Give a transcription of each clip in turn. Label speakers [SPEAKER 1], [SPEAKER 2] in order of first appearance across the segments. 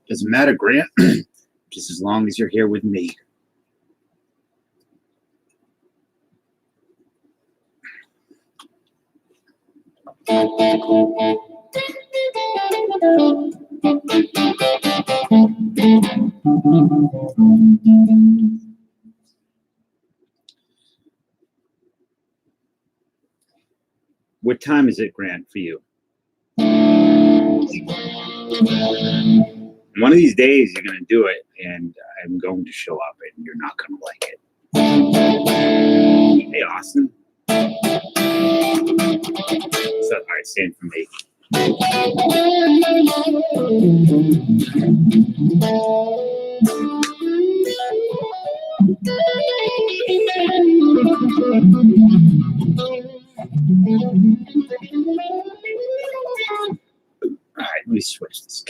[SPEAKER 1] Doesn't matter, Grant. Just as long as you're here with me. What time is it, Grant, for you? One of these days you're going to do it, and I'm going to show up, and you're not going to like it. Hey, Austin. So, all right, stand for me. All right, let me switch this.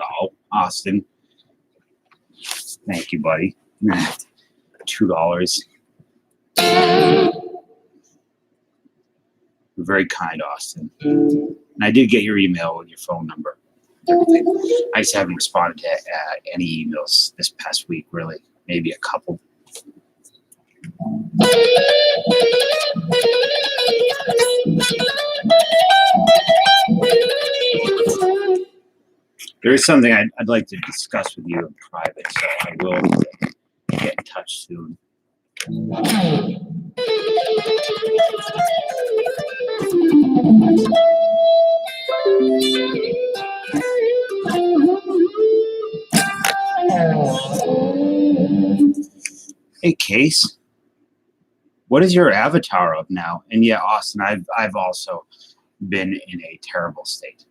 [SPEAKER 1] Oh, Austin. Thank you, buddy. $2. You're very kind, Austin. And I did get your email with your phone number. Everything. I just haven't responded to any emails this past week, really. Maybe a couple. There is something I'd like to discuss with you in private, so I will get in touch soon. Hey, Case. What is your avatar of now? And yeah, Austin, I've also been in a terrible state.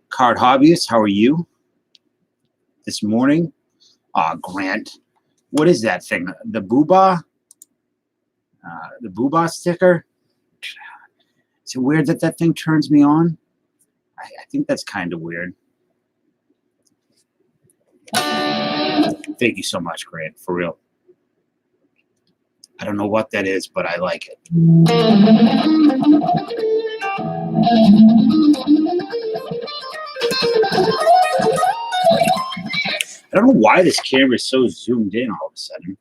[SPEAKER 1] Card Hobbyist, how are you? This morning? Grant. What is that thing? The Booba? The Booba sticker? Is it weird that that thing turns me on? I think that's kind of weird. Thank you so much, Grant, for real. I don't know what that is, but I like it. I don't know why this camera is so zoomed in all of a sudden.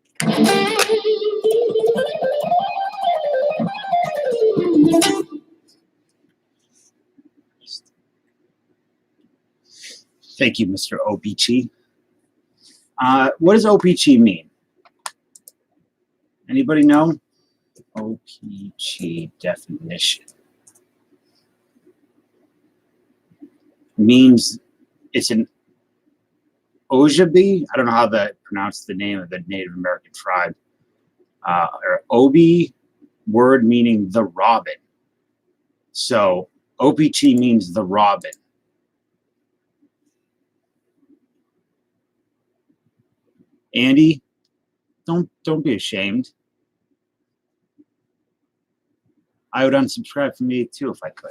[SPEAKER 1] Thank you, Mr. OPG. What does OPG mean? Anybody know? OPG definition. Means it's an Ojibwe. I don't know how to pronounce the name of the Native American tribe. Or Obi, word meaning the robin. So OPG means the robin. Andy, don't be ashamed. I would unsubscribe from me too if I could.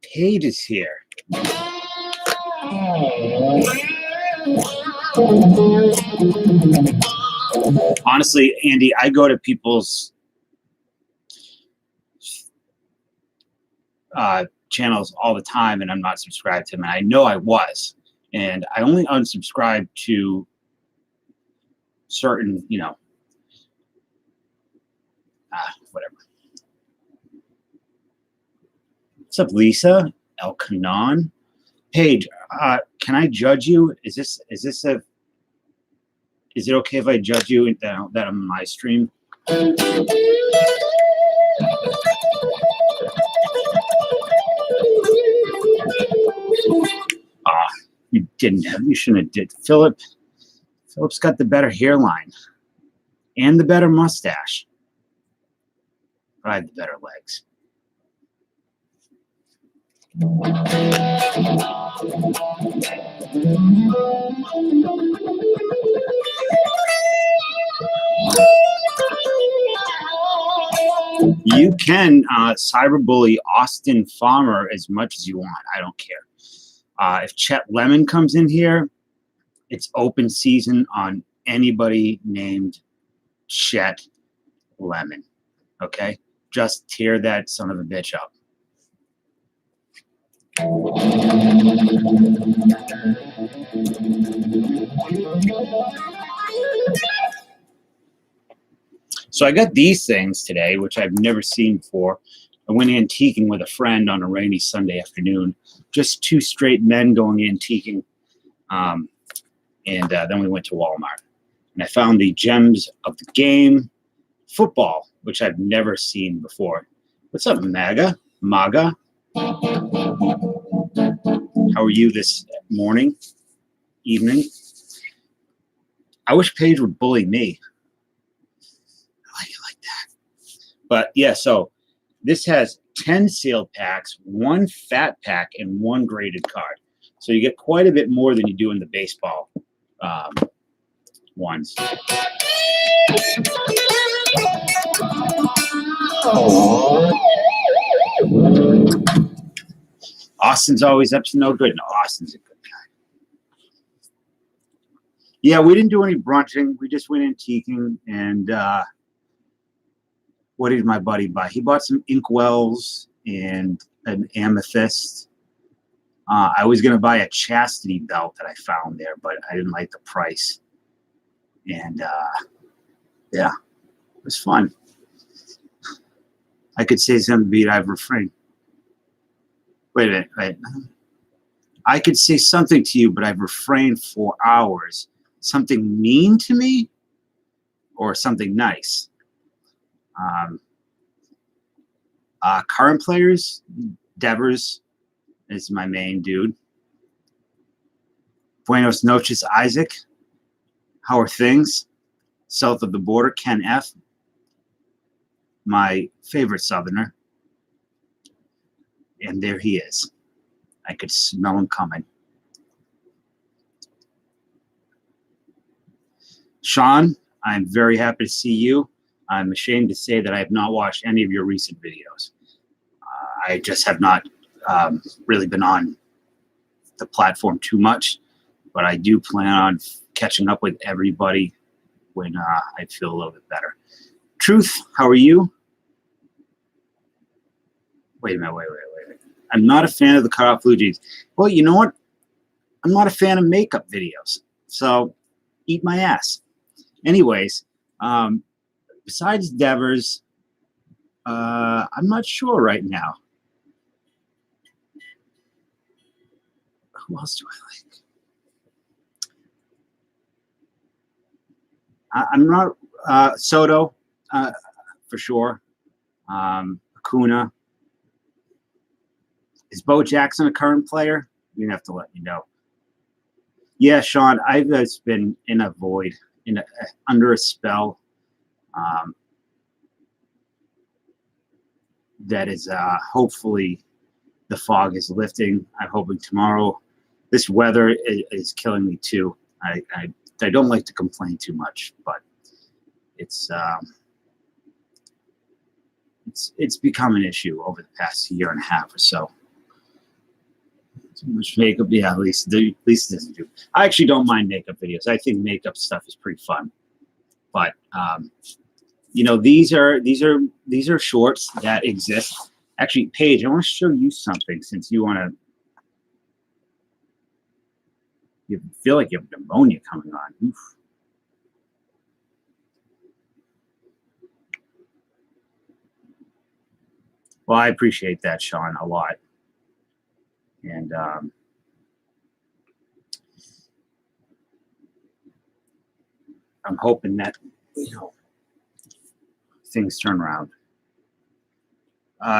[SPEAKER 1] Paige is here. Honestly, Andy, I go to people's channels all the time and I'm not subscribed to them. And I know I was. And I only unsubscribe to certain, you know, whatever. What's up, Lisa? El Kanan? Paige, can I judge you? Is it okay if I judge you that on my stream? You didn't have, you shouldn't have did. Philip's got the better hairline and the better mustache. But I have the better legs. You can cyberbully Austin Farmer as much as you want. I don't care. If Chet Lemon comes in here, it's open season on anybody named Chet Lemon. Okay? Just tear that son of a bitch up. So I got these things today, which I've never seen before. I went antiquing with a friend on a rainy Sunday afternoon. Just two straight men going antiquing. And then we went to Walmart. And I found the Gems of the Game football, which I've never seen before. What's up, MAGA? How are you this morning, evening? I wish Paige would bully me. I like it like that. But yeah, so this has 10 sealed packs, 1 fat pack, and 1 graded card. So you get quite a bit more than you do in the baseball ones. Austin's always up to no good. No, Austin's a good guy. Yeah, we didn't do any brunching. We just went antiquing. And what did my buddy buy? He bought some inkwells and an amethyst. I was going to buy a chastity belt that I found there, but I didn't like the price. And yeah, it was fun. I could say something, but I've refrained. Wait a minute. Wait. I could say something to you, but I've refrained for hours. Something mean to me or something nice? Current players, Devers is my main dude. Buenos noches, Isaac. How are things? South of the border, Ken F. My favorite Southerner. And there he is. I could smell him coming. Sean, I'm very happy to see you. I'm ashamed to say that I have not watched any of your recent videos. I just have not really been on the platform too much, but I do plan on catching up with everybody when I feel a little bit better. Truth, how are you? Wait a minute, wait. I'm not a fan of the cut-off blue jeans. Well, you know what? I'm not a fan of makeup videos, so eat my ass. Anyways, besides Devers, I'm not sure right now. Who else do I like? I'm not Soto for sure. Acuna. Is Bo Jackson a current player? You're gonna have to let me know. Yeah, Sean, I've just been in a void, under a spell. That is hopefully the fog is lifting. I'm hoping tomorrow. This weather is killing me too. I don't like to complain too much, but it's become an issue over the past year and a half or so. Too much makeup, yeah. At least it doesn't do. I actually don't mind makeup videos. I think makeup stuff is pretty fun, but you know, these are shorts that exist. Actually, Paige, I want to show you something since you want to. You feel like you have pneumonia coming on. Oof. Well, I appreciate that, Sean, a lot. And I'm hoping that, you know, things turn around.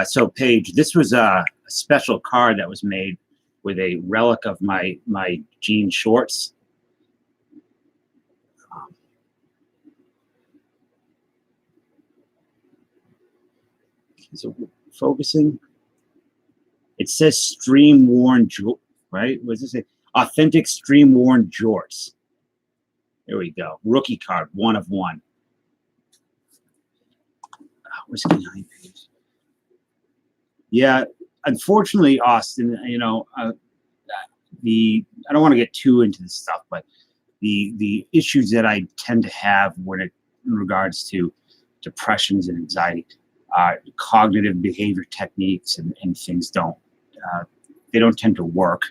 [SPEAKER 1] So, Paige, this was a special card that was made with a relic of my jean shorts. Is it focusing? It says stream worn, right? What does it say? Authentic stream worn jorts. There we go. Rookie card, 1 of 1. Where's the 9 page? Yeah, unfortunately, Austin, I don't want to get too into this stuff, but the issues that I tend to have in regards to depressions and anxiety, cognitive behavior techniques and things they don't tend to work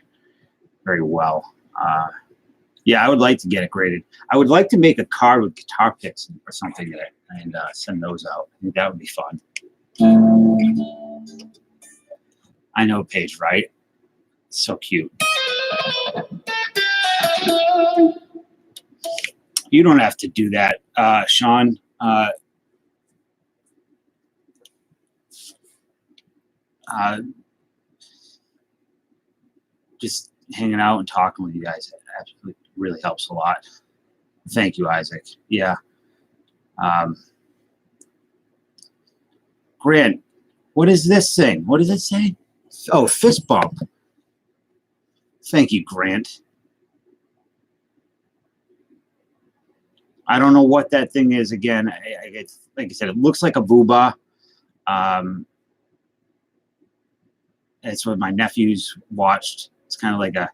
[SPEAKER 1] very well. Yeah, I would like to get it graded. I would like to make a card with guitar picks or something and send those out. I think that would be fun. I know, Paige, right? So cute. You don't have to do that, Sean. Just hanging out and talking with you guys absolutely really helps a lot. Thank you, Isaac. Yeah. Grant, what is this thing? What does it say? Oh, fist bump. Thank you, Grant. I don't know what that thing is. Again, it's like I said, it looks like a booba. It's what my nephews watched. It's kind of like a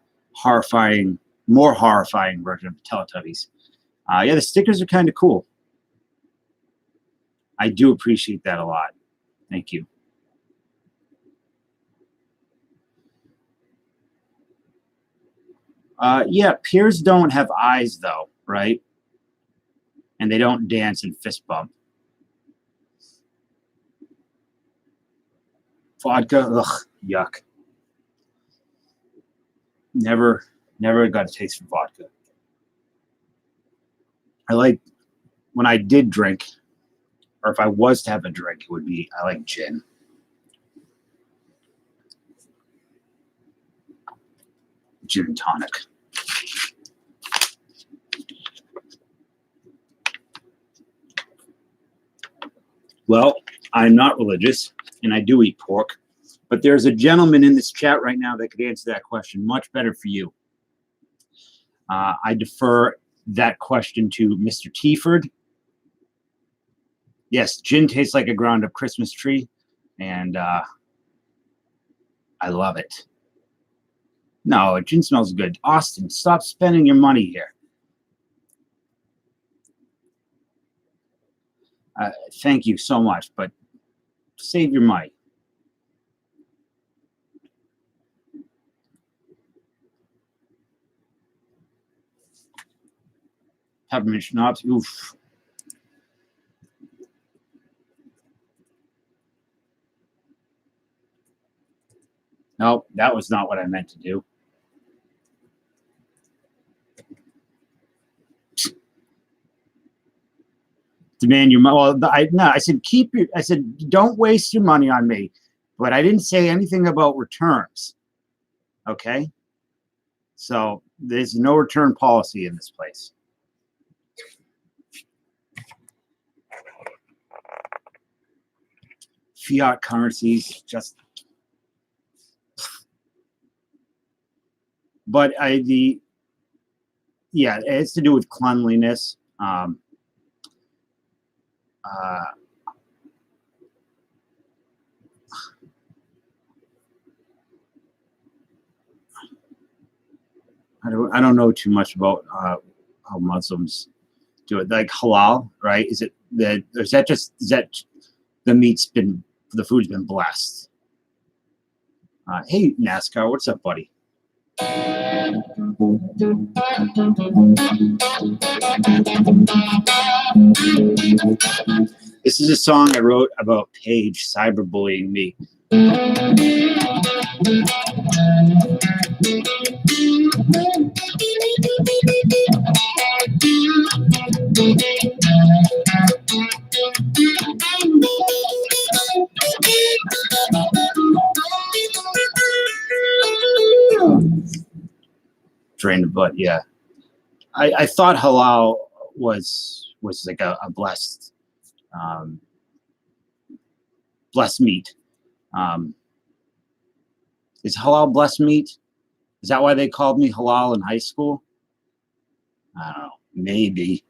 [SPEAKER 1] more horrifying version of the Teletubbies. Yeah, the stickers are kind of cool. I do appreciate that a lot. Thank you. Yeah, peers don't have eyes though, right? And they don't dance and fist bump. Vodka, ugh, yuck. Never got a taste for vodka. I like when I did drink, or if I was to have a drink, I like gin. Gin and tonic. Well, I'm not religious, and I do eat pork, but there's a gentleman in this chat right now that could answer that question much better for you. I defer that question to Mr. Teaford. Yes, gin tastes like a ground-up Christmas tree, and I love it. No, gin smells good. Austin, stop spending your money here. Thank you so much, but save your money. Peppermint schnapps, oof. No, that was not what I meant to do. Demand your money. Well, I said I said don't waste your money on me, but I didn't say anything about returns. Okay, so there's no return policy in this place. Fiat currencies, but yeah, it's to do with cleanliness. I don't know too much about how Muslims do it. Like halal, right? Is that the food's been blessed? Hey NASCAR, what's up, buddy? This is a song I wrote about Paige cyberbullying me. Drain the butt, yeah. I thought halal was like a blessed blessed meat. Is halal blessed meat? Is that why they called me halal in high school? I don't know. Maybe.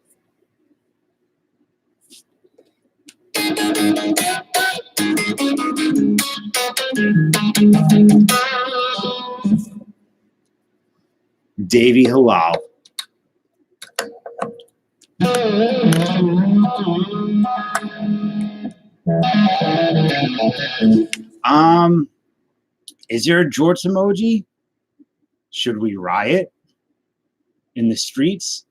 [SPEAKER 1] Davy Halal. Is there a Jorts emoji? Should we riot in the streets?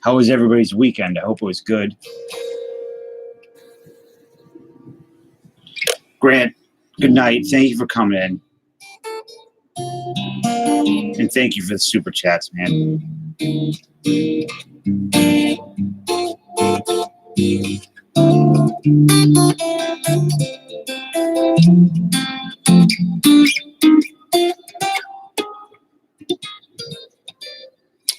[SPEAKER 1] How was everybody's weekend? I hope it was good. Grant, good night. Thank you for coming in. And thank you for the super chats, man.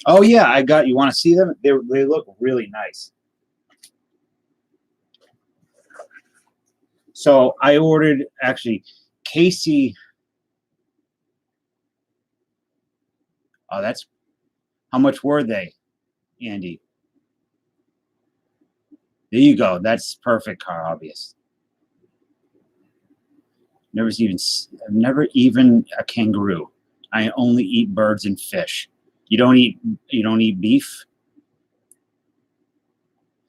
[SPEAKER 1] Oh yeah, I got. You want to see them? They look really nice. So I ordered actually Casey. Oh, that's how much were they, Andy? There you go. That's perfect, car hobbyist. I've never even a kangaroo. I only eat birds and fish. You don't eat beef.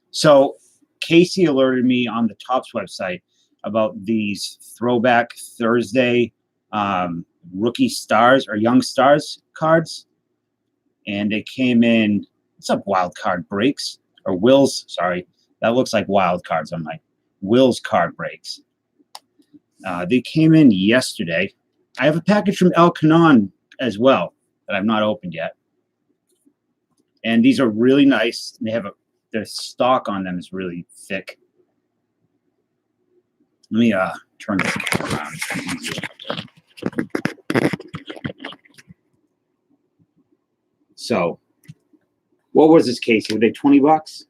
[SPEAKER 1] So Casey alerted me on the Topps website about these Throwback Thursday rookie stars or young stars cards, and they came in. What's up, wild card breaks or Will's? Sorry, that looks like wild cards on my Will's card breaks. They came in yesterday. I have a package from El Canon as well that I've not opened yet. And these are really nice. They have the stock on them is really thick. Let me turn this around. So, what was this case? Were they $20?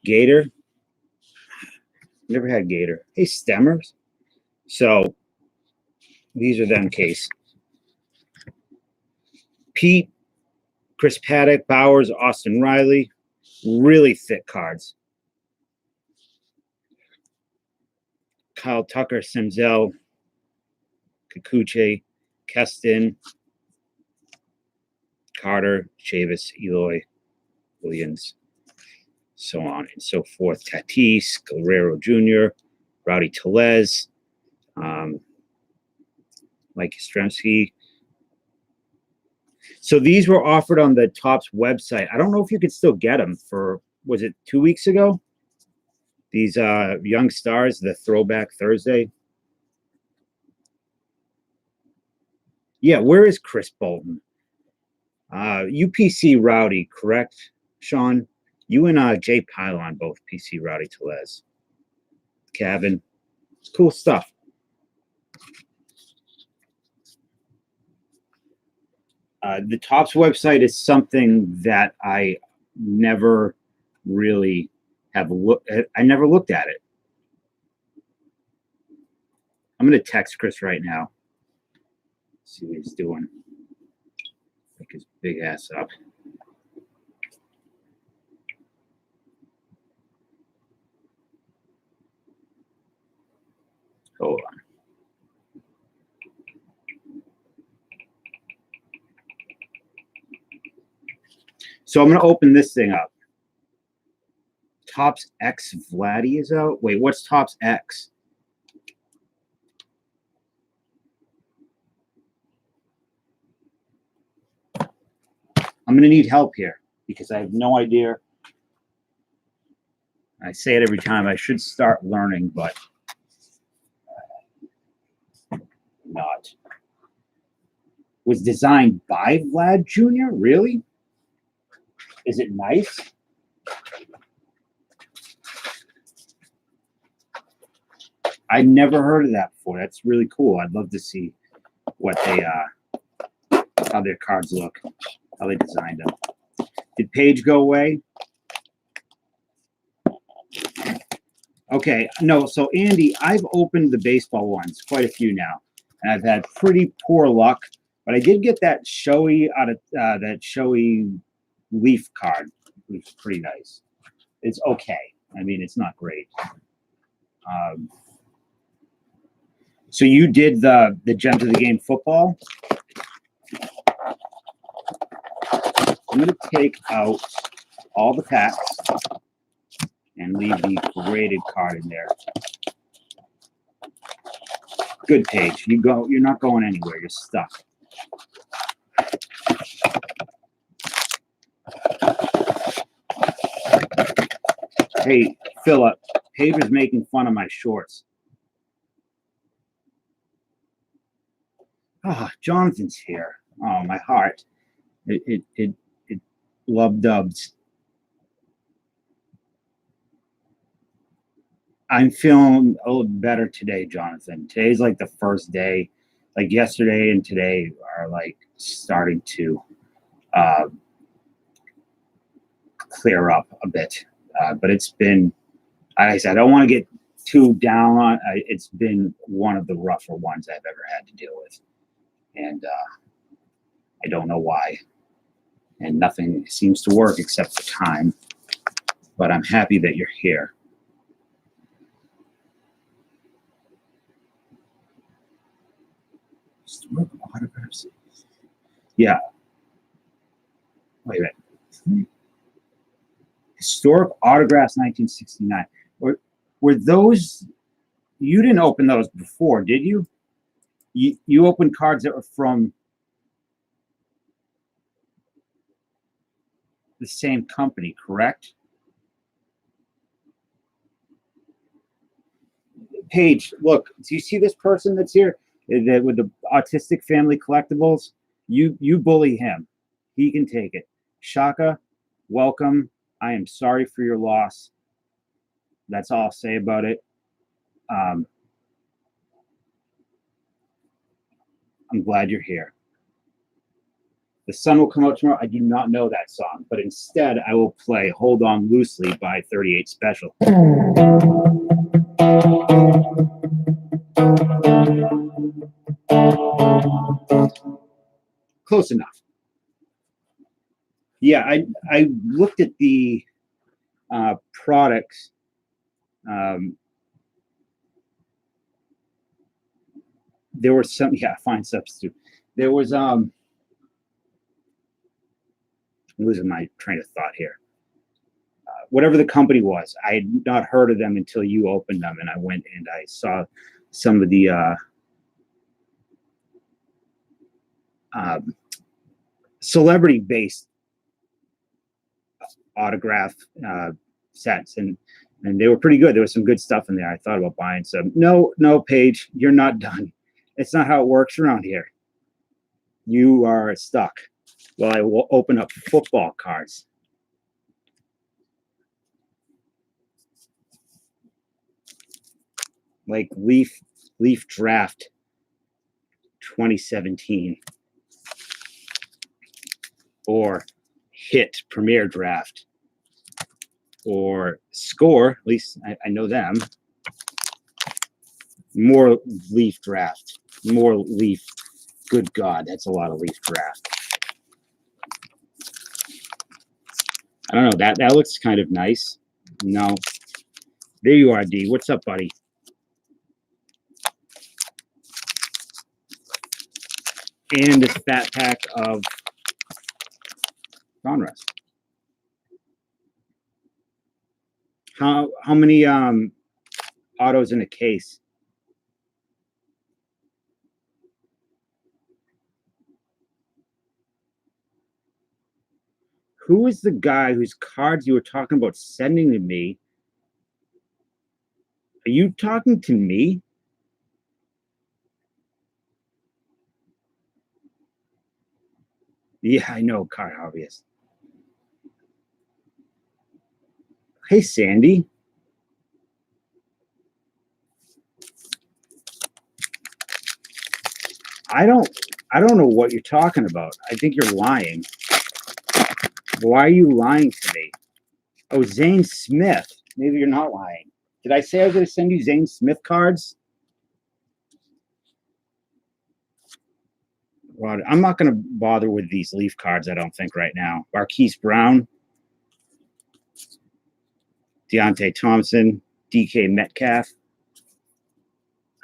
[SPEAKER 1] Gator. Never had Gator. Hey, Stemmers. So, these are them case. Pete, Chris Paddock, Bowers, Austin Riley. Really thick cards. Kyle Tucker, Simzel, Kikuchi, Keston, Carter, Chavis, Eloy, Williams, so on and so forth. Tatis, Guerrero Jr., Rowdy Tellez, Mike Yastrzemski. So these were offered on the Topps website. I don't know if you could still get them for, was it 2 weeks ago? These young stars, the Throwback Thursday. Yeah, where is Chris Bolton? UPC Rowdy, correct, Sean? You and Jay Pylon, both PC Rowdy Tellez. Kevin. Cool stuff. The Topps website is something that I never really have looked at. I never looked at it. I'm going to text Chris right now. See what he's doing. Pick his big ass up. Hold on. So I'm going to open this thing up. Topps X Vladdy is out. Wait, what's Topps X? I'm going to need help here because I have no idea. I say it every time. I should start learning, but not. Was designed by Vlad Jr.? Really? Is it nice? I never heard of that before. That's really cool. I'd love to see what they how their cards look, how they designed them. Did Page go away? Okay, no, so Andy, I've opened the baseball ones, quite a few now, and I've had pretty poor luck, but I did get that showy leaf card, which is pretty nice. It's okay. I mean, it's not great. So you did the Gems of the Game football. I'm going to take out all the packs and leave the graded card in there. Good, Paige. You're not going anywhere. You're stuck. Hey, Philip. Paige is making fun of my shorts. Oh, Jonathan's here. Oh, my heart. It love dubs. I'm feeling a little better today, Jonathan. Today's like the first day. Like yesterday and today are like starting to clear up a bit. But it's been, like I said, I don't want to get too down on it. It's been one of the rougher ones I've ever had to deal with. And I don't know why. And nothing seems to work except for time. But I'm happy that you're here. Autographs. Yeah. Wait a minute. Historic autographs, 1969. Were those? You didn't open those before, did you? You opened cards that were from the same company, correct? Paige, look. Do you see this person that's here with the autistic family collectibles? You bully him. He can take it. Shaka, welcome. I am sorry for your loss. That's all I'll say about it. I'm glad you're here. The sun will come out tomorrow. I do not know that song, but instead I will play Hold On Loosely by 38 Special. Close enough. Yeah, I looked at the products. There was some, fine substitute. There was I'm losing my train of thought here. Whatever the company was, I had not heard of them until you opened them, and I went and I saw some of the celebrity-based autograph sets, and they were pretty good. There was some good stuff in there. I thought about buying some. No, Paige, you're not done. It's not how it works around here. You are stuck. Well, I will open up football cards. Like Leaf Draft 2017 or Hit Premier Draft or Score, at least I know them. More Leaf Draft, more Leaf. Good God, that's a lot of Leaf Draft. I don't know, that looks kind of nice. No. There you are, D. What's up, buddy? And this fat pack of Conras. How many autos in a case? Who is the guy whose cards you were talking about sending to me? Are you talking to me? Yeah, I know, card hobbyist. Hey, Sandy. I don't know what you're talking about. I think you're lying. Why are you lying to me? Oh, Zane Smith. Maybe you're not lying. Did I say I was going to send you Zane Smith cards? Well, I'm not going to bother with these Leaf cards, I don't think, right now. Marquise Brown, Deontay Thompson, DK Metcalf.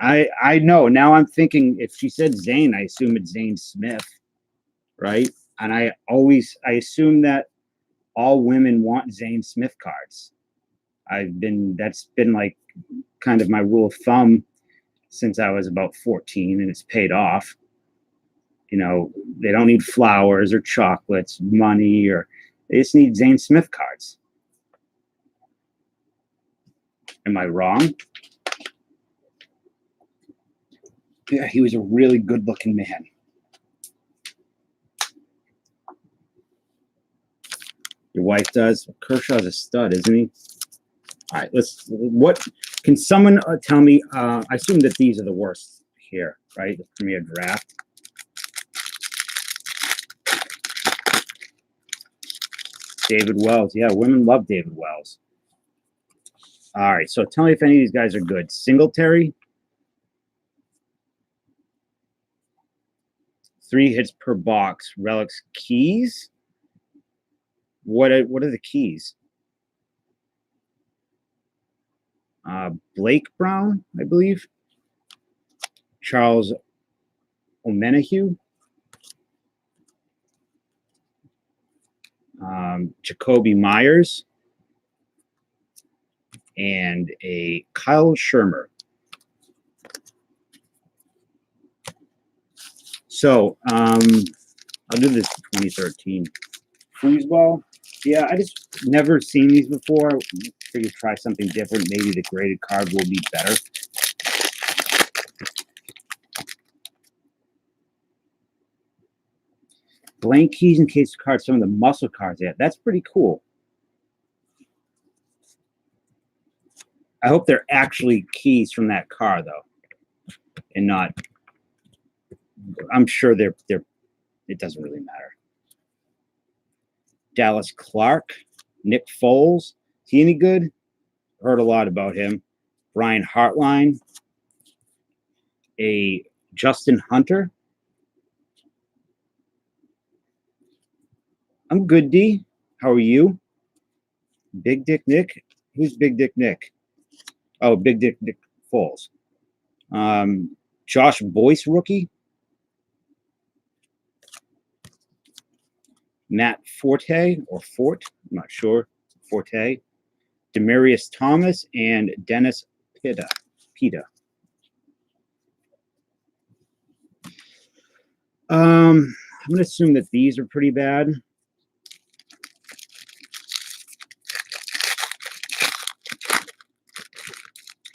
[SPEAKER 1] I know. Now I'm thinking if she said Zane, I assume it's Zane Smith, right? And I assume that all women want Zane Smith cards. That's been like kind of my rule of thumb since I was about 14, and it's paid off. You know, they don't need flowers or chocolates, money, or they just need Zane Smith cards. Am I wrong? Yeah, he was a really good-looking man. Your wife does. Kershaw's a stud, isn't he? All right, what can someone tell me? I assume that these are the worst here, right? The Premier Draft. David Wells. Yeah, women love David Wells. All right, so tell me if any of these guys are good. Singletary. 3 hits per box. Relics keys. What are the keys? Blake Brown, I believe. Charles O'Menahue. Jacoby Myers. And a Kyle Shermer. So I'll do this 2013 foosball. Yeah, I just never seen these before. Figured try something different. Maybe the graded card will be better. Blank keys in case of cards. Some of the muscle cards. Yeah, that's pretty cool. I hope they're actually keys from that car though, and not. I'm sure they're. It doesn't really matter. Dallas Clark, Nick Foles. Is he any good? Heard a lot about him. Brian Hartline. A Justin Hunter. I'm good, D. How are you? Big Dick Nick? Who's Big Dick Nick? Oh, Big Dick Nick Foles. Josh Boyce, rookie. Matt Forte, or Fort, I'm not sure. Forte. Demarius Thomas and Dennis Pitta. I'm going to assume that these are pretty bad.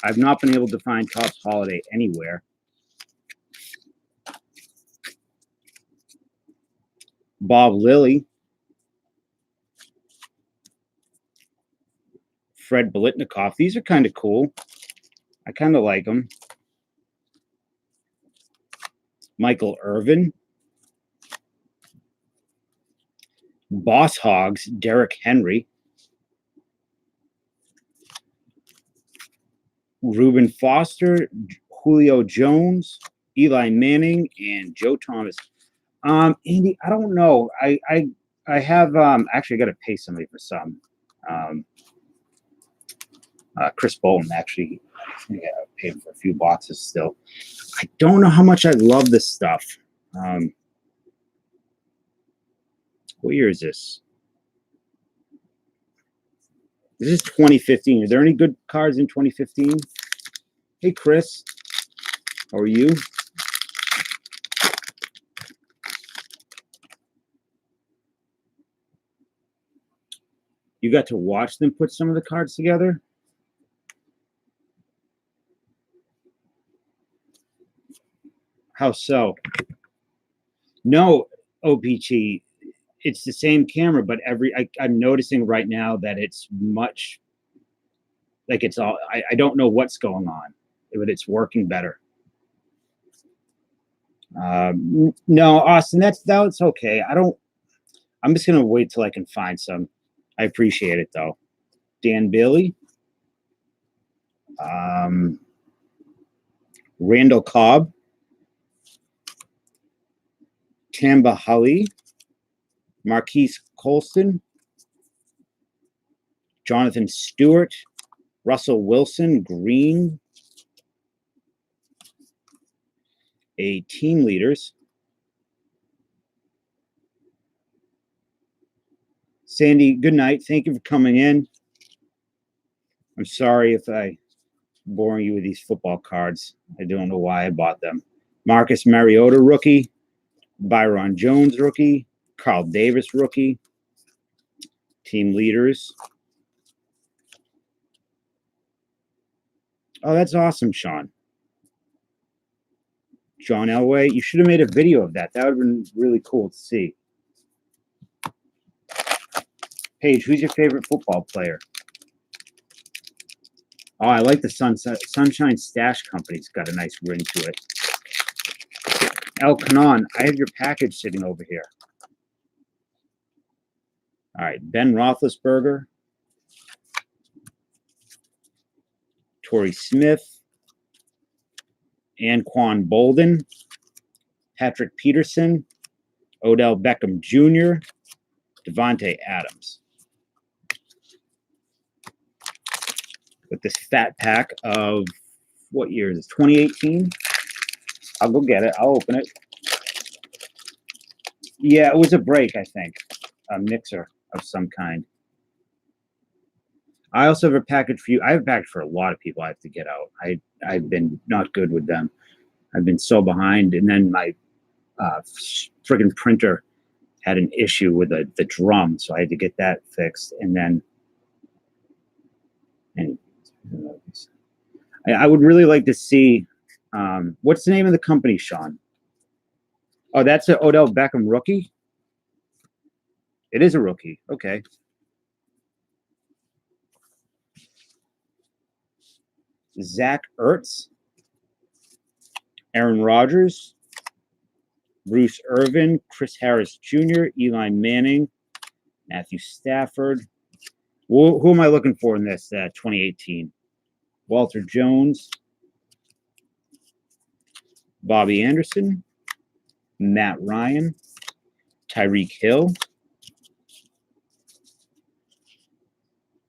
[SPEAKER 1] I've not been able to find Topps Holiday anywhere. Bob Lilly. Fred Biletnikoff. These are kind of cool. I kind of like them. Michael Irvin. Boss Hogs. Derrick Henry. Reuben Foster. Julio Jones. Eli Manning. And Joe Thomas. Andy, I don't know. I have actually got to pay somebody for some. Chris Bolton, actually, I think I paid him for a few boxes still. I don't know how much I love this stuff. What year is this? This is 2015. Are there any good cards in 2015? Hey, Chris. How are you? You got to watch them put some of the cards together? How so? No, OPG. It's the same camera, but I'm noticing right now that it's much like it's all. I don't know what's going on, but it's working better. No, Austin, that's okay. I'm just gonna wait till I can find some. I appreciate it though. Dan Bailey. Randall Cobb, Tamba Hali, Marquise Colston, Jonathan Stewart, Russell Wilson, Green, a team leaders. Sandy, good night. Thank you for coming in. I'm sorry if I boring you with these football cards. I don't know why I bought them. Marcus Mariota, rookie. Byron Jones, rookie. Carl Davis, rookie. Team leaders. Oh, that's awesome, Sean. John Elway. You should have made a video of that. That would have been really cool to see. Paige, who's your favorite football player? Oh, I like the Sunshine Stash Company's got a nice ring to it. El Canon, I have your package sitting over here. All right, Ben Roethlisberger, Torrey Smith, Anquan Bolden, Patrick Peterson, Odell Beckham Jr., Devontae Adams. With this fat pack of, what year is this, 2018? I'll go get it. I'll open it. Yeah, it was a break, I think. A mixer of some kind. I also have a package for you. I have a package for a lot of people I have to get out. I've been not good with them. I've been so behind. And then my friggin' printer had an issue with the drum, so I had to get that fixed. And then, I would really like to see, what's the name of the company, Sean? Oh, that's an Odell Beckham rookie? It is a rookie. Okay. Zach Ertz, Aaron Rodgers, Bruce Irvin, Chris Harris Jr., Eli Manning, Matthew Stafford. Who am I looking for in this 2018? Walter Jones, Bobby Anderson, Matt Ryan, Tyreek Hill.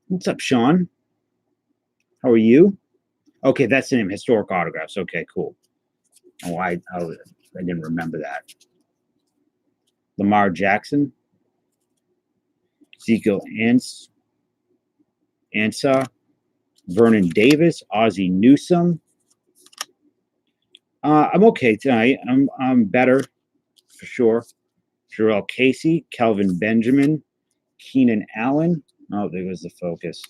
[SPEAKER 1] What's up, Sean? How are you? Okay, that's the name. Historic autographs. Okay, cool. Oh, I didn't remember that. Lamar Jackson, Ezekiel Ansah, Vernon Davis, Ozzie Newsome. I'm okay tonight. I'm better for sure. Jarrell Casey, Kelvin Benjamin, Keenan Allen. Oh, there was the focus.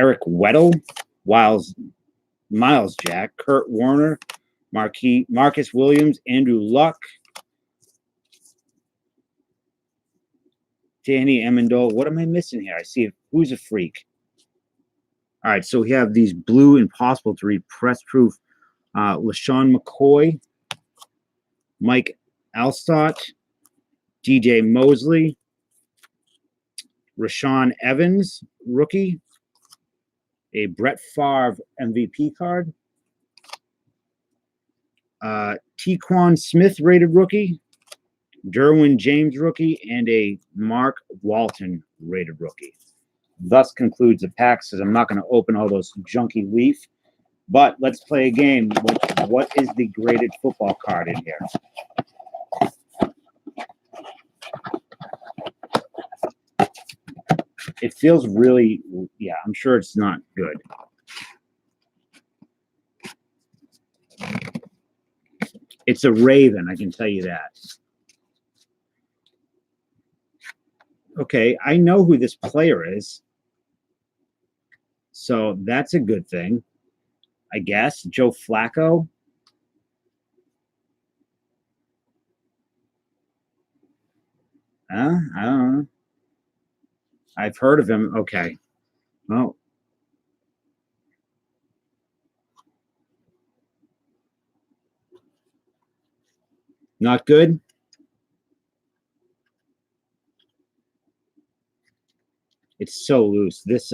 [SPEAKER 1] Eric Weddle, Miles Jack, Kurt Warner, Marcus Williams, Andrew Luck, Danny Amendola. What am I missing here? I see who's a freak. All right, so we have these blue impossible to read press proof. LaShawn McCoy, Mike Alstott, DJ Mosley, Rashawn Evans, rookie, a Brett Favre MVP card, Tequan Smith rated rookie, Derwin James rookie, and a Mark Walton rated rookie. Thus concludes the pack, because I'm not going to open all those junky leaf. But let's play a game. What is the graded football card in here? It feels really, yeah, I'm sure it's not good. It's a Raven, I can tell you that. Okay, I know who this player is. So that's a good thing, I guess. Joe Flacco. I don't know. I've heard of him. Okay. Well, not good. It's so loose. This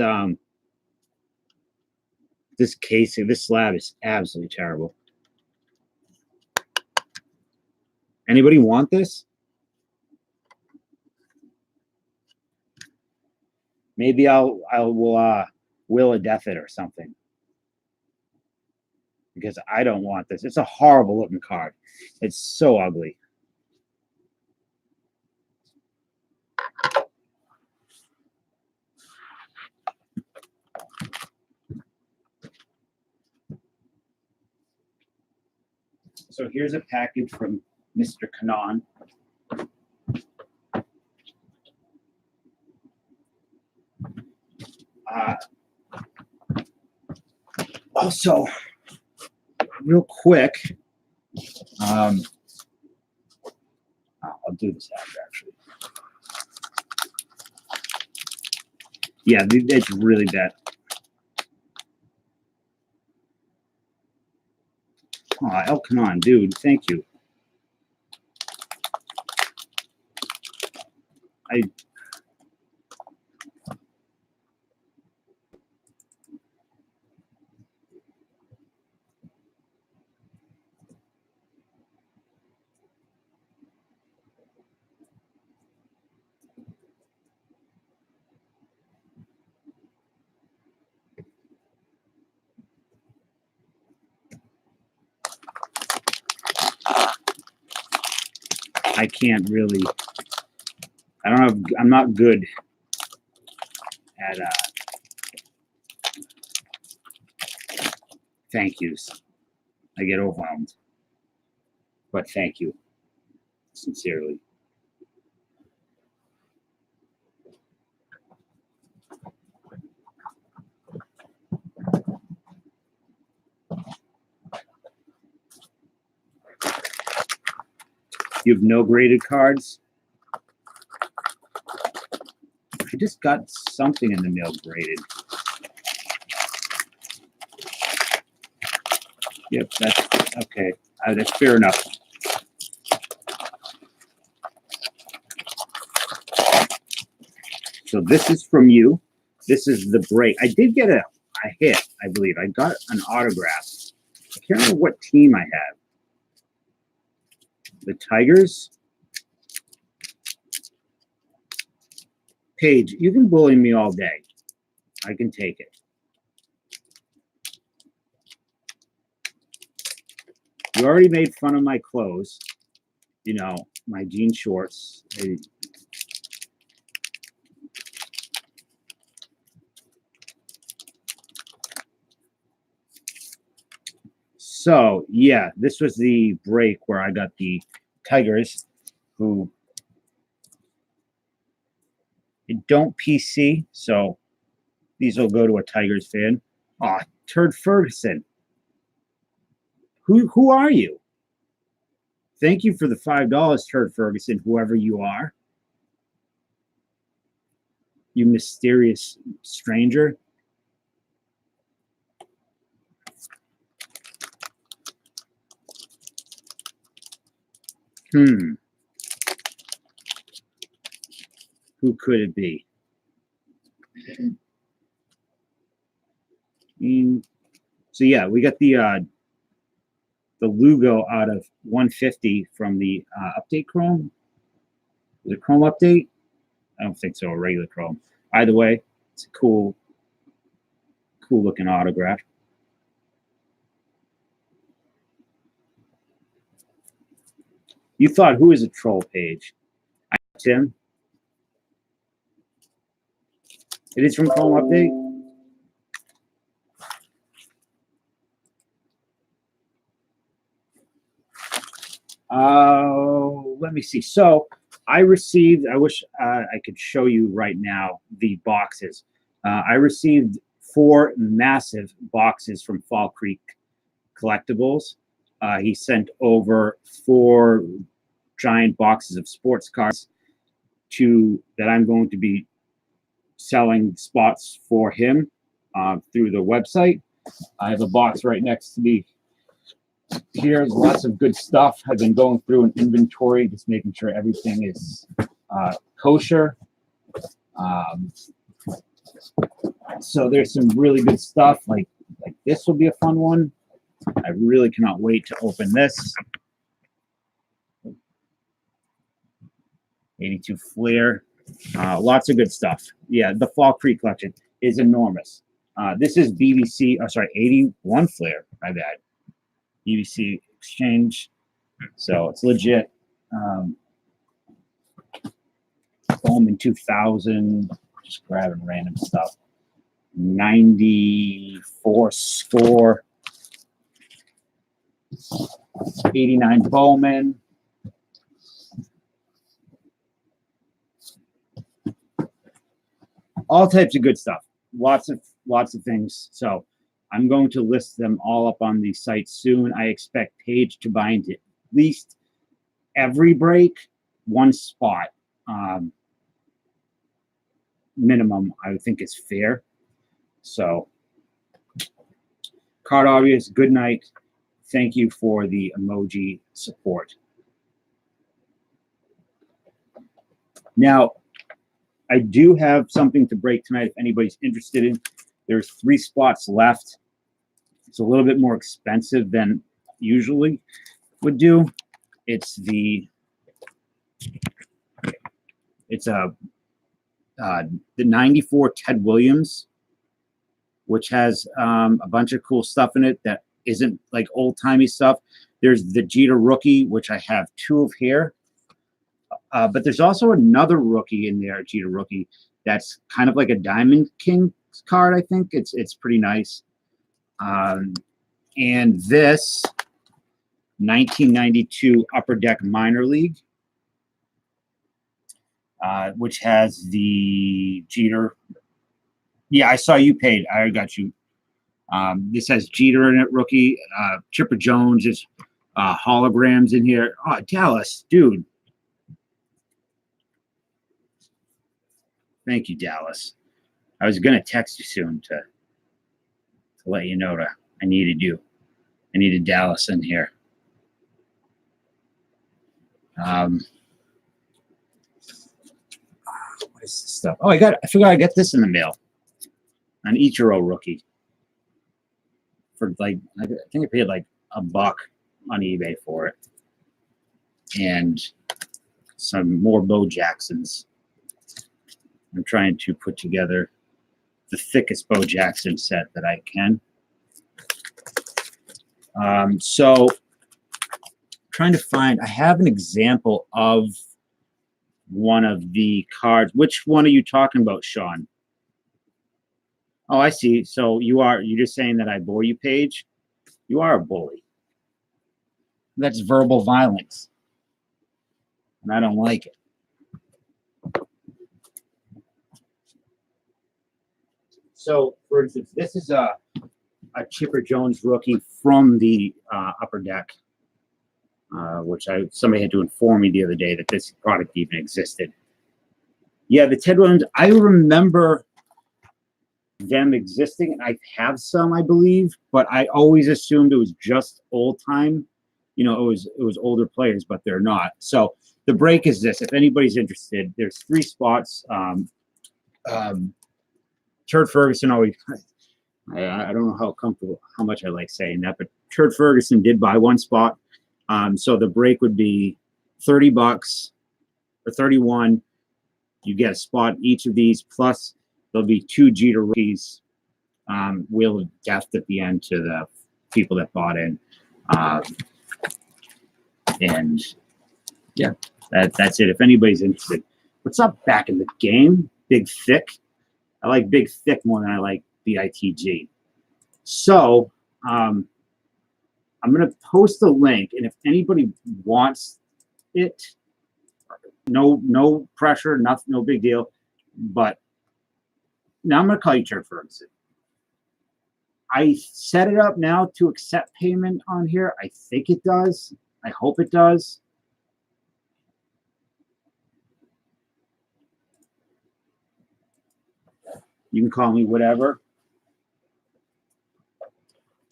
[SPEAKER 1] casing, this slab is absolutely terrible. Anybody want this? Maybe I will will a death it or something. Because I don't want this. It's a horrible looking card. It's so ugly. So here's a package from Mr. Kanan. Also, real quick, I'll do this after, actually. Yeah, it's really bad. Oh, El Kanan, dude, thank you. I can't really. I don't have. I'm not good at thank yous. I get overwhelmed. But thank you, sincerely. You have no graded cards? I just got something in the mail graded. Yep, that's okay. That's fair enough. So this is from you. This is the break. I did get a hit, I believe. I got an autograph. I can't remember what team I have. The Tigers. Paige, you can bully me all day. I can take it. You already made fun of my clothes. You know, my jean shorts. So, yeah, this was the break where I got the Tigers, who don't PC, so these will go to a Tigers fan. Aw, Turd Ferguson. Who are you? Thank you for the $5, Turd Ferguson, whoever you are. You mysterious stranger. Who could it be? So yeah, we got the Lugo out of 150 from the update Chrome. Is it Chrome update? I don't think so. A regular Chrome. Either way, it's a cool looking autograph. You thought, who is a troll page? Tim. It is from Chrome update. Let me see. So I received, I wish I could show you right now the boxes. I received 4 massive boxes from Fall Creek Collectibles. He sent over 4 giant boxes of sports cards that I'm going to be selling spots for him through the website. I have a box right next to me here. Lots of good stuff. I've been going through an inventory, just making sure everything is kosher. So there's some really good stuff. Like this will be a fun one. I really cannot wait to open this. 82 Flair. Lots of good stuff. Yeah, the Fall Creek collection is enormous. This is BBC, 81 Flair, my bad. BBC Exchange. So it's legit. Bowman 2000. Just grabbing random stuff. 94 Score. 89 Bowman. All types of good stuff. Lots of things. So I'm going to list them all up on the site soon. I expect Paige to bind at least every break, one spot. Minimum, I would think, is fair. So, Card Obvious, good night. Thank you for the emoji support. Now, I do have something to break tonight if anybody's interested in. There's 3 spots left. It's a little bit more expensive than usually would do. It's the 94 Ted Williams, which has a bunch of cool stuff in it that isn't like old-timey stuff. There's the Jeter rookie, which I have 2 of here. But there's also another rookie in there, Jeter rookie, that's kind of like a Diamond King card, I think. It's pretty nice. And this 1992 Upper Deck Minor League, which has the Jeter. Yeah, I saw you paid. I got you. This has Jeter in it, rookie. Chipper Jones is holograms in here. Oh, Dallas, dude. Thank you, Dallas. I was going to text you soon to let you know I needed you. I needed Dallas in here. What is this stuff? Oh, I forgot I got this in the mail. An Ichiro rookie. For like, I think I paid like $1 on eBay for it. And some more Bo Jacksons. I'm trying to put together the thickest Bo Jackson set that I can. So trying to find, I have an example of one of the cards. Which one are you talking about, Sean? Oh, I see. So you're just saying that I bore you, Paige? You are a bully. That's verbal violence. And I don't like it. So, for instance, this is a Chipper Jones rookie from the Upper Deck, which somebody had to inform me the other day that this product even existed. Yeah, the Ted Williams, I remember them existing, and I have some, I believe, but I always assumed it was just old time. You know, it was older players, but they're not. So the break is this. If anybody's interested, there's 3 spots. Turd Ferguson always, I don't know how much I like saying that, but Turd Ferguson did buy 1 spot. So the break would be $30 or 31. You get a spot each of these, plus there'll be 2 Jeter rookies. Wheel of Death at the end to the people that bought in. And yeah, that's it. If anybody's interested. What's up back in the game? Big Thick. I like Big Thick more than I like BITG. So I'm going to post a link, and if anybody wants it, no pressure, nothing, no big deal. But now I'm going to call you Turd Ferguson. I set it up now to accept payment on here. I think it does. I hope it does. You can call me whatever.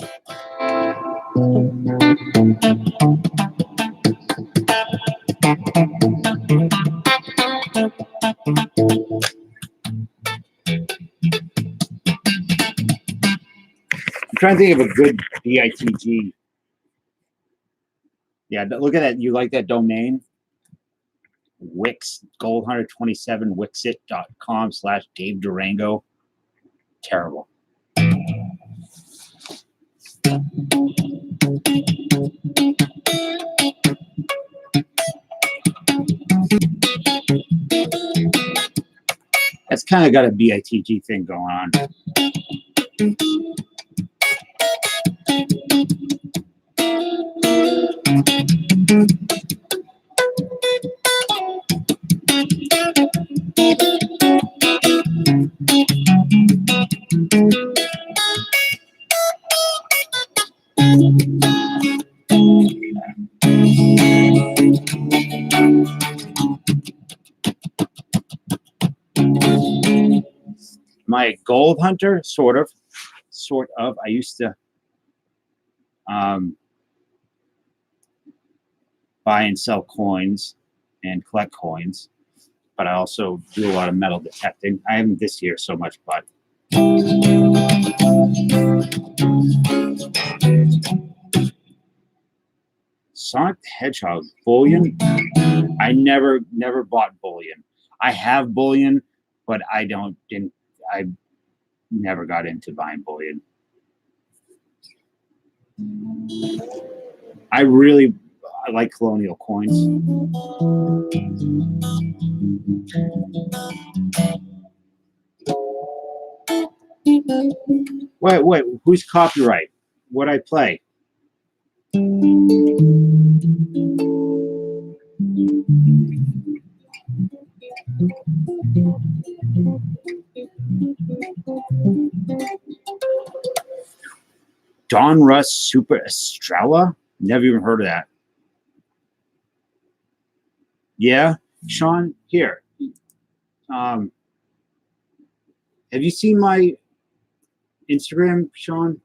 [SPEAKER 1] I'm trying to think of a good BITG. Yeah, look at that. You like that domain? Wix, Gold127, Wixit.com/Dave Durango. Terrible. That's kind of got a BITG thing going on. My gold hunter, sort of. I used to buy and sell coins and collect coins, but I also do a lot of metal detecting. I haven't this year so much, but Sonic the Hedgehog bullion. I never bought bullion. I have bullion, but I never got into buying bullion. I like colonial coins. Wait, whose copyright? What'd I play? Don Russ Super Estrella? Never even heard of that. Yeah, Sean, here. Have you seen my Instagram, Sean?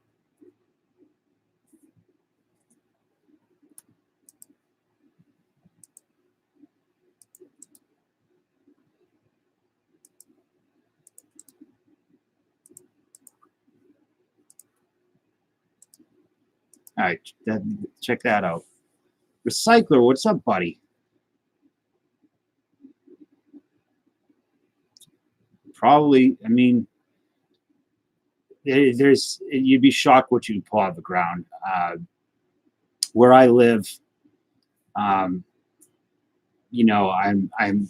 [SPEAKER 1] All right, check that out. Recycler, what's up, buddy? Probably, I mean, you'd be shocked what you can pull out of the ground. Where I live, you know, I'm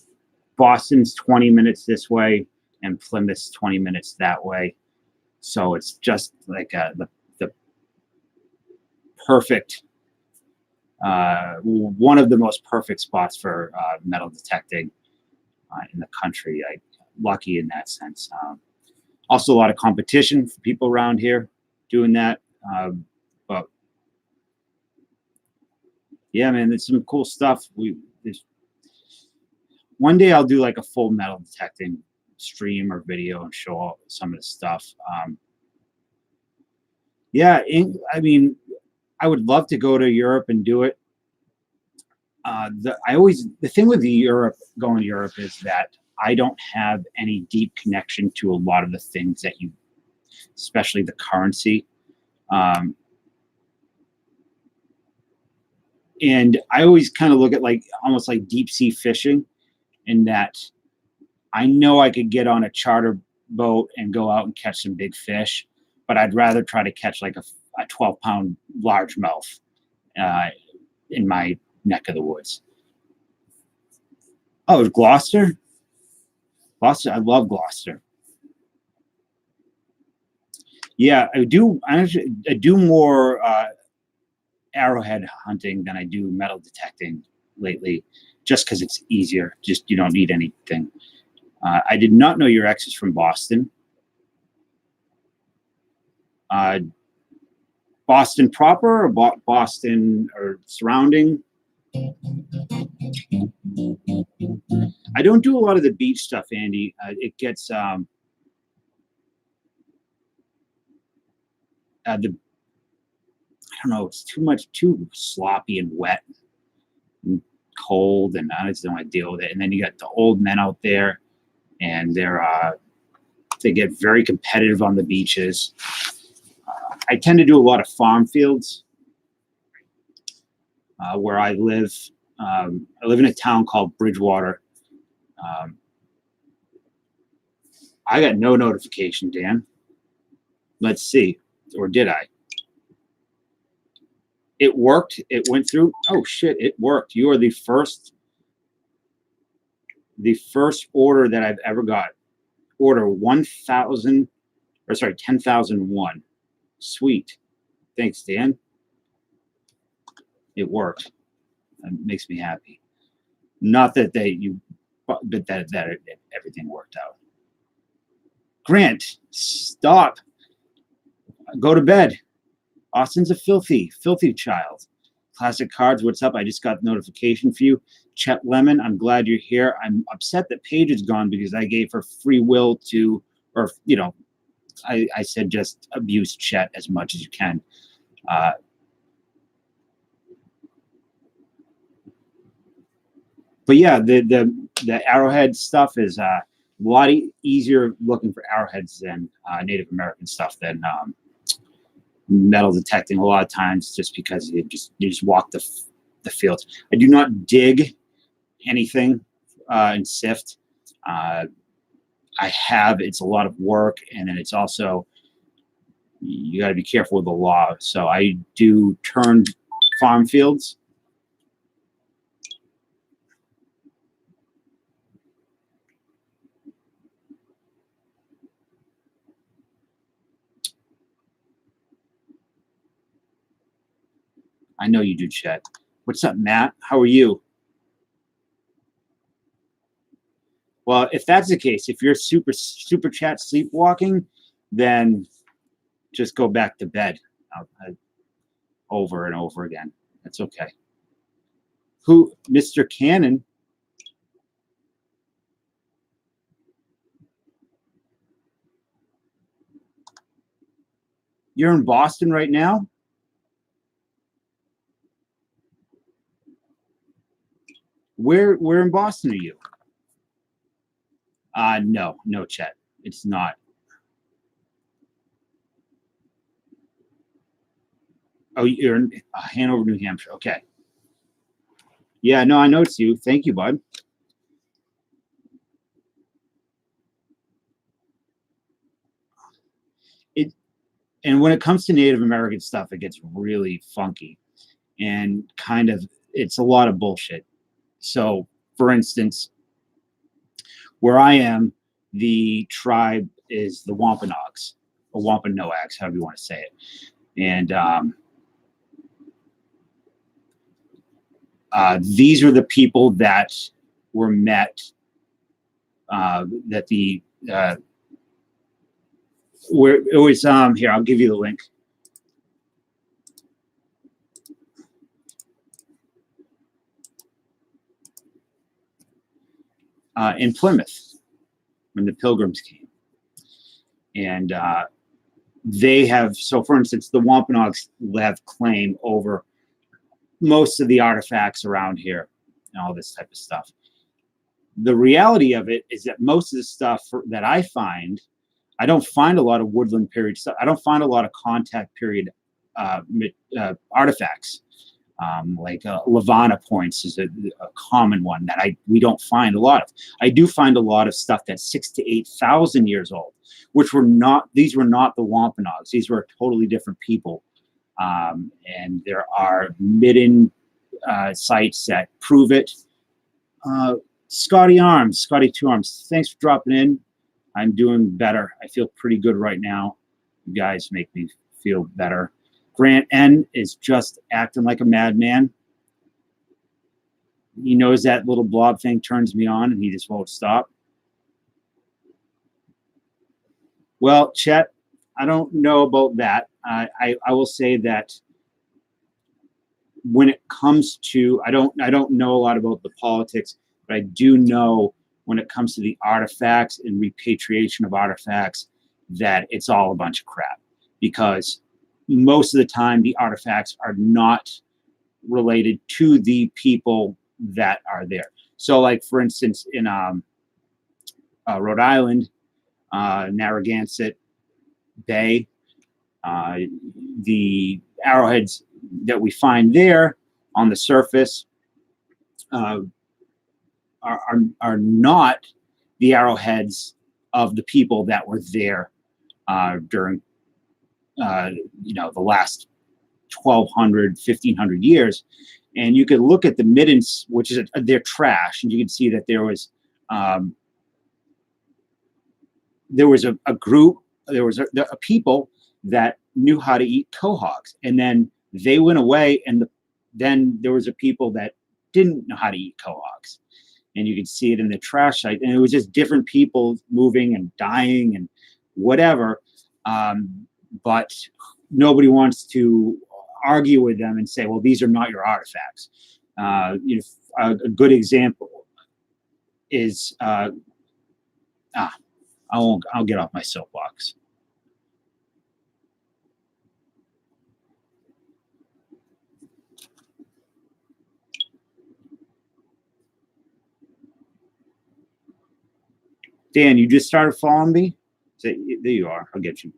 [SPEAKER 1] Boston's 20 minutes this way and Plymouth's 20 minutes that way. So it's just like the perfect, one of the most perfect spots for metal detecting in the country. Lucky in that sense. Also, a lot of competition for people around here doing that. But yeah, man, there's some cool stuff. One day I'll do like a full metal detecting stream or video and show off some of the stuff. Yeah, I mean, I would love to go to Europe and do it. The thing with going to Europe is that I don't have any deep connection to a lot of the things that especially the currency. And I always kind of look at almost like deep sea fishing, in that I know I could get on a charter boat and go out and catch some big fish, but I'd rather try to catch like a 12-pound largemouth in my neck of the woods. Oh, it's Gloucester? Gloucester, I love Gloucester. Yeah, I do more arrowhead hunting than I do metal detecting lately, just because it's easier. Just you don't need anything. I did not know your ex is from Boston. Boston proper or Boston or surrounding? I don't do a lot of the beach stuff, Andy. It gets the I don't know, it's too sloppy and wet and cold, and I just don't want to deal with it. And then you got the old men out there, and they get very competitive on the beaches. I tend to do a lot of farm fields where I live. I live in a town called Bridgewater. I got no notification, Dan. Let's see. Or did I? It worked. It went through. Oh shit, it worked. You are the first order that I've ever got. Order 1,000, or sorry, 10,001. Sweet. Thanks, Dan. It worked. It makes me happy. Not that but that everything worked out. Grant, stop. Go to bed. Austin's a filthy child. Classic Cards, what's up? I just got notification for you. Chet Lemon, I'm glad you're here. I'm upset that Paige is gone because I gave her free will to, or, you know, I said just abuse Chet as much as you can. But yeah, the arrowhead stuff is a lot easier looking for arrowheads than Native American stuff than metal detecting a lot of times, just because you just walk the fields. I do not dig anything and sift. It's a lot of work, and then it's also, you got to be careful with the law. So I do turned farm fields. I know you do, Chet. What's up, Matt? How are you? Well, if that's the case, if you're super chat sleepwalking, then just go back to bed over and over again. That's okay. Who, Mr. Cannon? You're in Boston right now? Where in Boston are you? No, Chet. It's not. Oh, you're in Hanover, New Hampshire. Okay. Yeah, no, I know it's you. Thank you, bud. And when it comes to Native American stuff, it gets really funky and kind of, it's a lot of bullshit. So, for instance, where I am, the tribe is the Wampanoags, or Wampanoags, however you want to say it. And these are the people that were met, where it was, here, I'll give you the link. In Plymouth, when the Pilgrims came. And they have, so for instance, the Wampanoags have claim over most of the artifacts around here and all this type of stuff. The reality of it is that most of the stuff that I find, I don't find a lot of woodland period stuff. I don't find a lot of contact period artifacts. Like Lavana points is a common one that we don't find a lot of. I do find a lot of stuff that's 6,000 to 8,000 years old, which these were not the Wampanoags. These were totally different people. And there are midden sites that prove it. Scotty Two Arms, thanks for dropping in. I'm doing better. I feel pretty good right now. You guys make me feel better. Grant N is just acting like a madman. He knows that little blob thing turns me on, and he just won't stop. Well, Chet, I don't know about that. I will say that when it comes to, I don't know a lot about the politics, but I do know when it comes to the artifacts and repatriation of artifacts that it's all a bunch of crap, because most of the time the artifacts are not related to the people that are there. So, like for instance, in Rhode Island, Narragansett Bay, the arrowheads that we find there on the surface are not the arrowheads of the people that were there during the last 1200, 1500 years. And you could look at the middens, which is their trash, and you can see that there was a group, there was a people that knew how to eat quahogs, and then they went away, and then there was a people that didn't know how to eat quahogs, and you could see it in the trash site, and it was just different people moving and dying and whatever, but nobody wants to argue with them and say, well, these are not your artifacts. A good example is I'll get off my soapbox. Dan, you just started following me? There you are. I'll get you.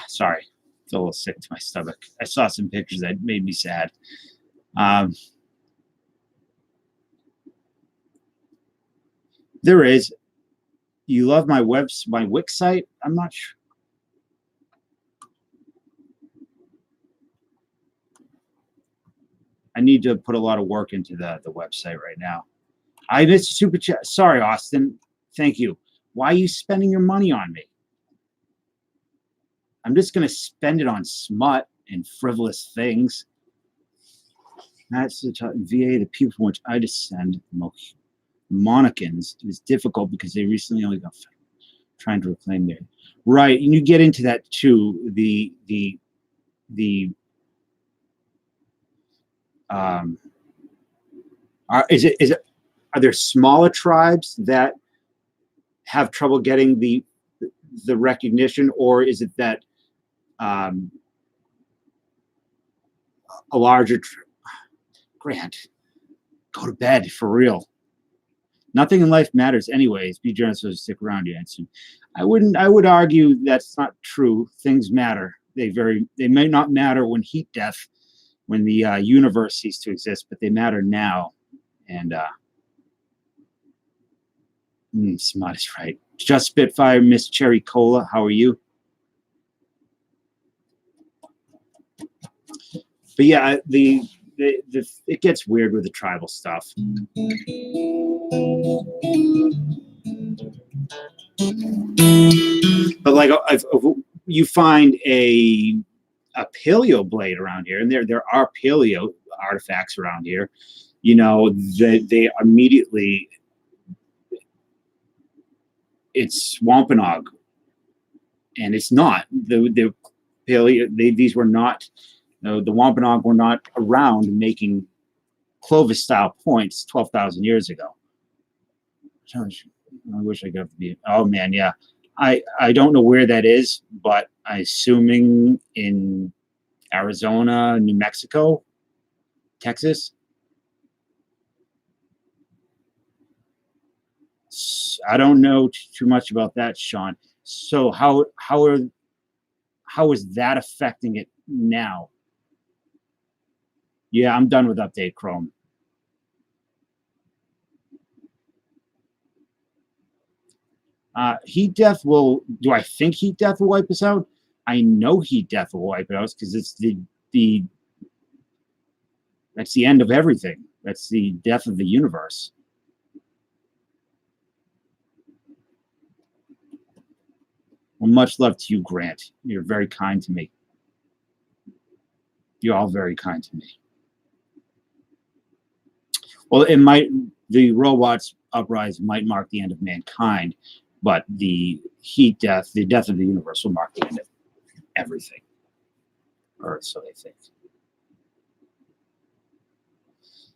[SPEAKER 1] Sorry. It's a little sick to my stomach. I saw some pictures that made me sad. There is. You love my Wix site? I'm not sure. I need to put a lot of work into the website right now. I missed super chat. Sorry, Austin. Thank you. Why are you spending your money on me? I'm just going to spend it on smut and frivolous things. That's the VA, the people from which I descend, Monicans. It was difficult because they recently only got trying to reclaim their right. And you get into that too. Are there smaller tribes that have trouble getting the recognition, or is it that a larger Grant, go to bed for real. Nothing in life matters anyways. Be generous to stick around, Jansen. I would argue that's not true. Things matter. They may not matter when heat death, when the universe ceased to exist, but they matter now. And smart is right. Just Spitfire, Miss Cherry Cola. How are you? But yeah, it gets weird with the tribal stuff. But like, if you find a paleo blade around here, and there are paleo artifacts around here, they immediately, it's Wampanoag, and it's not the paleo. These were not. The Wampanoag were not around making Clovis-style points 12,000 years ago. I wish I got to be. Oh man, yeah. I don't know where that is, but I'm assuming in Arizona, New Mexico, Texas. I don't know too much about that, Sean. So how is that affecting it now? Yeah, I'm done with Update Chrome. Heat death will. Do I think heat death will wipe us out? I know heat death will wipe it out because it's that's the end of everything. That's the death of the universe. Well, much love to you, Grant. You're very kind to me. You're all very kind to me. Well, the robots' uprising might mark the end of mankind, but the heat death, the death of the universe will mark the end of everything. Or so they think.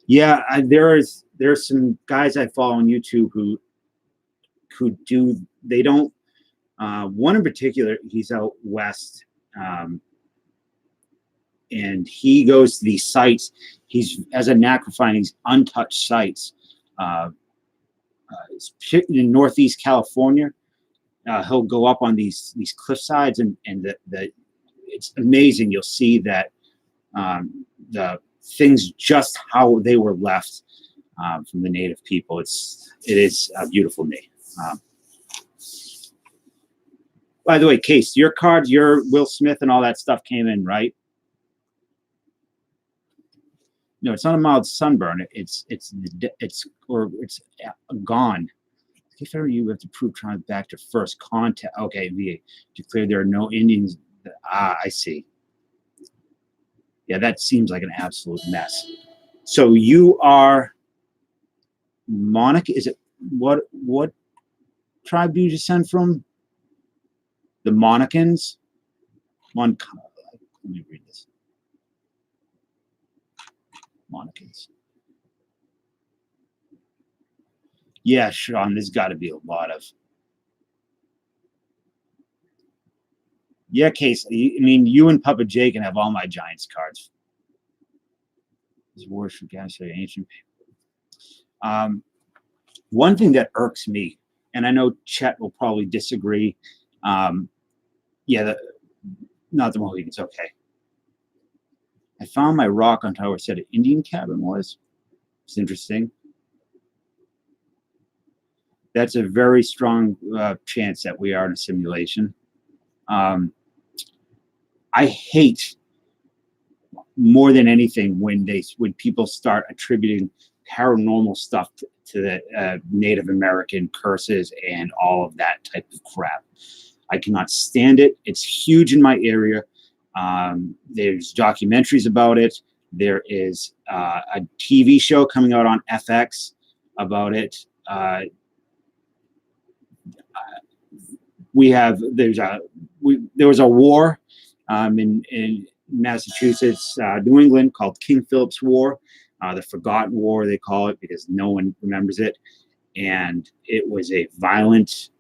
[SPEAKER 1] Yeah, there's some guys I follow on YouTube who do, they don't, one in particular, he's out west, and he goes to these sites. He's, as a knack for finding these untouched sites, in Northeast California. He'll go up on these cliff sides, and it's amazing. You'll see that the things just how they were left from the native people. It is beautiful to me. By the way, Case, your cards, your Will Smith and all that stuff came in, right? No, it's not a mild sunburn. It's gone. If ever you have to prove trying back to first contact. Okay, VA declared there are no Indians. I see. Yeah, that seems like an absolute mess. So you are Monica. Is it what tribe do you descend from? The Monicans. Let me read this. Monicans. Yeah, Sean, there's got to be a lot of. Yeah, Case. I mean, you and Papa Jay can have all my Giants cards. His words for guys say ancient people. One thing that irks me, and I know Chet will probably disagree. Yeah, not the Mohicans. Okay. I found my rock on how I said an Indian cabin was. It's interesting. That's a very strong chance that we are in a simulation. I hate more than anything when people start attributing paranormal stuff to the Native American curses and all of that type of crap. I cannot stand it. It's huge in my area. There's documentaries about it. There is a TV show coming out on FX about it. There was a war in Massachusetts, New England, called King Philip's War, the Forgotten War, they call it, because no one remembers it. And it was a violent,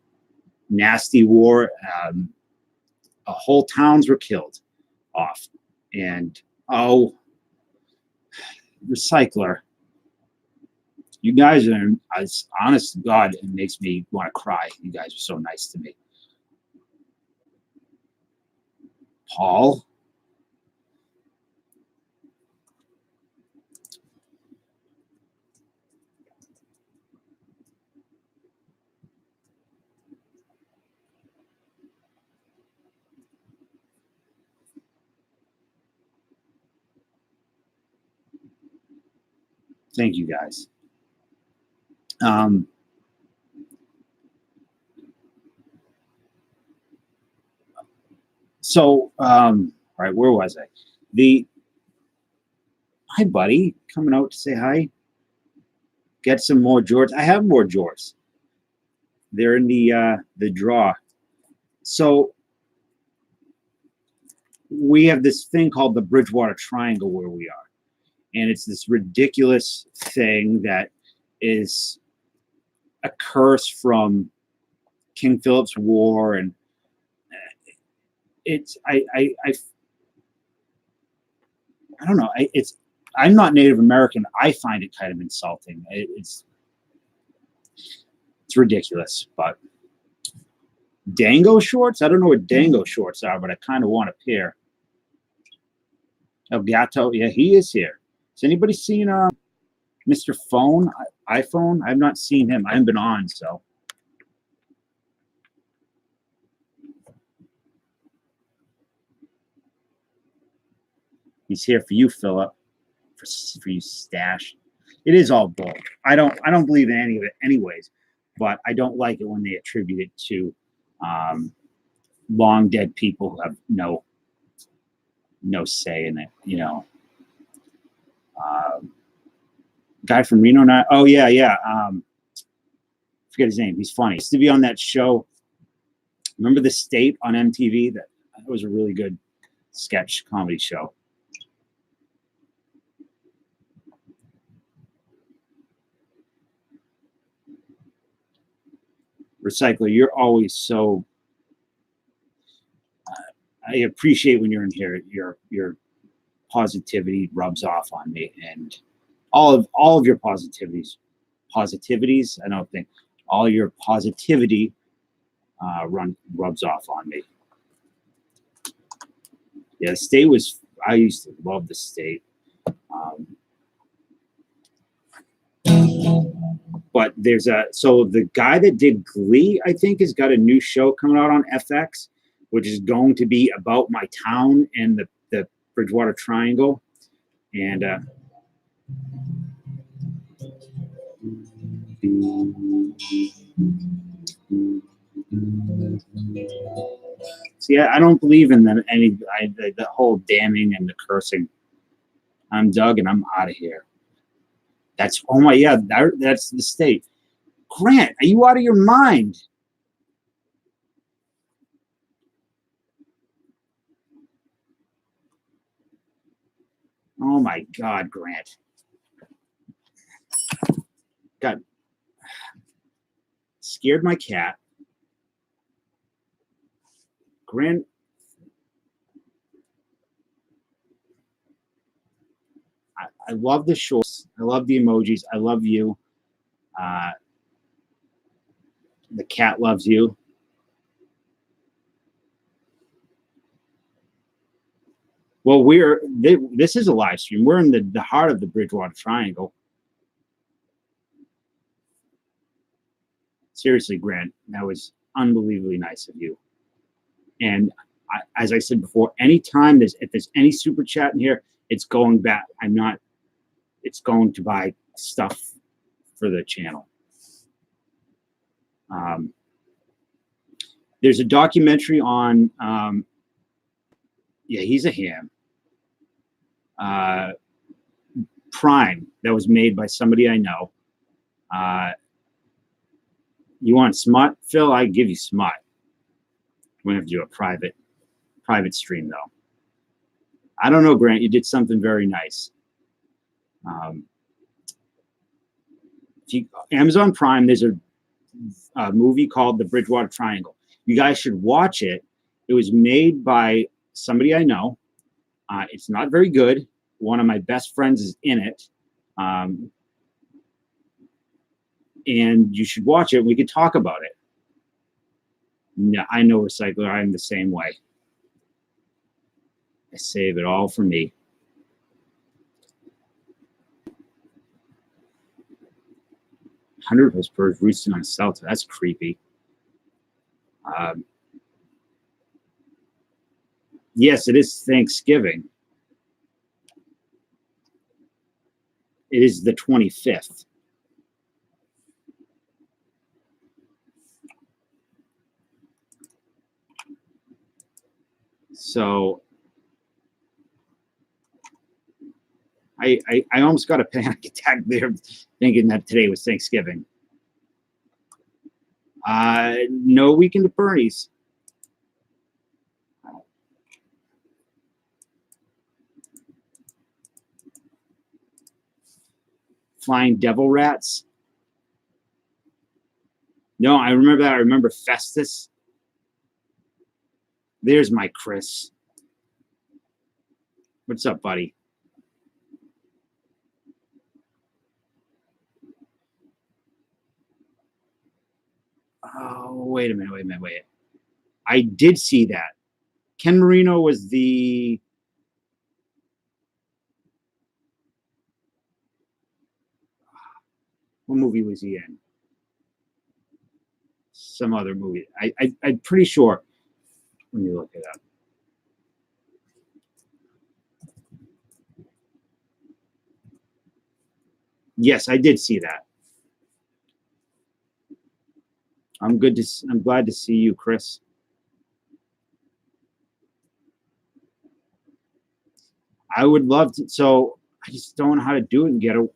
[SPEAKER 1] nasty war. Whole towns were killed off. And, Recycler, you guys are, as honest to God, it makes me want to cry. You guys are so nice to me. Paul. Thank you, guys. All right, where was I? Hi, buddy, coming out to say hi. Get some more Jorts. I have more Jorts. They're in the draw. So we have this thing called the Bridgewater Triangle where we are. And it's this ridiculous thing that is a curse from King Philip's War. And it's, I don't know. I'm not Native American. I find it kind of insulting. It's ridiculous, but Dango shorts? I don't know what Dango shorts are, but I kind of want a pair. El Gato, yeah, he is here. Has anybody seen Mr. Phone, iPhone? I've not seen him. I haven't been on, so. He's here for you, Philip. For you, Stash. It is all bull. I don't believe in any of it, anyways. But I don't like it when they attribute it to long dead people who have no say in it. You know. Guy from Reno. Oh yeah. forget his name. He's funny. He used to be on that show. Remember The State on MTV? That was a really good sketch comedy show. Recycler, you're always so. I appreciate when you're in here. Your positivity rubs off on me, and all of your positivities. I don't think all your positivity rubs off on me. Yeah, the State was. I used to love The State. But there's so the guy that did Glee, I think, has got a new show coming out on FX, which is going to be about my town and the Bridgewater Triangle. And see, I don't believe in the whole damning and the cursing. I'm Doug, and I'm out of here. That's that's The State. Grant, are you out of your mind? Oh my God, Grant. God, scared my cat. Grant. I love the shorts. I love the emojis. I love you. The cat loves you. Well, this is a live stream. We're in the heart of the Bridgewater Triangle. Seriously, Grant, that was unbelievably nice of you. And as I said before, anytime if there's any super chat in here, it's going back. It's going to buy stuff for the channel. There's a documentary on, yeah, he's a ham. Prime that was made by somebody I know. You want smut, Phil? I give you smut. We're gonna have to do a private stream though. I don't know, Grant. You did something very nice. Amazon Prime, there's a movie called The Bridgewater Triangle. You guys should watch it. It was made by somebody I know. It's not very good. One of my best friends is in it. And you should watch it. We could talk about it. No, I know, Recycler. I'm the same way. I save it all for me. 100 birds roosting on a Celta. That's creepy. Yes, it is Thanksgiving. It is the 25th. So I almost got a panic attack there thinking that today was Thanksgiving. No weekend at Bernie's. Flying devil rats. No, I remember that. I remember Festus. There's my Chris. What's up, buddy? Oh, wait a minute. I did see that. Ken Marino was the... What movie was he in? Some other movie. I'm pretty sure. Let me look it up. Yes, I did see that. I'm glad to see you, Chris. I would love to. So I just don't know how to do it and get a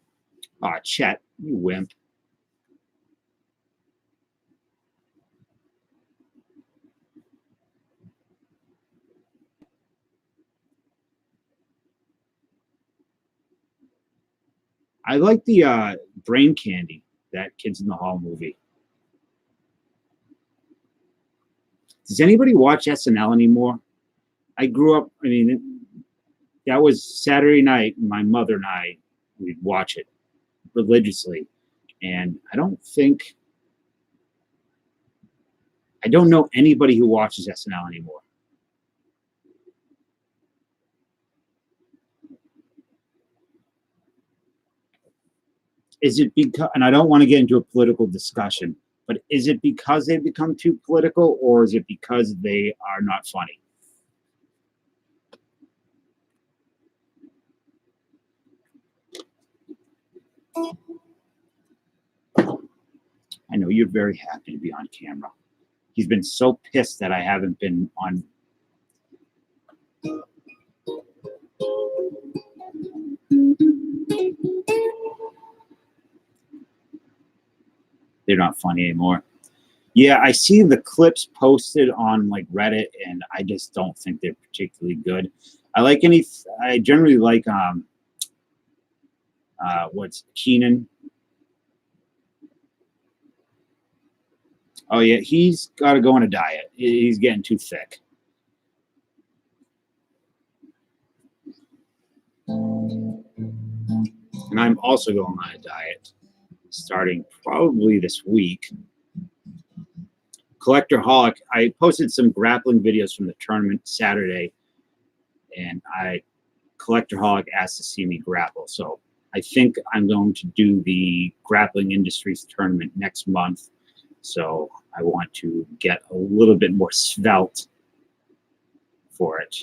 [SPEAKER 1] Chet, you wimp. I like the Brain Candy, that Kids in the Hall movie. Does anybody watch SNL anymore? I grew up, I mean, that was Saturday night. My mother and we'd watch it religiously. And I don't know anybody who watches SNL anymore. Is it because, and I don't want to get into a political discussion, but is it because they've become too political, or is it because they are not funny? I know you're very happy to be on camera. He's been so pissed that I haven't been on. They're not funny anymore. Yeah, I see the clips posted on like Reddit, and I just don't think they're particularly good. I generally like what's Keenan. Oh yeah, he's got to go on a diet. He's getting too thick. And I'm also going on a diet starting probably this week. Collector Holic, I posted some grappling videos from the tournament Saturday, and Collector Holic asked to see me grapple. So I think I'm going to do the Grappling Industries tournament next month. So I want to get a little bit more svelte for it.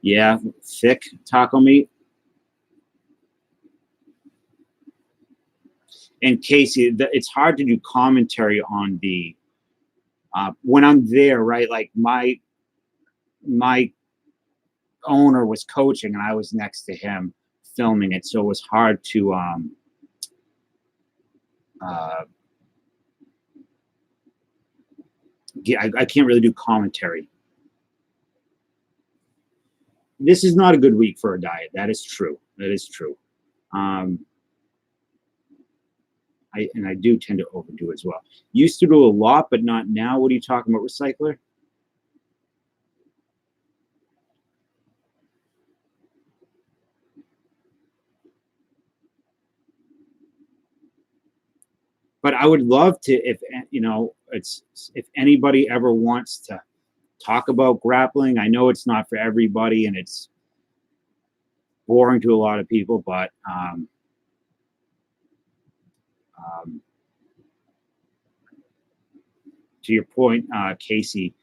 [SPEAKER 1] Yeah, thick taco meat. And Casey, it's hard to do commentary on the when I'm there, right? Like my owner was coaching, and I was next to him filming it, so it was hard to I can't really do commentary. This is not a good week for a diet. That is true. That is true. I do tend to overdo as well. Used to do a lot, but not now. What are you talking about, recycler? But I would love to, if if anybody ever wants to talk about grappling. I know it's not for everybody, and it's boring to a lot of people, but to your point, Casey,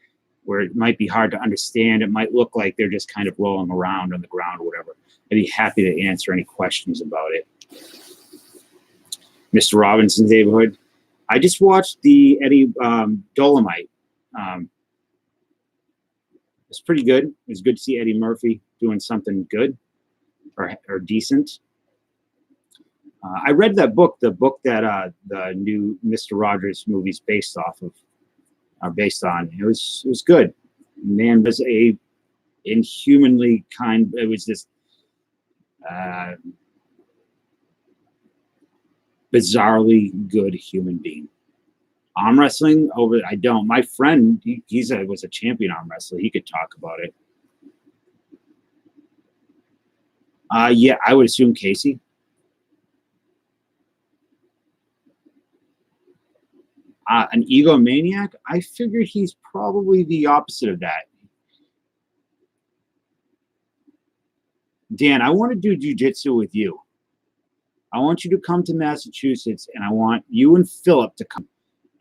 [SPEAKER 1] where it might be hard to understand, it might look like they're just kind of rolling around on the ground or whatever. I'd be happy to answer any questions about it. Mr. Robinson's Neighborhood. I just watched the Eddie Dolomite. It's pretty good. It was good to see Eddie Murphy doing something good or decent. I read that book, the book that the new Mr. Rogers movies based off of are based on. It was good. Man was a inhumanly kind. It was this bizarrely good human being. Arm wrestling I don't. My friend, he was a champion arm wrestler. He could talk about it. Yeah, I would assume Casey. An egomaniac? I figure he's probably the opposite of that. Dan, I want to do jiu-jitsu with you. I want you to come to Massachusetts, and I want you and Philip to come,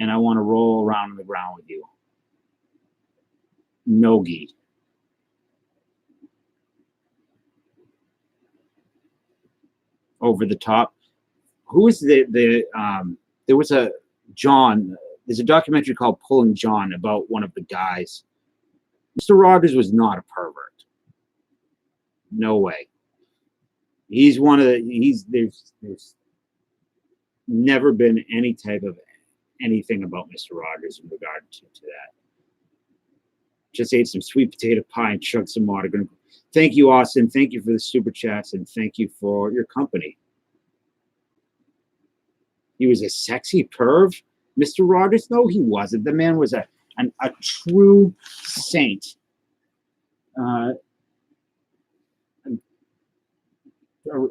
[SPEAKER 1] and I want to roll around on the ground with you. No-gi. Over the top. Who is there was a John, there's a documentary called Pulling John about one of the guys. Mr. Rogers was not a pervert. No way. He's one of the, there's never been any type of anything about Mr. Rogers in regard to that. Just ate some sweet potato pie and chugged some water. Thank you, Austin. Thank you for the super chats and thank you for your company. He was a sexy perv, Mr. Rogers. No, he wasn't. The man was a true saint.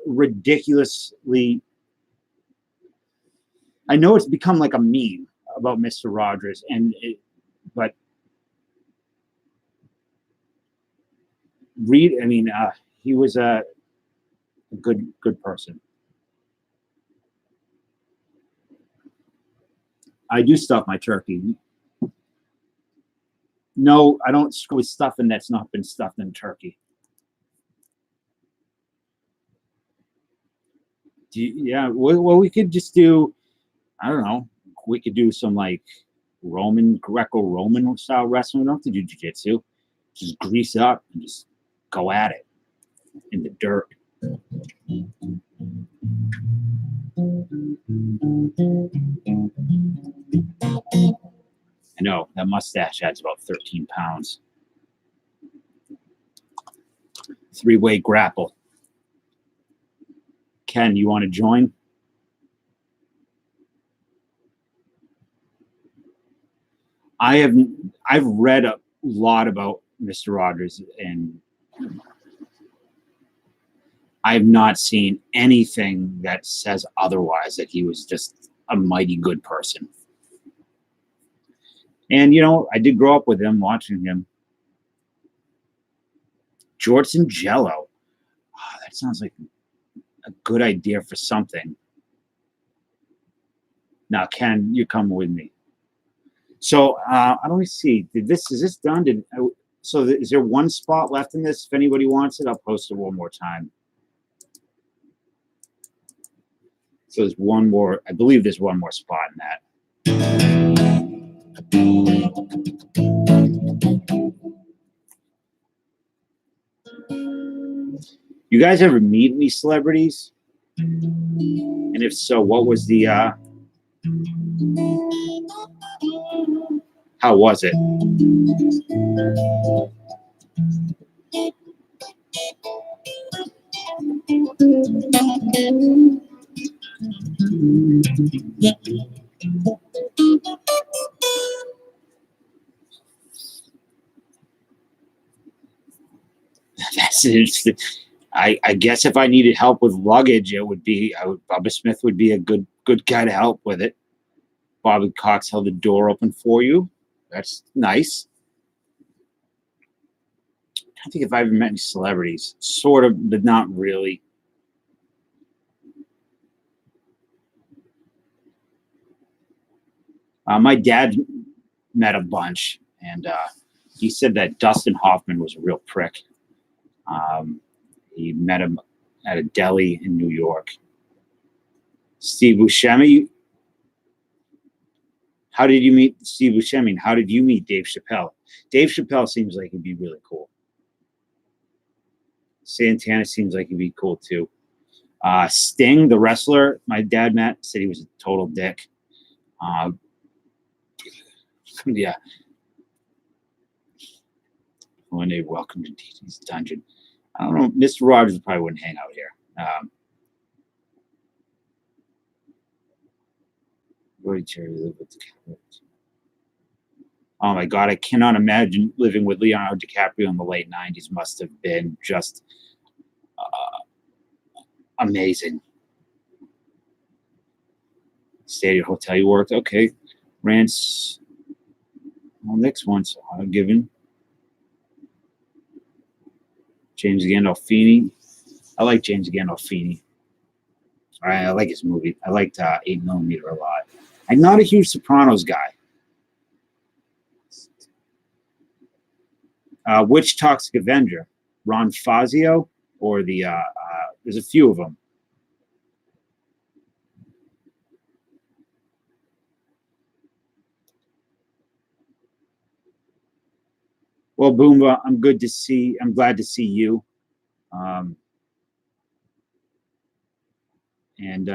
[SPEAKER 1] Ridiculously, I know it's become like a meme about Mr. Rogers, but he was a good person. I do stuff my turkey. No, I don't screw with stuffing that's not been stuffed in turkey. Yeah, well, we could just do, I don't know, we could do some like Greco-Roman style wrestling. We don't have to do jiu-jitsu. Just grease up and just go at it in the dirt. I know, that mustache adds about 13 pounds. Three-way grapple. Ken, you want to join? I've read a lot about Mr. Rogers, and I've not seen anything that says otherwise, that he was just a mighty good person. And, I did grow up with him, watching him. Jorts and Jello. Oh, that sounds like a good idea for something. Now, Ken, you come with me. So, I don't see. Is this done? Is there one spot left in this? If anybody wants it, I'll post it one more time. So there's one more. I believe there's one more spot in that. You guys ever meet any celebrities? And if so, what was the how was it? That's interesting. I guess if I needed help with luggage, Bubba Smith would be a good guy to help with it. Bobby Cox held the door open for you. That's nice. I think if I ever met any celebrities, sort of, but not really. My dad met a bunch, and he said that Dustin Hoffman was a real prick. He met him at a deli in New York. Steve Buscemi. How did you meet Steve Buscemi? How did you meet Dave Chappelle? Dave Chappelle seems like he'd be really cool. Santana seems like he'd be cool too. Sting, the wrestler my dad met, said he was a total dick. Yeah. One day, welcome to DT's Dungeon. I don't know. Mr. Rogers probably wouldn't hang out here. Oh my God, I cannot imagine living with Leonardo DiCaprio in the late 90s. Must have been just amazing. Stay at your hotel you worked. Okay. Rants. Well, next one. So I'm given. James Gandolfini. I like James Gandolfini. I like his movie. I liked 8mm a lot. I'm not a huge Sopranos guy. Which Toxic Avenger? Ron Fazio or there's a few of them. Well, Boomba, I'm glad to see you. And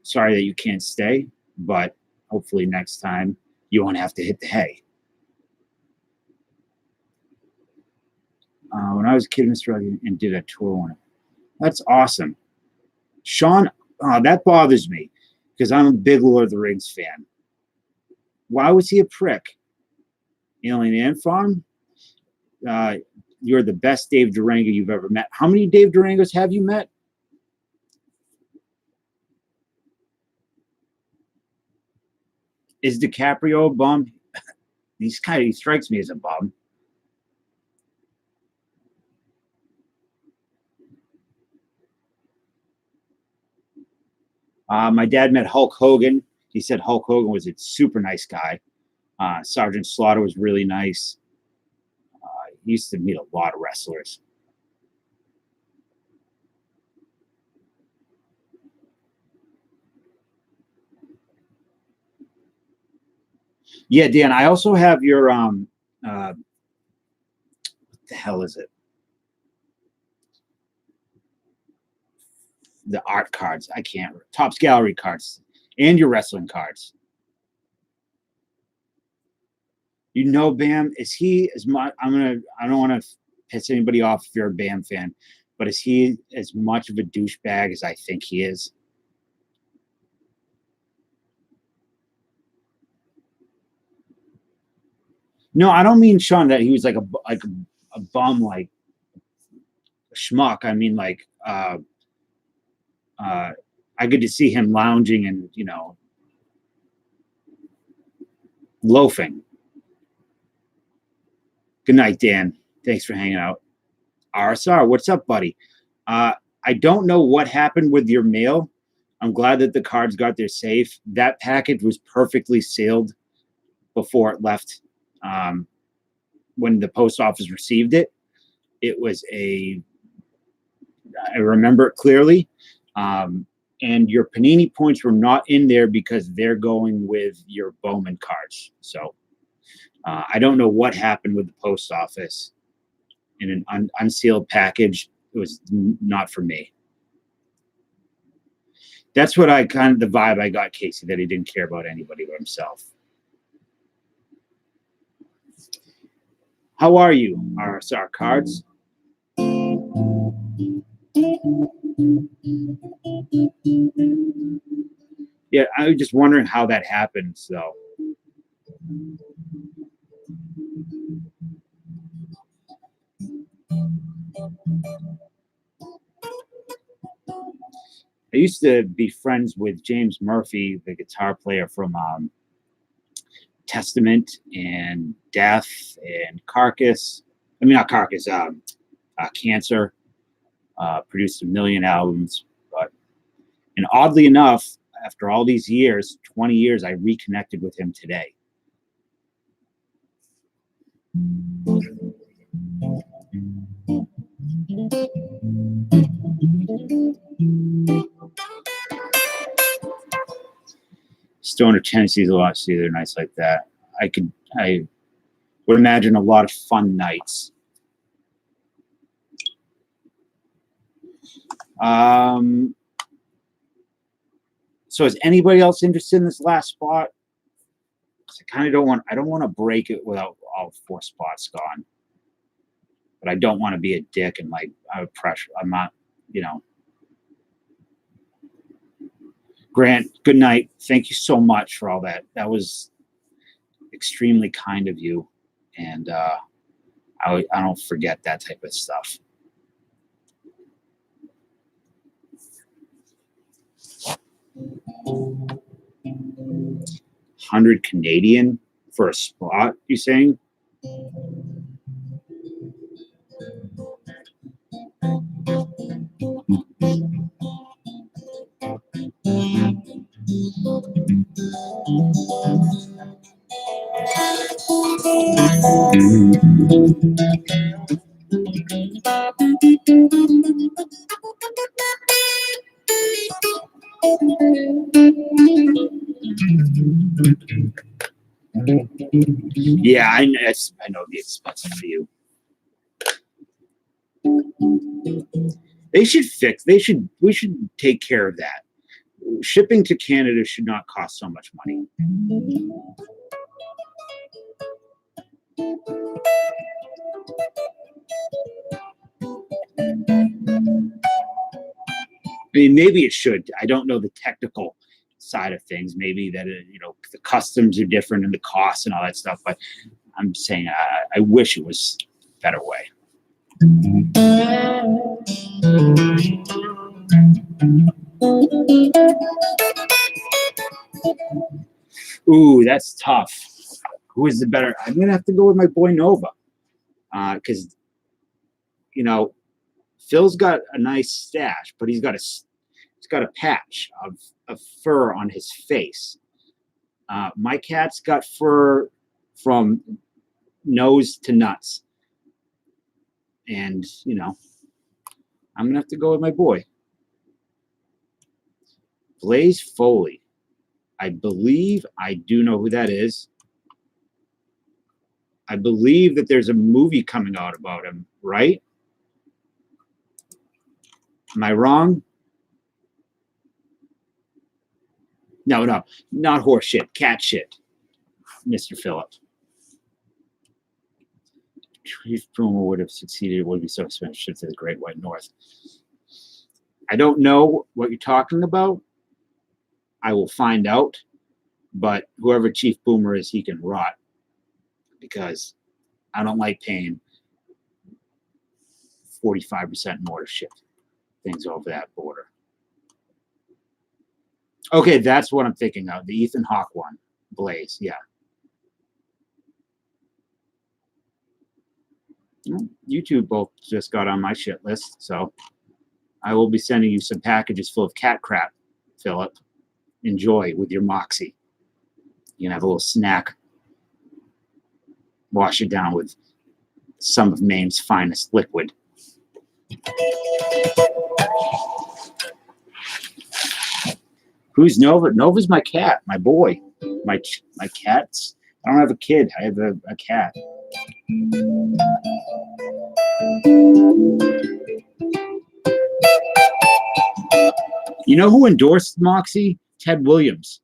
[SPEAKER 1] sorry that you can't stay, but hopefully next time you won't have to hit the hay. When I I was a kid in Australia and did a tour on it. That's awesome. Sean, that bothers me because I'm a big Lord of the Rings fan. Why was he a prick? Alien Ant Farm? You're the best Dave Durango you've ever met. How many Dave Durangos have you met? Is DiCaprio a bum? He strikes me as a bum. My dad met Hulk Hogan. He said Hulk Hogan was a super nice guy. Sergeant Slaughter was really nice. He used to meet a lot of wrestlers. Yeah, Dan, I also have your what the hell is it? The art cards. I can't. Topps Gallery cards and your wrestling cards. You know, Bam, is he as much? I don't want to piss anybody off if you're a Bam fan, but is he as much of a douchebag as I think he is? No, I don't mean Sean that he was like a bum, like a schmuck. I mean like I get to see him lounging and loafing. Good night, Dan. Thanks for hanging out. RSR, what's up, buddy? I don't know what happened with your mail. I'm glad that the cards got there safe. That package was perfectly sealed before it left. When the post office received it, it was I remember it clearly. And your Panini points were not in there because they're going with your Bowman cards. So I don't know what happened with the post office in an unsealed package. It was not for me. That's what the vibe I got, Casey, that he didn't care about anybody but himself. How are you, our cards? Yeah, I was just wondering how that happened. So I used to be friends with James Murphy, the guitar player from Testament and Death and Carcass. I mean, not Carcass, Cancer. Produced a million albums. And oddly enough, after all these years, 20 years, I reconnected with him today. Stoner Tennessee's a lot sweeter nights like that. I would imagine a lot of fun nights. So is anybody else interested in this last spot? I don't want to break it without all 4 spots gone. But I don't want to be a dick and like I have pressure. I'm not, Grant, good night. Thank you so much for all that. That was extremely kind of you. And I don't forget that type of stuff. $100 Canadian for a spot, you saying? Yeah, I know the expensive for you. We should take care of that. Shipping to Canada should not cost so much money. I mean, maybe it should. I don't know the technical side of things. Maybe that the customs are different and the costs and all that stuff. But I'm saying I wish it was a better way. Ooh, that's tough. Who is the better? I'm gonna have to go with my boy Nova, because Phil's got a nice stash, but he's got a patch of fur on his face. My cat's got fur from nose to nuts, and I'm gonna have to go with my boy Blaze Foley. I believe I do know who that is. I believe that there's a movie coming out about him, right? Am I wrong? No, not horse shit, cat shit, Mr. Phillip. Chief Puma would have succeeded. It would be so expensive to the Great White North. I don't know what you're talking about. I will find out. But whoever Chief Boomer is, he can rot, because I don't like paying 45% more to ship things over that border. Okay, that's what I'm thinking of. The Ethan Hawke one. Blaze, yeah. You two both just got on my shit list, so I will be sending you some packages full of cat crap, Philip. Enjoy with your Moxie. You can have a little snack. Wash it down with some of Maine's finest liquid. Who's Nova? Nova's my cat, my boy. My cats. I don't have a kid. I have a cat. You know who endorsed Moxie? Ted Williams.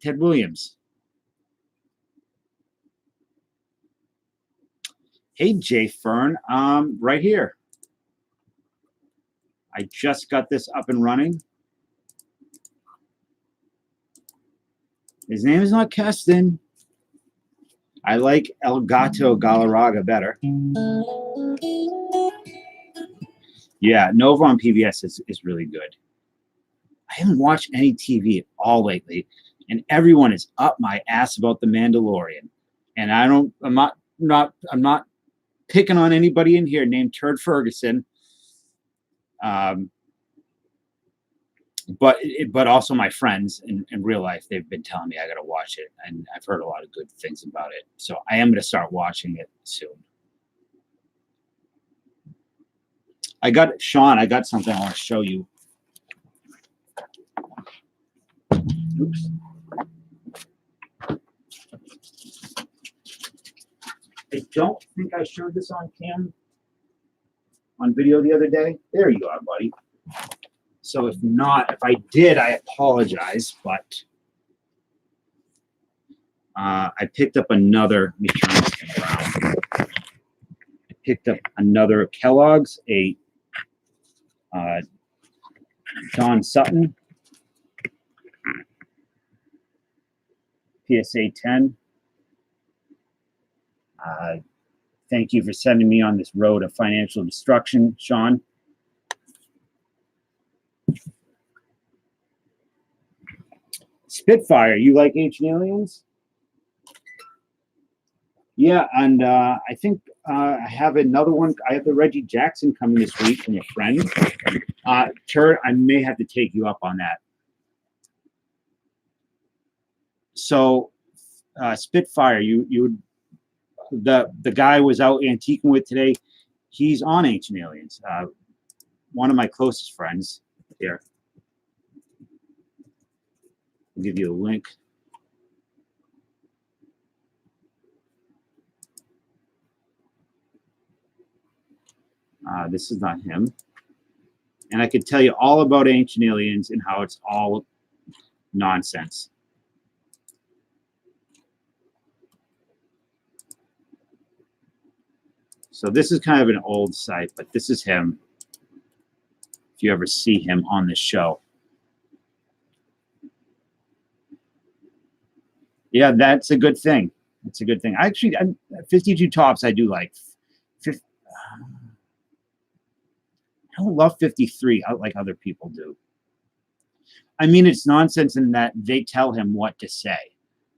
[SPEAKER 1] Ted Williams. Hey, Jay Fern. Right here. I just got this up and running. His name is not Keston. I like El Gato Galarraga better. Yeah, Nova on PBS is really good. I haven't watched any TV at all lately, and everyone is up my ass about The Mandalorian. And I'm not picking on anybody in here named Turd Ferguson. But also my friends in real life, they've been telling me I got to watch it, and I've heard a lot of good things about it. So I am going to start watching it soon. Sean, I got something I want to show you. Oops. I don't think I showed this on video the other day. There you are, buddy. So if I did, I apologize, but I picked up another, let me turn this thing around. I picked up another Kellogg's, a Don Sutton PSA 10. Thank you for sending me on this road of financial destruction, Sean. Spitfire, you like Ancient Aliens? Yeah, and I think I have another one. I have the Reggie Jackson coming this week from a friend. Turd, I may have to take you up on that. So, Spitfire, the guy was out antiquing with today. He's on Ancient Aliens. One of my closest friends here. I'll give you a link. This is not him. And I could tell you all about Ancient Aliens and how it's all nonsense. So this is kind of an old site, but this is him. if you ever see him on the show. Yeah, that's a good thing. It's a good thing. Actually, 52 tops I do like. I don't love 53 like other people do. I mean, it's nonsense in that they tell him what to say,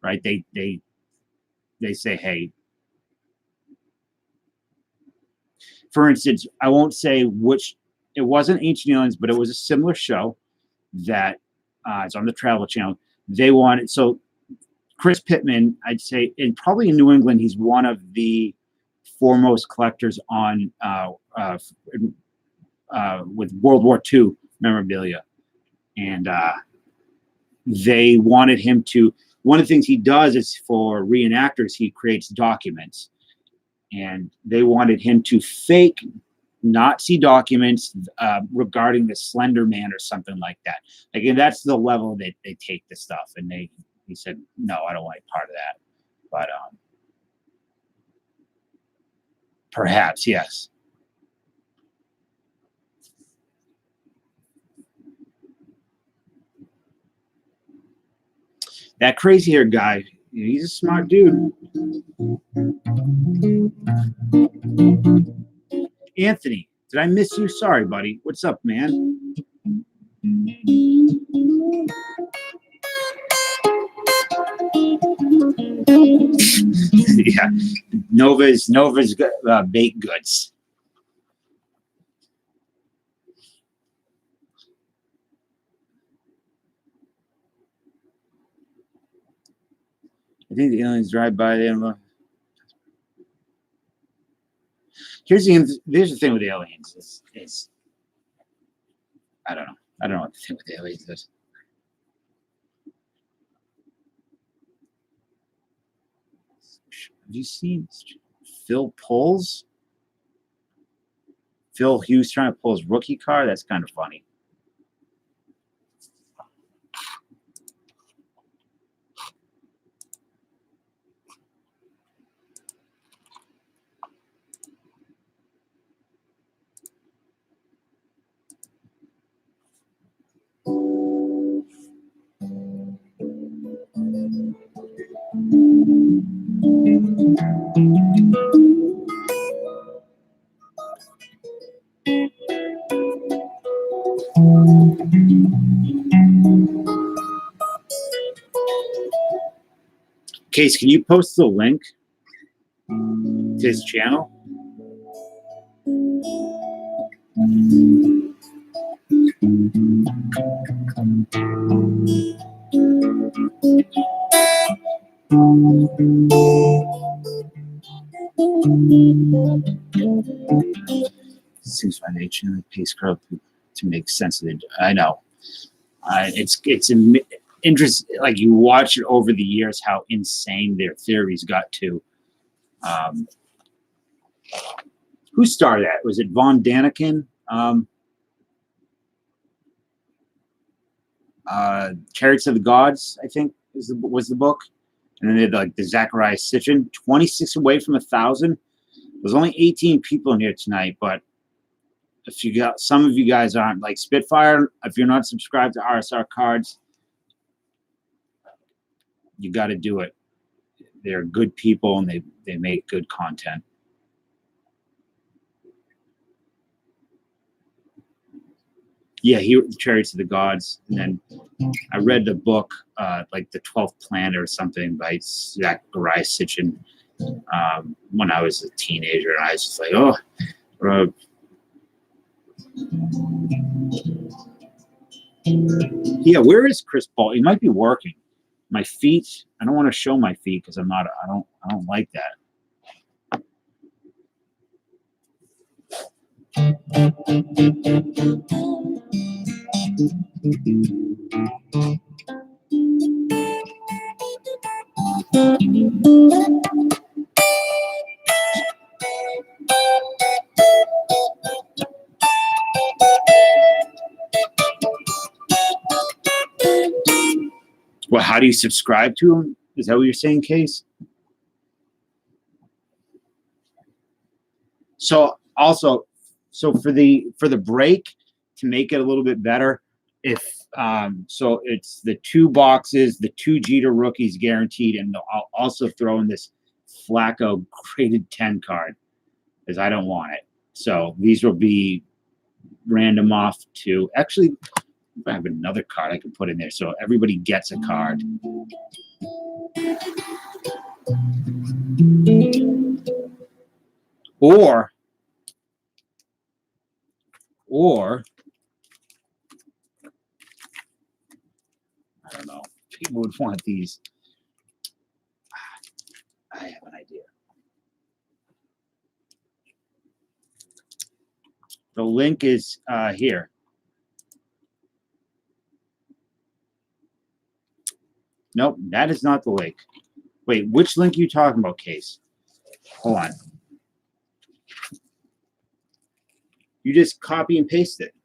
[SPEAKER 1] right? They say, hey, for instance, I won't say which, it wasn't Ancient Aliens, but it was a similar show that it's on the Travel Channel. They wanted, so Chris Pittman, I'd say, and probably in New England, he's one of the foremost collectors on with World War II memorabilia. And they wanted him to, one of the things he does is for reenactors, he creates documents. And they wanted him to fake Nazi documents regarding the Slender Man or something like that. Like, and that's the level that they take the stuff. And he said, no, I don't want any part of that. But perhaps, yes. That crazy hair guy, he's a smart dude. Anthony, did I miss you? Sorry, buddy. What's up, man? Yeah, Nova's baked goods. I think the aliens drive by there and look. Here's the thing with aliens is I don't know what the thing with aliens is. Have you seen Phil Pulls? Phil Hughes trying to pull his rookie car? That's kind of funny. Case, can you post the link to his channel? Seems my nature the pace curve to make sense of it. I know. It's interesting. Like, you watch it over the years, how insane their theories got to. Who started that? Was it Von Daniken? Chariots of the Gods, I think, was the book. And then they had like the Zachariah Sitchin, 26 away from 1,000. There's only 18 people in here tonight, but if you got, some of you guys aren't, like Spitfire, if you're not subscribed to RSR Cards, you got to do it. They're good people and they make good content. Yeah, Chariots of the Gods. And then I read the book, like The 12th Planet or something by Zachariah Sitchin when I was a teenager. And I was just like, oh. Yeah, where is Chris Paul? He might be working. My feet, I don't want to show my feet because I don't like that. Well, how do you subscribe to him? Is that what you're saying, Case? So also, for the break, to make it a little bit better, if so it's the 2 boxes, the 2 Jeter rookies guaranteed, and I'll also throw in this Flacco graded 10 card because I don't want it. So these will be random off to actually I have another card I can put in there so everybody gets a card. Or I don't know. People would want these. I have an idea. The link is here. Nope, that is not the link. Wait, which link are you talking about, Case? Hold on. You just copy and paste it.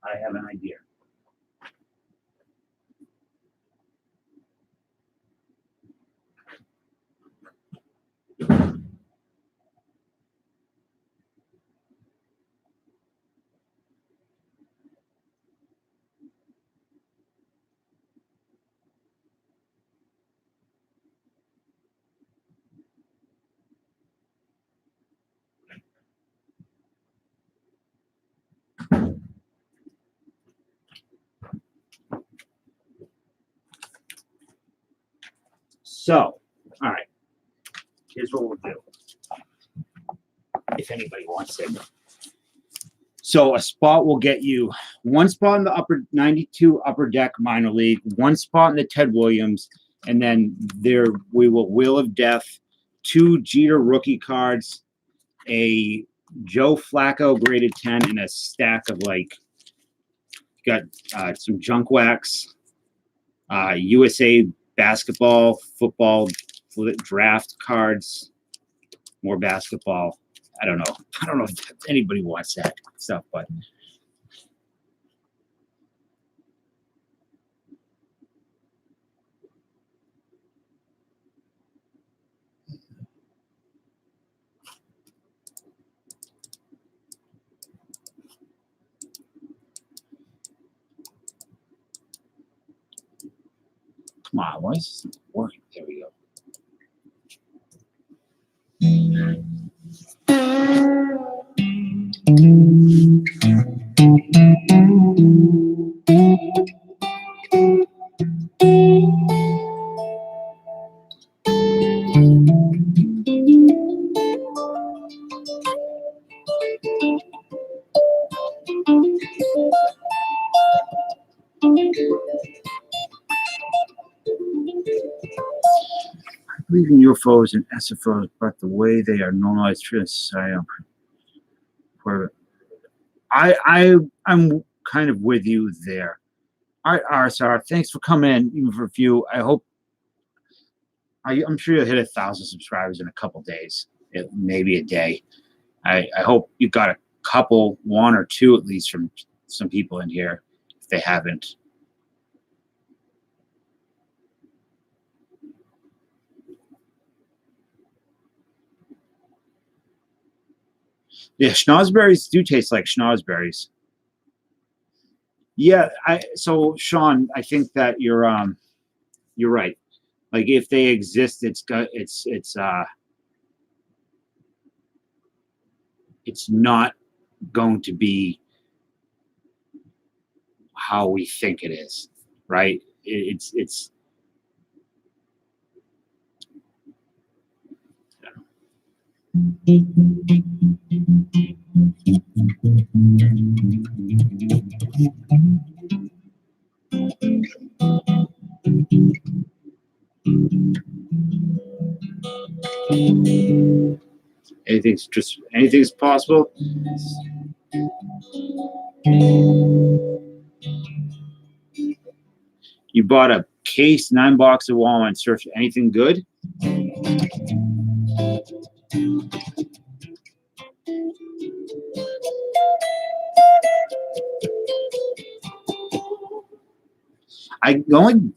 [SPEAKER 1] I have an idea. So, all right. Here's what we'll do. If anybody wants it. So a spot will get you 1 spot in the upper 92 upper deck minor league, 1 spot in the Ted Williams, and then there we will Wheel of Death, 2 Jeter rookie cards, a Joe Flacco graded 10, and a stack of got some junk wax, USA basketball, football draft cards, more basketball. I don't know if anybody wants that stuff, but come on, why is this working? There we go. I believe in UFOs and SFOs, but the way they are normalized through society, I'm kind of with you there. All right, RSR, thanks for coming in, even for a few. I'm sure you'll hit 1,000 subscribers in a couple days, maybe a day. I hope you've got a couple, 1 or 2 at least, from some people in here if they haven't. Yeah, schnozberries do taste like schnozberries. Yeah, so Sean, I think that you're right. Like if they exist, it's not going to be how we think it is, right? It's anything's possible. You bought a case, 9 box of Walmart surf. Anything good?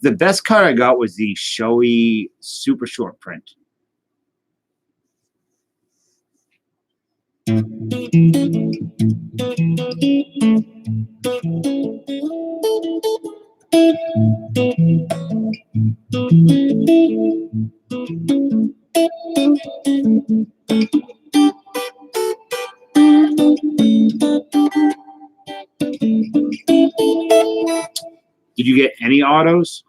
[SPEAKER 1] The best card I got was the showy super short print. Did you get any autos?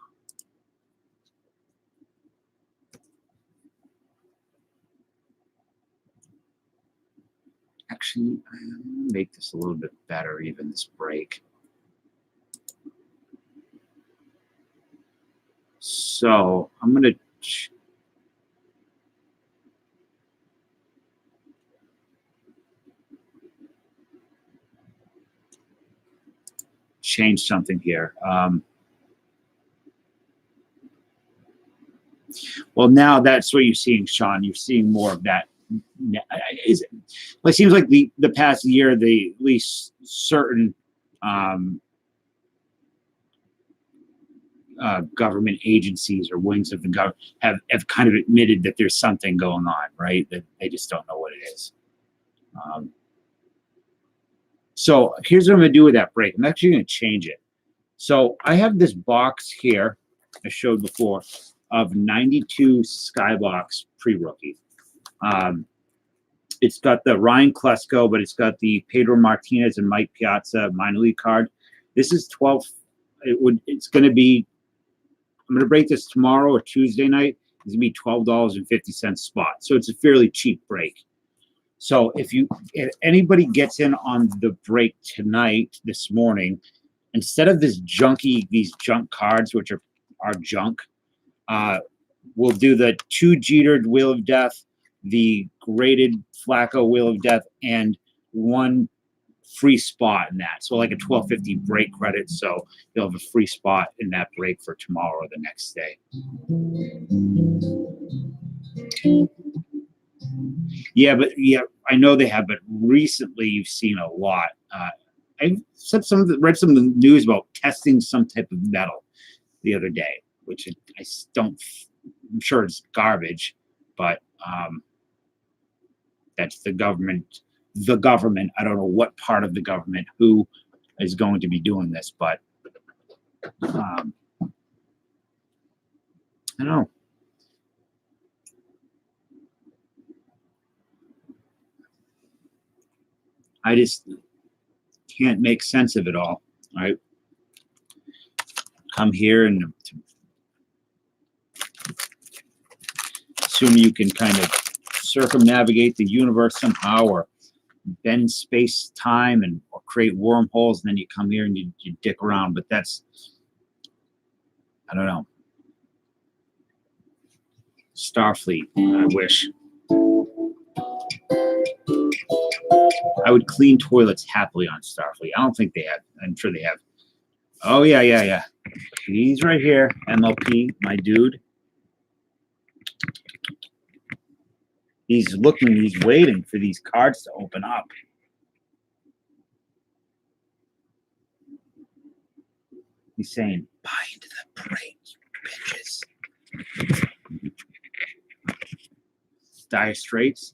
[SPEAKER 1] Actually, make this a little bit better, even this break. So I'm going to change something here. Well, now that's what you're seeing, Sean. You're seeing more of that. It seems like the past year, at least certain government agencies or wings of the government have kind of admitted that there's something going on, right? That they just don't know what it is. So here's what I'm going to do with that break. I'm actually going to change it. So I have this box here I showed before of 92 Skybox pre-rookie. It's got the Ryan Klesko, but it's got the Pedro Martinez and Mike Piazza minor league card. This is 12. It's going to be, I'm going to break this tomorrow or Tuesday night. It's going to be $12.50 spot. So it's a fairly cheap break. So if anybody gets in on the break tonight, this morning, instead of these junk cards, which are junk, we'll do the 2 Jeter Wheel of Death, the graded Flacco Wheel of Death, and 1 free spot in that. So like a $12.50 break credit. So you'll have a free spot in that break for tomorrow or the next day. Yeah, I know they have, but recently you've seen a lot. I read some of the news about testing some type of metal the other day, which I'm sure it's garbage, but that's the government. The government, I don't know what part of the government who is going to be doing this, but I don't know. I just can't make sense of it all. Right? Come here and assume you can kind of circumnavigate the universe somehow, or bend space time or create wormholes, and then you come here and you dick around. But that's, I don't know. Starfleet, I wish. I would clean toilets happily on Starfleet. I don't think they have. I'm sure they have. Oh, yeah. He's right here. MLP, my dude. He's waiting for these cards to open up. He's saying, buy into the break, bitches. Dire Straits.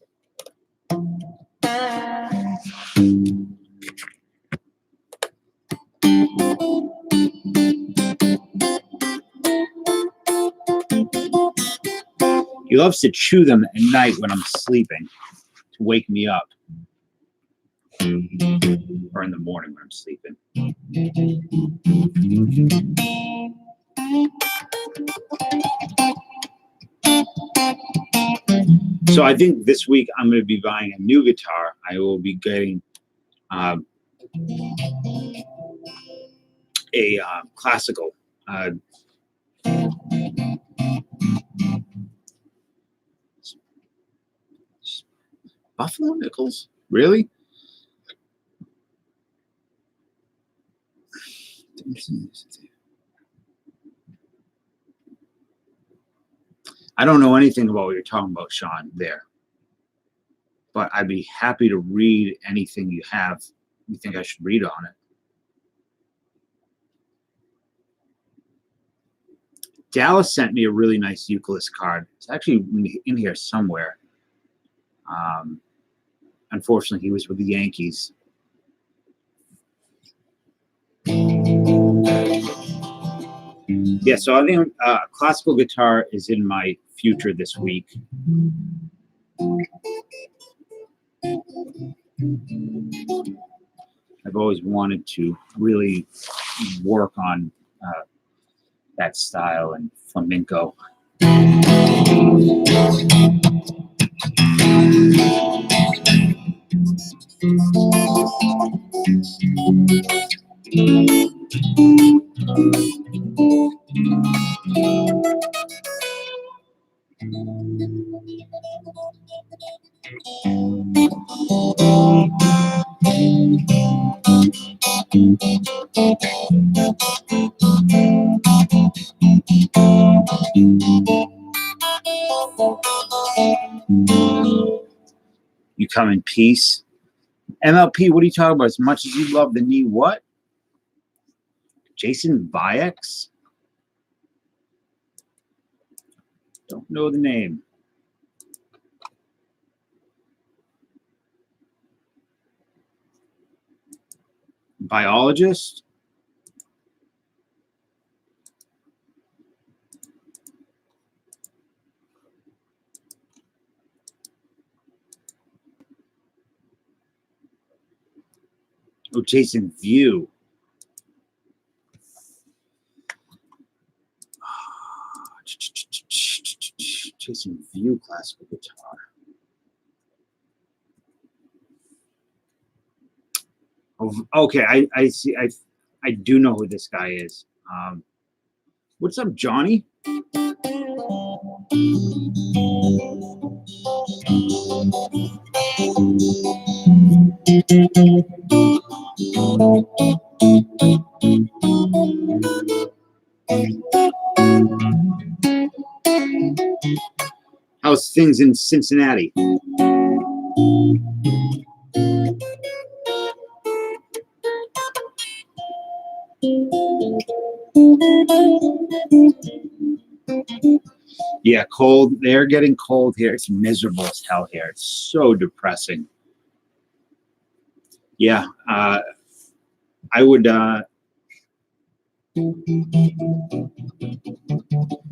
[SPEAKER 1] He loves to chew them at night when I'm sleeping to wake me up. Or in the morning when I'm sleeping. So I think this week I'm going to be buying a new guitar. I will be getting a classical. Buffalo Nickels? Really? I don't know anything about what you're talking about, Sean, there. But I'd be happy to read anything you think I should read on it. Dallas sent me a really nice Euclid card. It's actually in here somewhere. Unfortunately, he was with the Yankees. Yeah, so I think classical guitar is in my future this week. I've always wanted to really work on that style and flamenco. You come in peace. MLP, what are you talking about? As much as you love the knee, what? Jason Viex? Don't know the name. Biologist? Oh, Jason View. Jason View classical guitar. Oh, okay, I see. I do know who this guy is. What's up, Johnny? How's things in Cincinnati? Yeah, cold. They're getting cold here. It's miserable as hell here. It's so depressing. Yeah, I would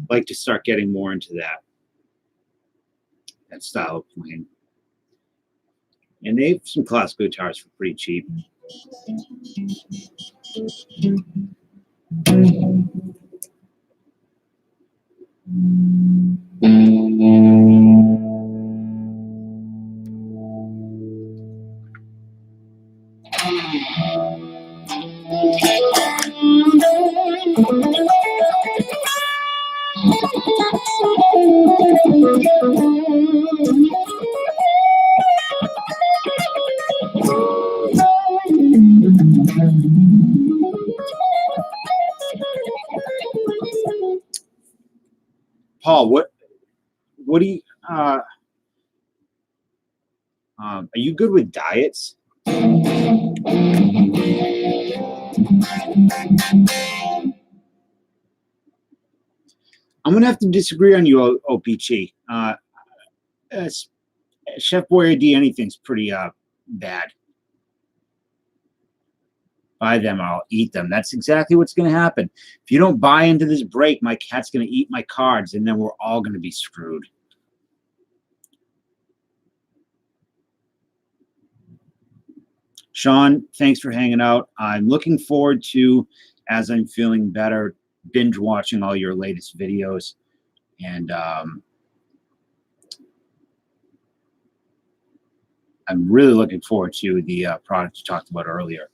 [SPEAKER 1] like to start getting more into that style of playing. And they have some classical guitars for pretty cheap. Paul, what do you are you good with diets? I'm gonna have to disagree on you, OPG. Chef Boyardee, anything's pretty bad. Buy them, I'll eat them. That's exactly what's gonna happen. If you don't buy into this break, my cat's gonna eat my cards, and then we're all gonna be screwed. Sean, thanks for hanging out. I'm looking forward to, as I'm feeling better, binge watching all your latest videos. And I'm really looking forward to the product you talked about earlier.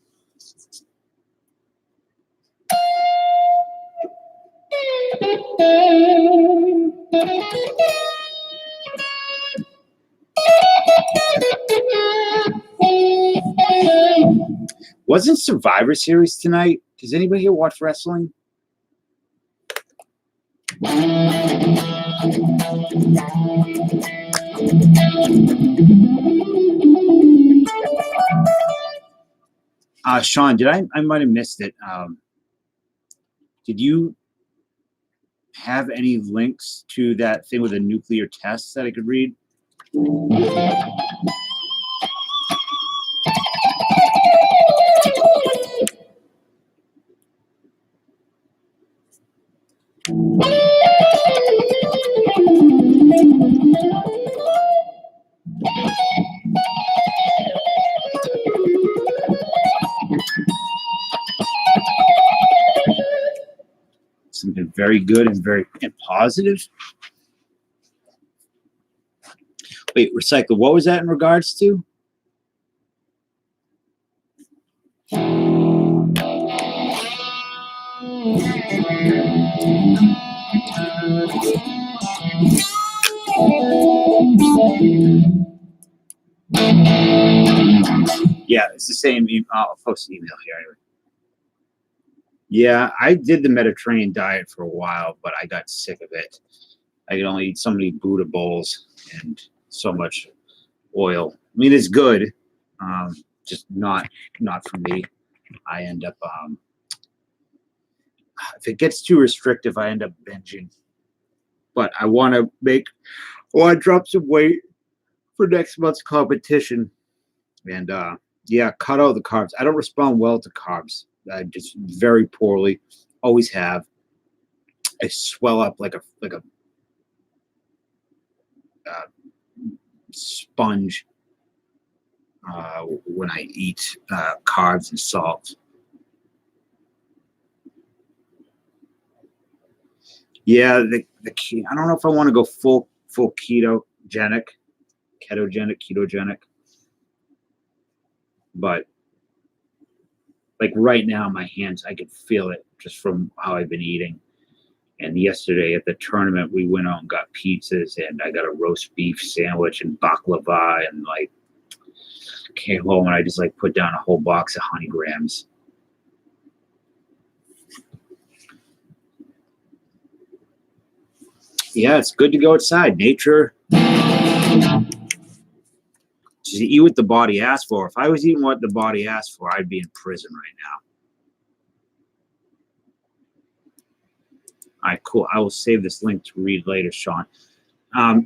[SPEAKER 1] Wasn't Survivor Series tonight? Does anybody here watch wrestling? Sean, I might have missed it. Did you have any links to that thing with a nuclear test that I could read? Very good and very positive. Wait, recycle. What was that in regards to? Yeah, it's the same. I'll post an email here anyway. Yeah, I did the Mediterranean diet for a while, but I got sick of it. I could only eat so many Buddha bowls and so much oil. I mean, it's good, just not for me. I end up if it gets too restrictive, I end up binging. But I want to drop some weight for next month's competition, and yeah, cut out the carbs. I don't respond well to carbs. I just very poorly. Always have. I swell up like a sponge when I eat carbs and salt. Yeah, the I don't know if I want to go full ketogenic, but like right now, my hands, I could feel it just from how I've been eating. And yesterday at the tournament, we went out and got pizzas, and I got a roast beef sandwich and baklava, and like came home and I just like put down a whole box of honey grams. Yeah, it's good to go outside. Nature. Just eat what the body asked for. If I was eating what the body asked for, I'd be in prison right now. All right, cool. I will save this link to read later, Sean. I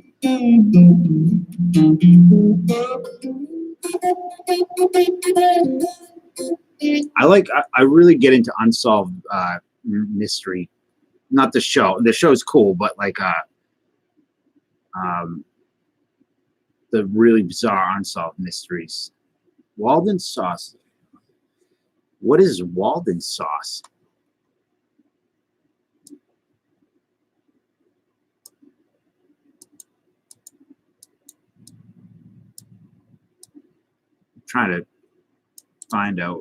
[SPEAKER 1] really get into unsolved mystery. Not the show. The show's cool, but like the really bizarre unsolved mysteries. Walden sauce. What is Walden sauce? I'm trying to find out.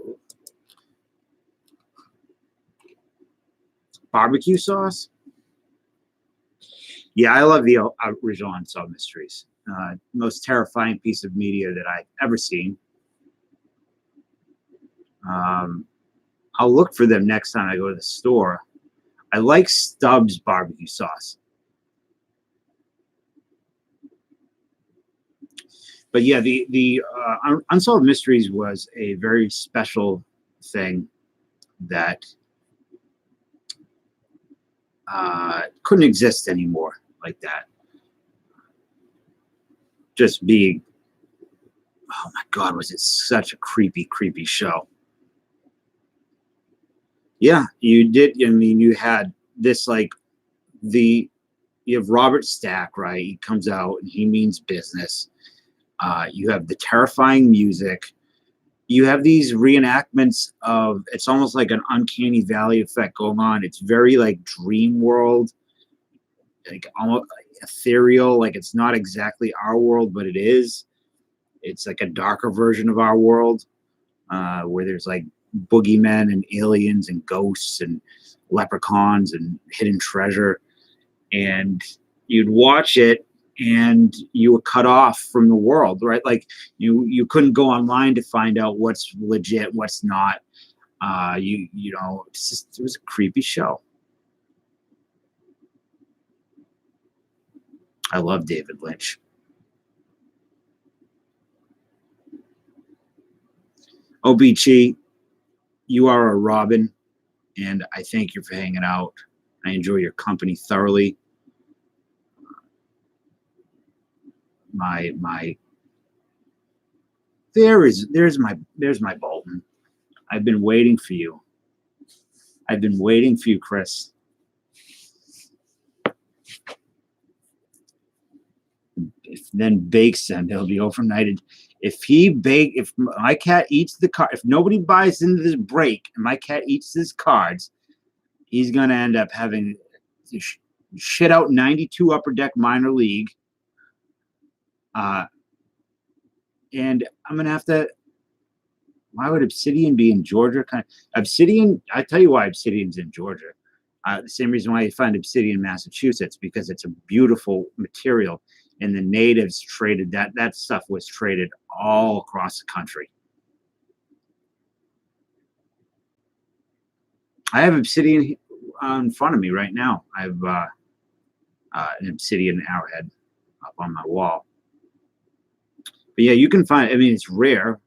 [SPEAKER 1] Barbecue sauce? Yeah, I love the original Unsolved Mysteries. Most terrifying piece of media that I've ever seen. I'll look for them next time I go to the store. I like Stubbs barbecue sauce. But yeah, the Unsolved Mysteries was a very special thing that couldn't exist anymore like that. Just being, oh my God, was it such a creepy show? Yeah, you did. I mean, you had this like you have Robert Stack, right? He comes out and he means business. You have the terrifying music. You have these reenactments of, it's almost like an uncanny valley effect going on. It's very like dream world, like almost ethereal. Like it's not exactly our world, but it is. It's like a darker version of our world, where there's like boogeymen and aliens and ghosts and leprechauns and hidden treasure. And you'd watch it and you were cut off from the world, right? Like you couldn't go online to find out what's legit, what's not. You know, it was a creepy show. I love David Lynch. OBG, you are a Robin, and I thank you for hanging out. I enjoy your company thoroughly. There's my Bolton. I've been waiting for you. I've been waiting for you, Chris. If then bakes them, they'll be overnighted. If my cat eats the card, if nobody buys into this break and my cat eats his cards, he's gonna end up having shit out 92 Upper Deck minor league. And I'm gonna have to. Why would Obsidian be in Georgia? Obsidian. I tell you why Obsidian's in Georgia. The same reason why you find Obsidian in Massachusetts, because it's a beautiful material, and the natives traded that stuff was traded all across the country. I have Obsidian in front of me right now. I have an Obsidian arrowhead up on my wall. But yeah, you can find. I mean, it's rare,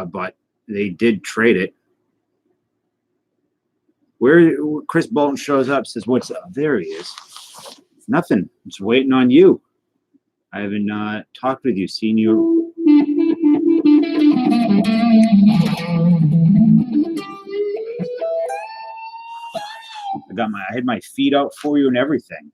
[SPEAKER 1] but they did trade it. Where Chris Bolton shows up, says, "What's up?" There he is. Nothing. Just waiting on you. I haven't talked with you, seen you. I had my feet out for you and everything.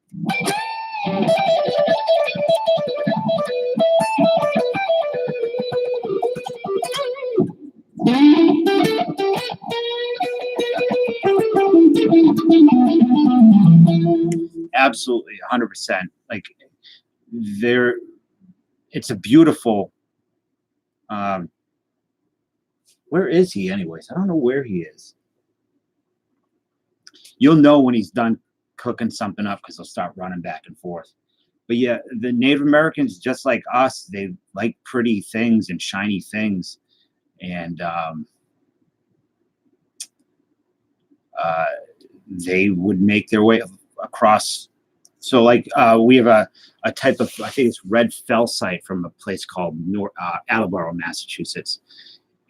[SPEAKER 1] Absolutely, 100%. Like it's a beautiful. Where is he, anyways? I don't know where he is. You'll know when he's done cooking something up because he'll start running back and forth. But yeah, the Native Americans, just like us, they like pretty things and shiny things, and they would make their way across. So like we have a type of, I think it's red felsite from a place called Attleboro, Massachusetts.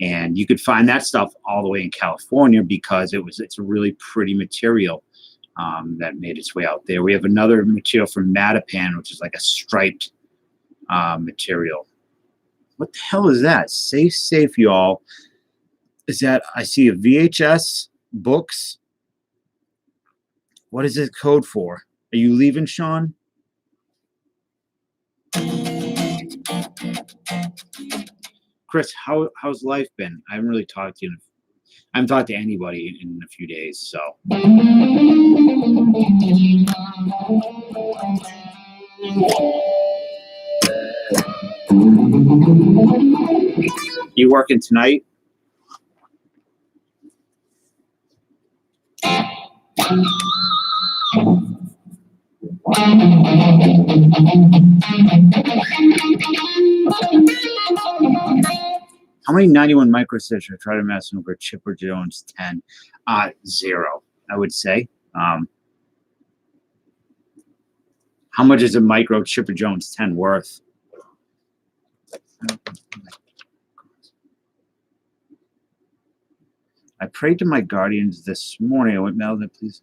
[SPEAKER 1] And you could find that stuff all the way in California because it's a really pretty material that made its way out there. We have another material from Mattapan, which is like a striped material. What the hell is that? Safe, y'all. Is that, I see a VHS books. What is this code for? Are you leaving, Sean? Chris, how's life been? I haven't really talked to you. I haven't talked to anybody in a few days, so. You working tonight? How many 91 microstitch try to mess over Chipper Jones 10? 0, I would say. How much is a micro Chipper Jones 10 worth? I prayed to my guardians this morning. I went, Melvin, please.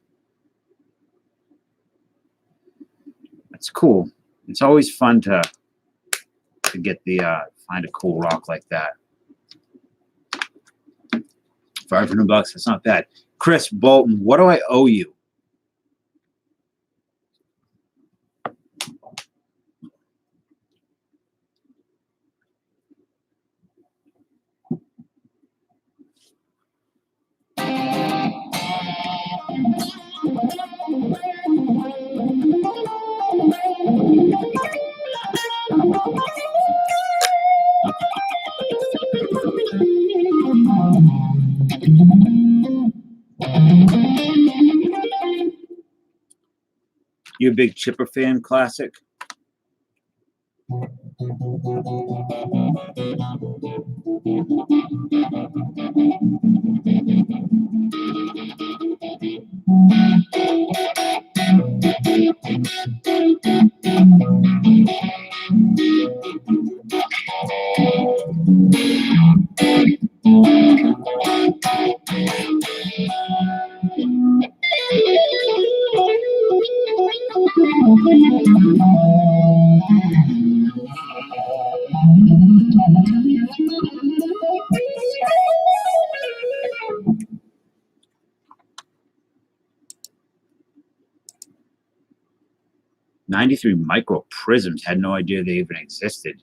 [SPEAKER 1] That's cool. It's always fun to get the find a cool rock like that. $500, that's not bad. Chris Bolton, what do I owe you? You a big Chipper fan, Classic? '93 micro prisms. Had no idea they even existed.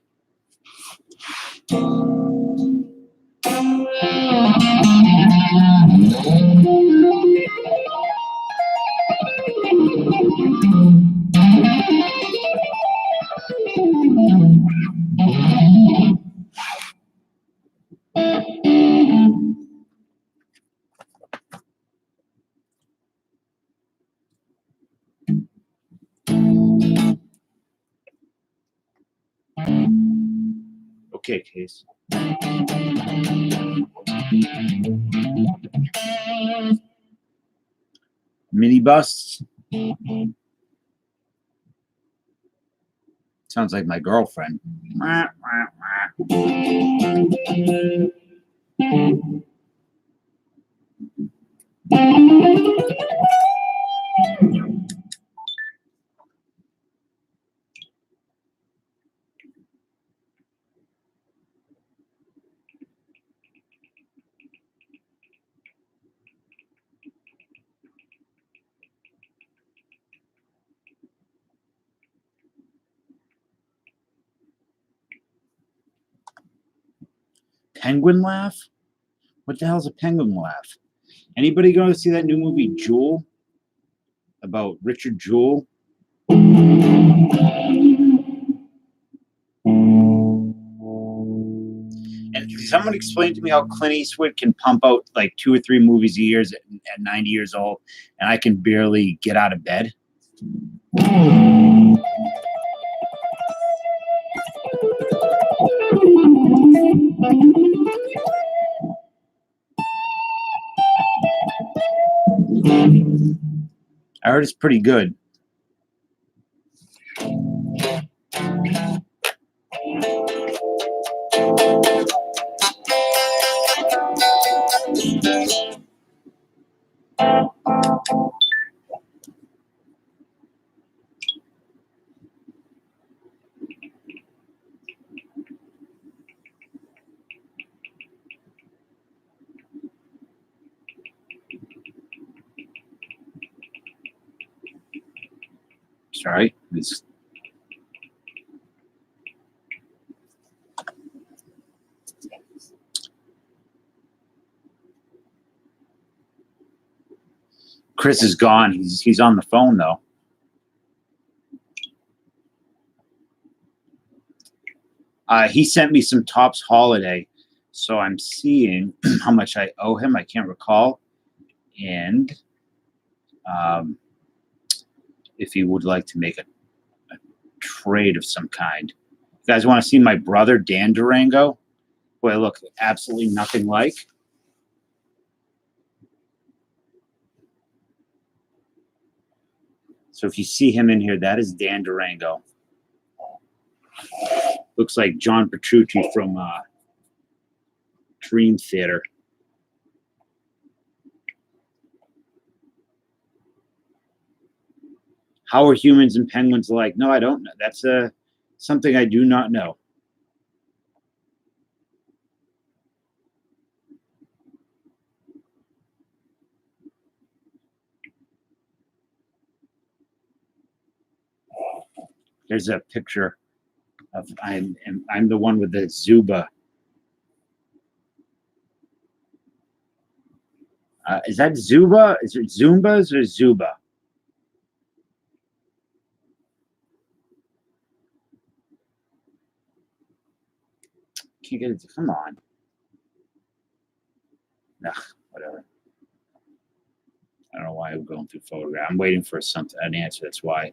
[SPEAKER 1] Okay, Case. Minibus. Sounds like my girlfriend. Penguin laugh? What the hell's a penguin laugh? Anybody going to see that new movie Jewel about Richard Jewell? And someone explained to me how Clint Eastwood can pump out like 2 or 3 movies a year at 90 years old, and I can barely get out of bed. I heard it's pretty good. Sorry. Chris is gone. He's on the phone though. He sent me some Topps Holiday, so I'm seeing how much I owe him. I can't recall, and if he would like to make a trade of some kind. You guys want to see my brother Dan Durango? Boy, I look absolutely nothing like. So if you see him in here, that is Dan Durango. Looks like John Petrucci from Dream Theater. How are humans and penguins alike? No, I don't know. That's something I do not know. There's a picture of I'm the one with the Zuba. Is that Zuba? Is it Zumbas or Zuba? Can't get it. Come on. Nah, whatever. I don't know why I'm going through photograph. I'm waiting for an answer. That's why.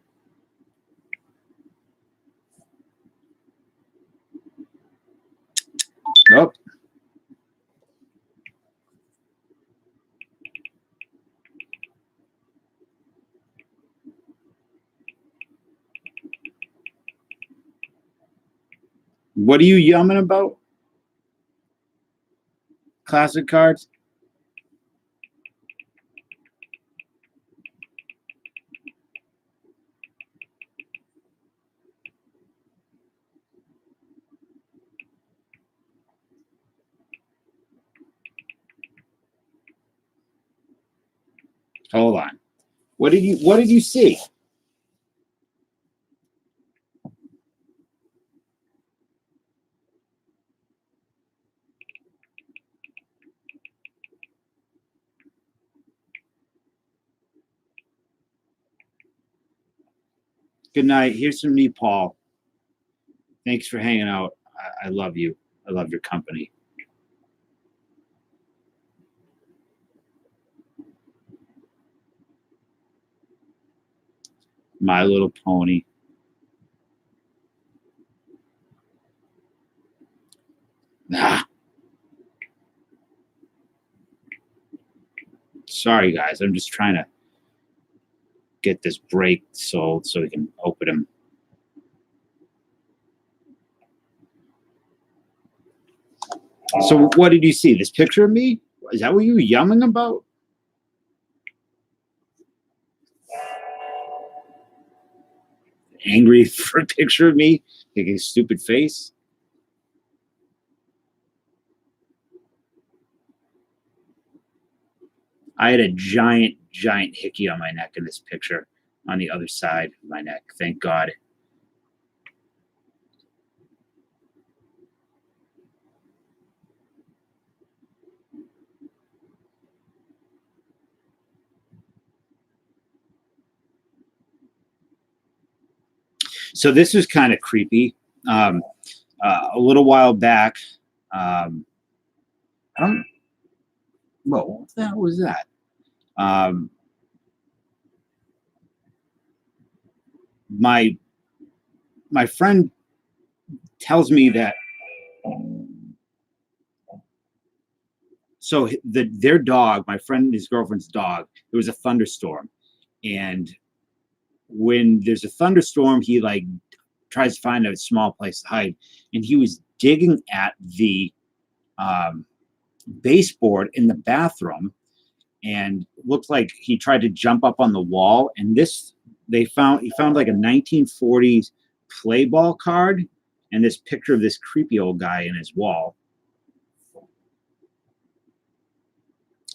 [SPEAKER 1] Nope. What are you yumming about? Classic cards? Hold on. What did you see? Good night. Here's from me, Paul. Thanks for hanging out. I love you. I love your company. My Little Pony. Sorry, guys. I'm just trying to get this brake sold so we can open them. So what did you see? This picture of me? Is that what you were yumming about? Angry for a picture of me making a stupid face? I had a giant hickey on my neck in this picture on the other side of my neck. Thank God. So this was kind of creepy. A little while back, I don't. Well, what the hell was that? Um, my friend tells me that. So their dog, my friend and his girlfriend's dog, there was a thunderstorm, and when there's a thunderstorm, he like tries to find a small place to hide, and he was digging at the baseboard in the bathroom, and looked like he tried to jump up on the wall. And this he found like a 1940s play ball card and this picture of this creepy old guy in his wall.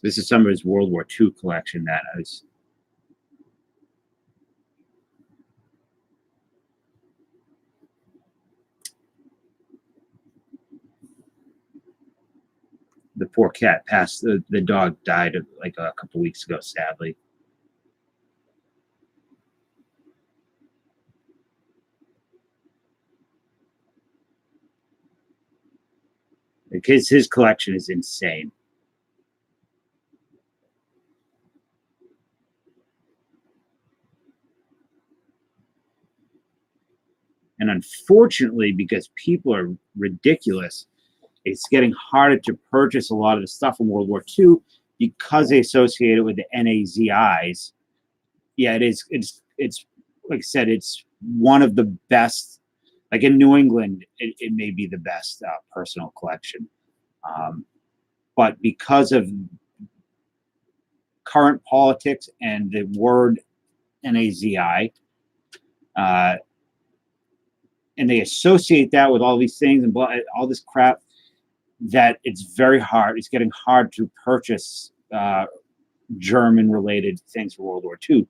[SPEAKER 1] This is some of his World War II collection that I was. The poor cat passed. The dog died like a couple weeks ago, sadly. Because his collection is insane. And unfortunately, because people are ridiculous, it's getting harder to purchase a lot of the stuff in World War II because they associate it with the NAZIs. Yeah, it is. It's like I said, it's one of the best. Like in New England, it may be the best personal collection. But because of current politics and the word NAZI, and they associate that with all these things and all this crap, that it's very hard. It's getting hard to purchase German-related things for World War II,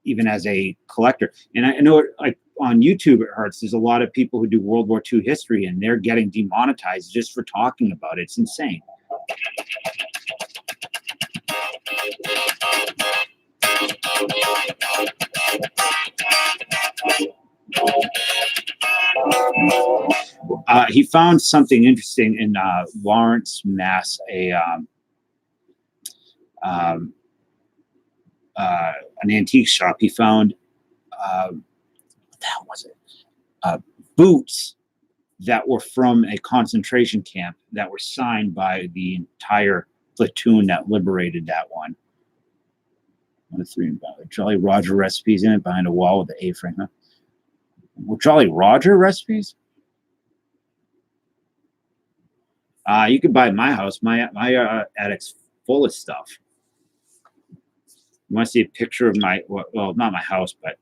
[SPEAKER 1] even as a collector. And I know, like on YouTube, it hurts. There's a lot of people who do World War II history, and they're getting demonetized just for talking about it. It's insane. He found something interesting in Lawrence, Mass. An antique shop. He found what the hell was it? Boots that were from a concentration camp that were signed by the entire platoon that liberated that one. 1 of 3 Jolly Roger recipes in it behind a wall with the A-frame. Huh? Well, Jolly Roger recipes? You could buy my house. My attic's full of stuff. You want to see a picture of well, not my house, but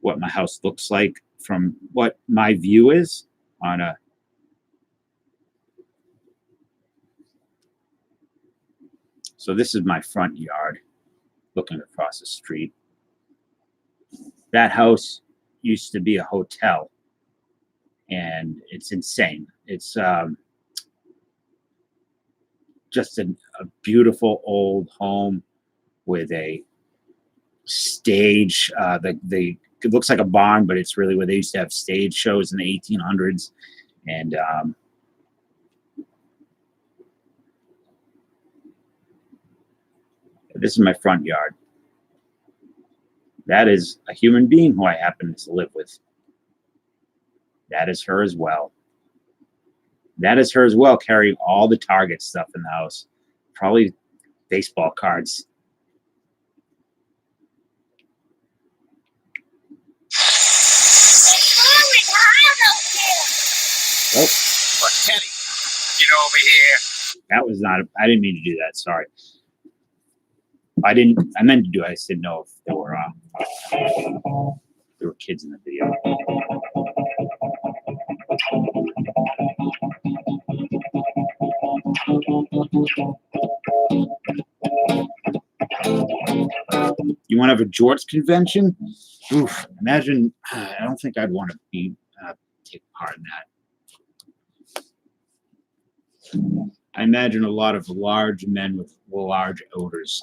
[SPEAKER 1] what my house looks like from what my view is on a. So this is my front yard, looking across the street. That house used to be a hotel, and it's insane. It's just a beautiful old home with a stage. It looks like a barn, but it's really where they used to have stage shows in the 1800s. And this is my front yard. That is a human being who I happen to live with. That is her as well. That is her as well, carrying all the Target stuff in the house. Probably baseball cards. Oh,
[SPEAKER 2] Teddy, get over here.
[SPEAKER 1] that was not. I didn't mean to do that. Sorry. I meant to do it. I just didn't know if there were kids in the video. You want to have a Jorts convention? Oof! Imagine. I don't think I'd want to take part in that. I imagine a lot of large men with large odors.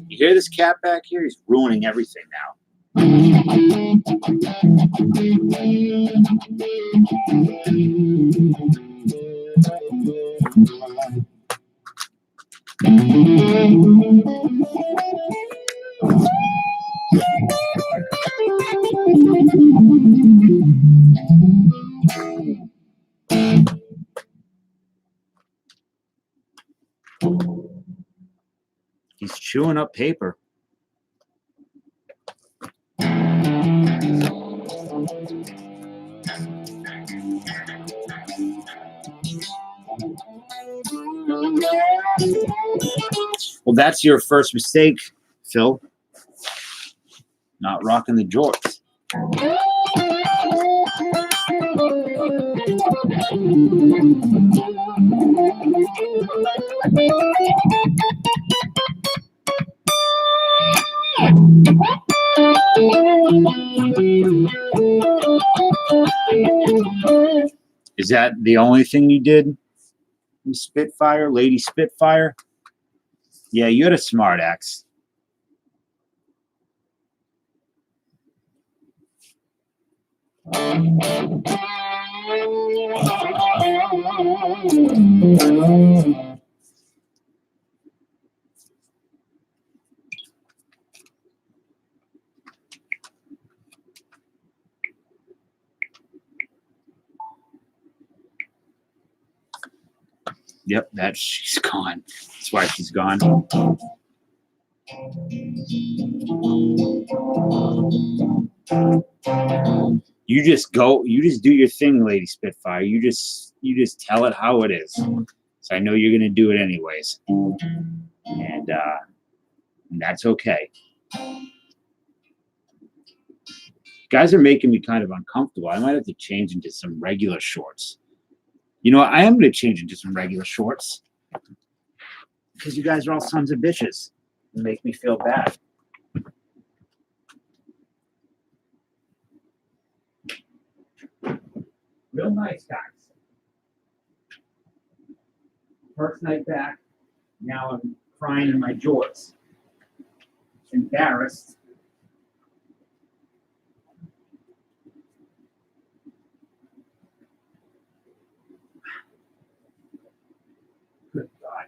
[SPEAKER 1] You hear this cat back here? He's ruining everything now. He's chewing up paper. Well, that's your first mistake, Phil. Not rocking the jorts. Is that the only thing you did? Spitfire, Lady Spitfire? Yeah, you had a smart axe. Yep, she's gone. That's why she's gone. You just do your thing, Lady Spitfire. You just tell it how it is. So I know you're gonna do it anyways. And that's okay. Guys are making me kind of uncomfortable. I might have to change into some regular shorts. You know what? I am going to change into some regular shorts because you guys are all sons of bitches and make me feel bad. Real nice guys. First night back, now I'm crying in my jorts. Embarrassed. Good God.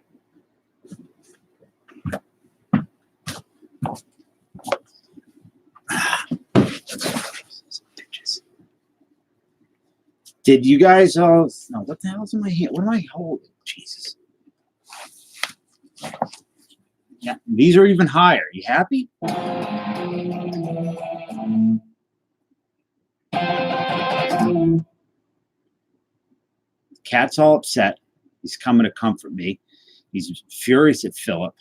[SPEAKER 1] Did you guys all? No, what the hell is in my hand? What am I holding? Jesus. Yeah, these are even higher. You happy? Cat's all upset. He's coming to comfort me. He's furious at Philip.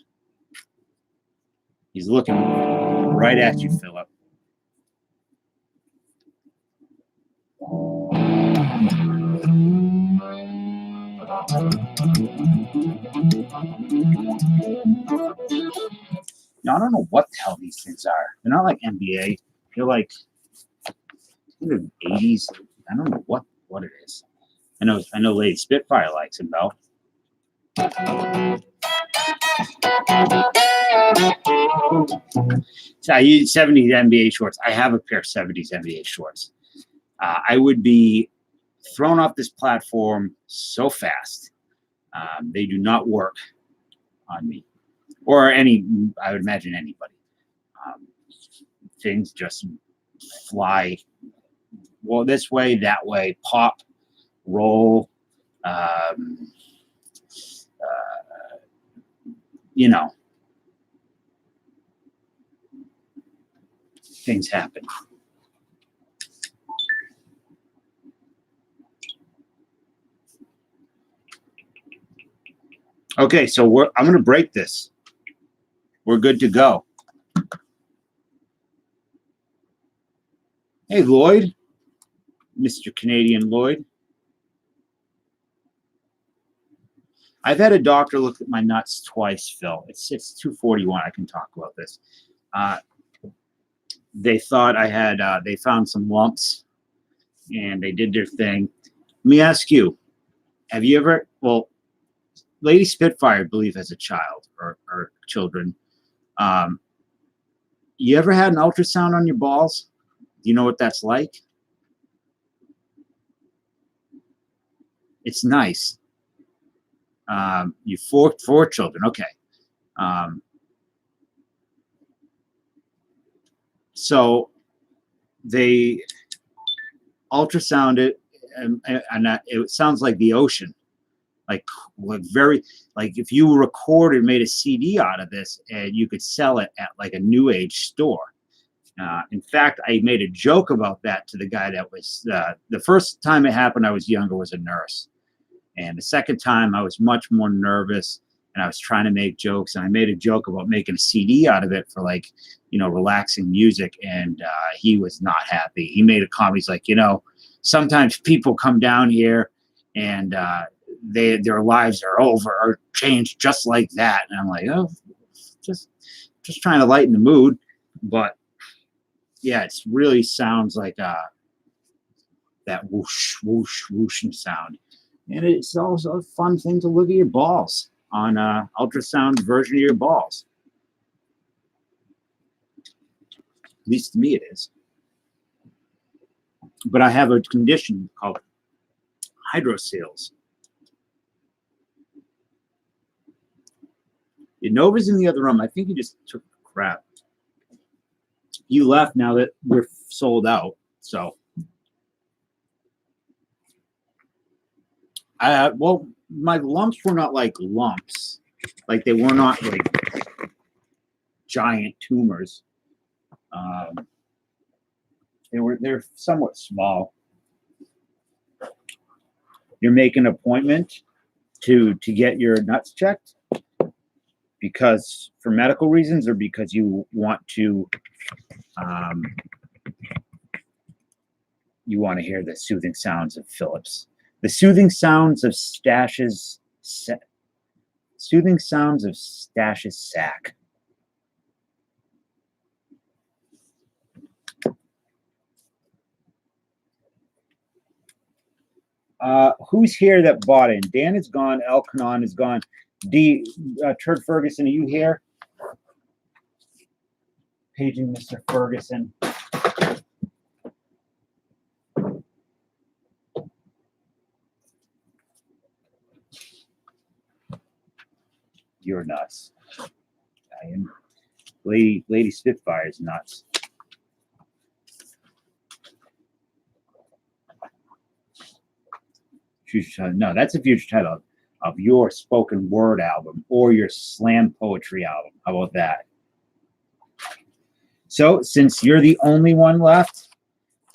[SPEAKER 1] He's looking right at you, Philip. Now, I don't know what the hell these things are. They're not like NBA. They're like the 80s. I don't know what it is. I know Lady Spitfire likes them though. So I use 70s NBA shorts. I have a pair of 70s NBA shorts. I would be thrown off this platform so fast. They do not work on me. or any, I would imagine anybody. Um, Things just fly, well, this way, that way, pop, roll, um, uh, you know, things happen. Okay, so I'm going to break this. We're good to go. Hey, Lloyd, Mr. Canadian Lloyd. I've had a doctor look at my nuts twice, Phil. It's 2:41. I can talk about this. They thought I had, they found some lumps, and they did their thing. Let me ask you, have you ever, well, Lady Spitfire, I believe, as a child or children, you ever had an ultrasound on your balls? Do you know what that's like? It's nice. You four children, okay. So they ultrasound it, and it sounds like the ocean, like very, like if you recorded, made a CD out of this, and you could sell it at like a new age store. In fact, I made a joke about that to the guy that was, the first time it happened, I was younger, was a nurse. And the second time I was much more nervous, and I was trying to make jokes, and I made a joke about making a CD out of it for, like, you know, relaxing music. And he was not happy. He made a comment. He's like, you know, sometimes people come down here and their lives are over or changed just like that. And I'm like, oh, just trying to lighten the mood. But yeah, it really sounds like that whoosh, whoosh, whooshing sound. And it's also a fun thing to look at your balls on ultrasound version of your balls. At least to me it is. But I have a condition called hydrocele. Nova's in the other room. I think he just took a crap. You left now that we're sold out. So, well, my lumps were not like lumps. Like, they were not like giant tumors. They're somewhat small. You're making an appointment to get your nuts checked because for medical reasons, or because you want to hear the soothing sounds of Phillips, the soothing sounds of Stash's sack. Who's here that bought in? Dan is gone. Elkanon is gone. Turd Ferguson, are you here? Paging Mr. Ferguson. You're nuts. I am. Lady Spitfire is nuts. No, that's a future title of your spoken word album or your slam poetry album. How about that? So, since you're the only one left,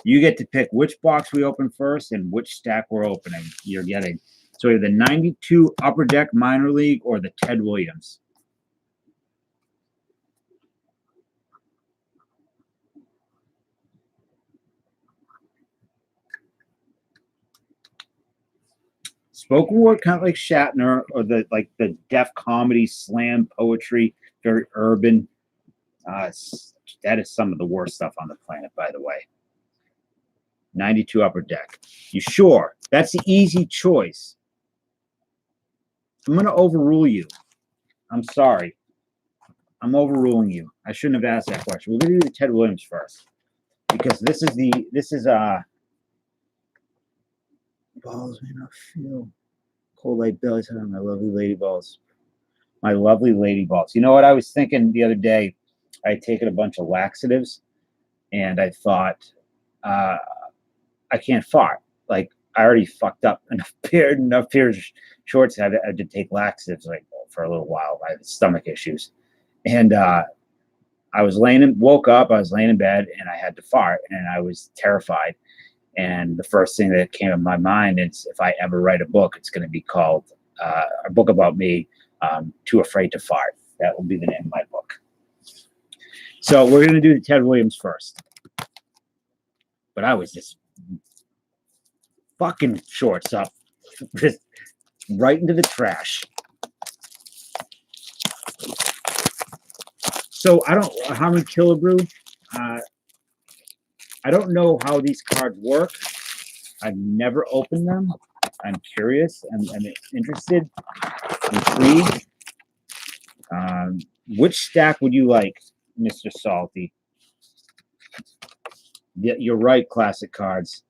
[SPEAKER 1] you get to pick which box we open first and which stack we're opening. You're getting. So, either the 92 Upper Deck Minor League or the Ted Williams. Spoken word, kind of like Shatner, or the deaf comedy, slam poetry, very urban. That is some of the worst stuff on the planet, by the way. 92 Upper Deck. You sure? That's the easy choice. I'm going to overrule you. I'm sorry. I'm overruling you. I shouldn't have asked that question. We're going to do the Ted Williams first, because this is balls may not feel cold like bellies on my lovely lady balls. My lovely lady balls. You know what I was thinking the other day? I had taken a bunch of laxatives, and I thought, uh, I can't fart. Like I already fucked up enough pairs of shorts. I had to take laxatives like for a little while. I had stomach issues, and I was woke up. I was laying in bed, and I had to fart, and I was terrified. And the first thing that came to my mind is, if I ever write a book, it's going to be called a book about me, Too Afraid to Fart. That will be the name of my book. So we're going to do the Ted Williams first. But I was just fucking shorts up, just right into the trash. So I don't, Harmon Killebrew, I don't know how these cards work. I've never opened them. I'm curious. I'm interested, intrigued. Which stack would you like, Mr. Salty? Yeah, you're right, classic cards.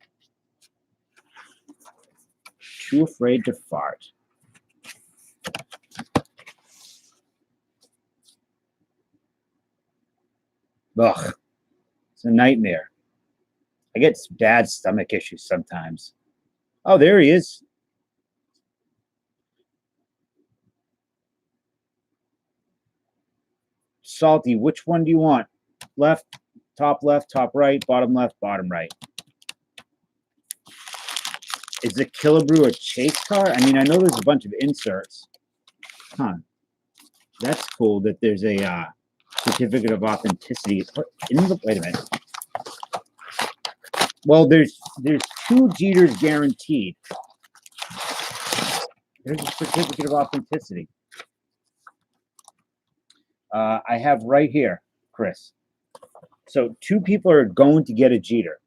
[SPEAKER 1] Too Afraid to Fart. Ugh, it's a nightmare. I get bad stomach issues sometimes. Oh, there he is. Salty, which one do you want? Left, top right, bottom left, bottom right. Is the Killebrew a chase card? I mean, I know there's a bunch of inserts. Huh. That's cool that there's a certificate of authenticity. Wait a minute. Well, there's 2 Jeters guaranteed. There's a certificate of authenticity. I have right here, Chris. So 2 people are going to get a Jeter.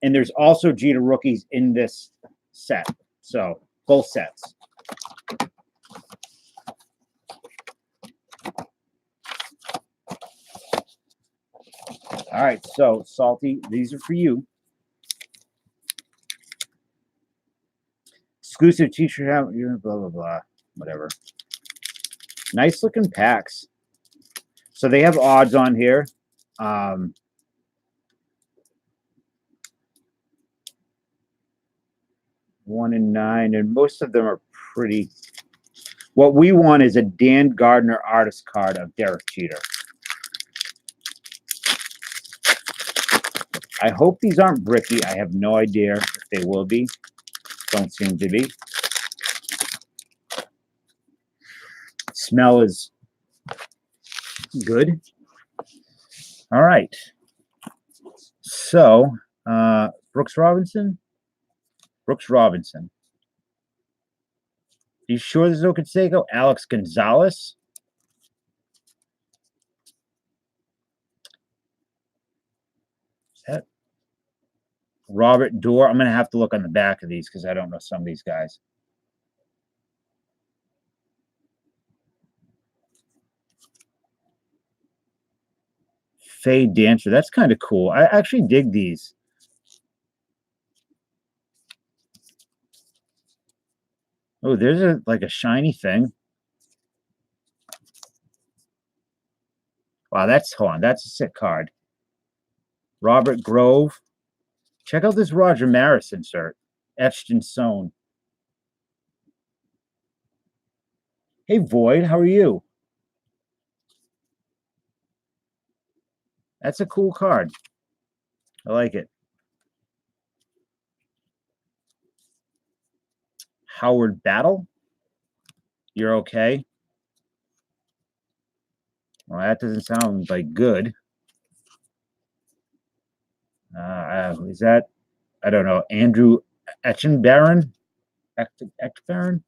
[SPEAKER 1] And there's also Jeter rookies in this set. So both sets. All right, so Salty, these are for you. Exclusive t-shirt, blah, blah, blah, whatever. Nice looking packs. So they have odds on here. 1 in 9, and most of them are pretty. What we want is a Dan Gardner artist card of Derek Jeter. I hope these aren't bricky. I have no idea if they will be. Don't seem to be. Smell is good. All right. So, Brooks Robinson. You sure there's no Canseco? Alex Gonzalez. Is that Robert Dorr? I'm going to have to look on the back of these because I don't know some of these guys. Faye Dancer. That's kind of cool. I actually dig these. Oh, there's a shiny thing. Wow, hold on. That's a sick card. Robert Grove. Check out this Roger Maris insert. Etched and sewn. Hey, Void, how are you? That's a cool card. I like it. Howard Battle. You're okay. Well, that doesn't sound like good. Is that, I don't know, Andrew Echenbaron? Echenbaron?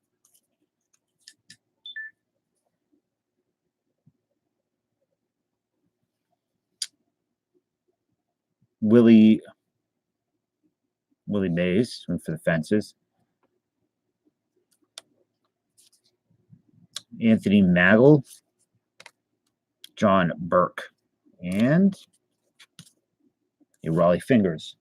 [SPEAKER 1] Willie Mays for the fences. Anthony Maggle. John Burke. And Raleigh Fingers.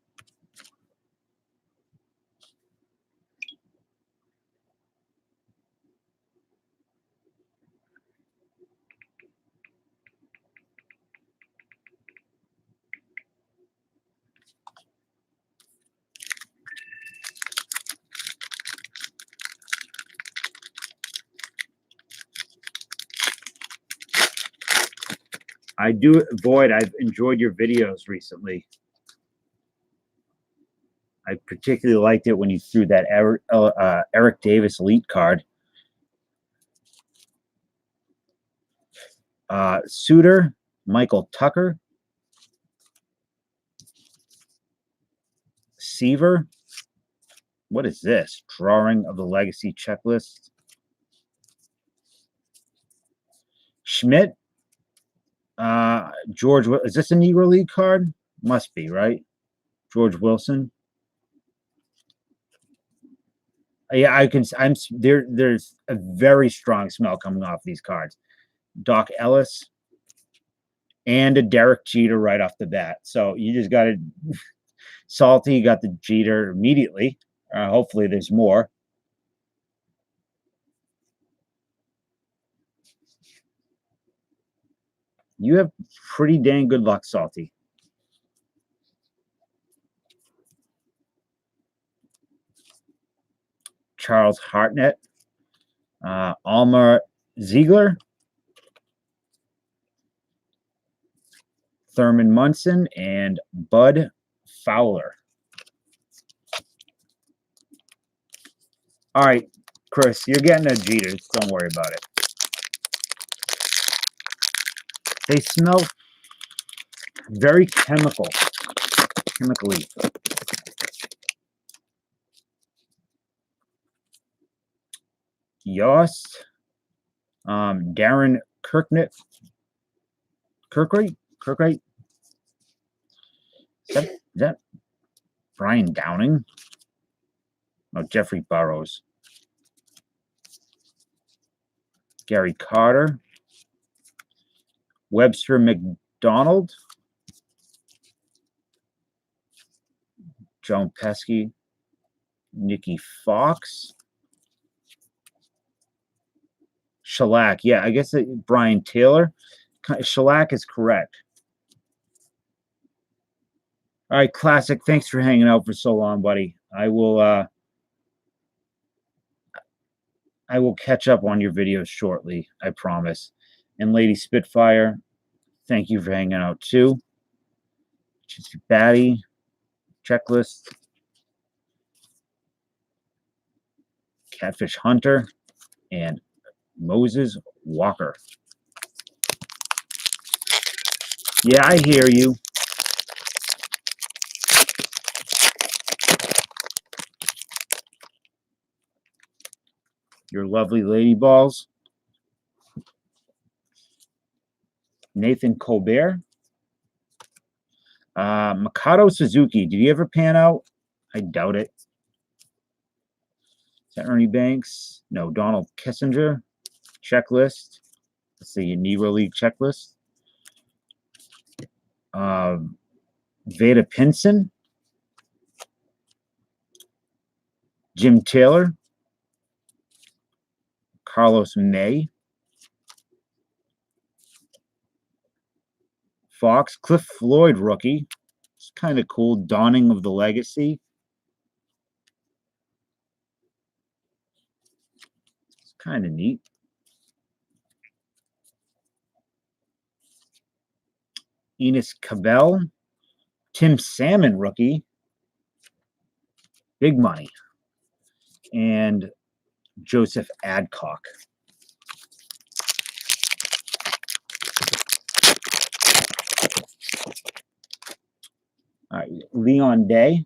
[SPEAKER 1] I do, Void. I've enjoyed your videos recently. I particularly liked it when you threw that Eric Davis elite card. Suitor, Michael Tucker, Seaver. What is this? Drawing of the Legacy checklist. Schmidt. George, is this a Negro League card? Must be, right? George Wilson. Yeah, I'm there. There's a very strong smell coming off these cards. Doc Ellis and a Derek Jeter right off the bat. So you just got to Salty got the Jeter immediately. Hopefully there's more. You have pretty dang good luck, Salty. Charles Hartnett, Alma Ziegler, Thurman Munson, and Bud Fowler. All right, Chris, you're getting a Jeter. Don't worry about it. They smell very chemically. Yost, Darren Kirkwright. Is that Brian Downing? No, Jeffrey Burrows. Gary Carter. Webster McDonald. Joan Pesky. Nikki Fox. Shellac. Yeah, I guess Brian Taylor. Shellac is correct. All right, Classic. Thanks for hanging out for so long, buddy. I will catch up on your videos shortly, I promise. And Lady Spitfire, thank you for hanging out too. Just Batty, checklist. Catfish Hunter, and Moses Walker. Yeah, I hear you. Your lovely lady balls. Nathan Colbert. Makoto Suzuki. Did he ever pan out? I doubt it. Is that Ernie Banks? No. Donald Kissinger. Checklist. Let's see. Negro League checklist. Veda Pinson. Jim Taylor. Carlos May. Fox. Cliff Floyd rookie. It's kind of cool. Dawning of the Legacy. It's kind of neat. Enos Cabell. Tim Salmon rookie. Big money. And Joseph Adcock. All right, Leon Day.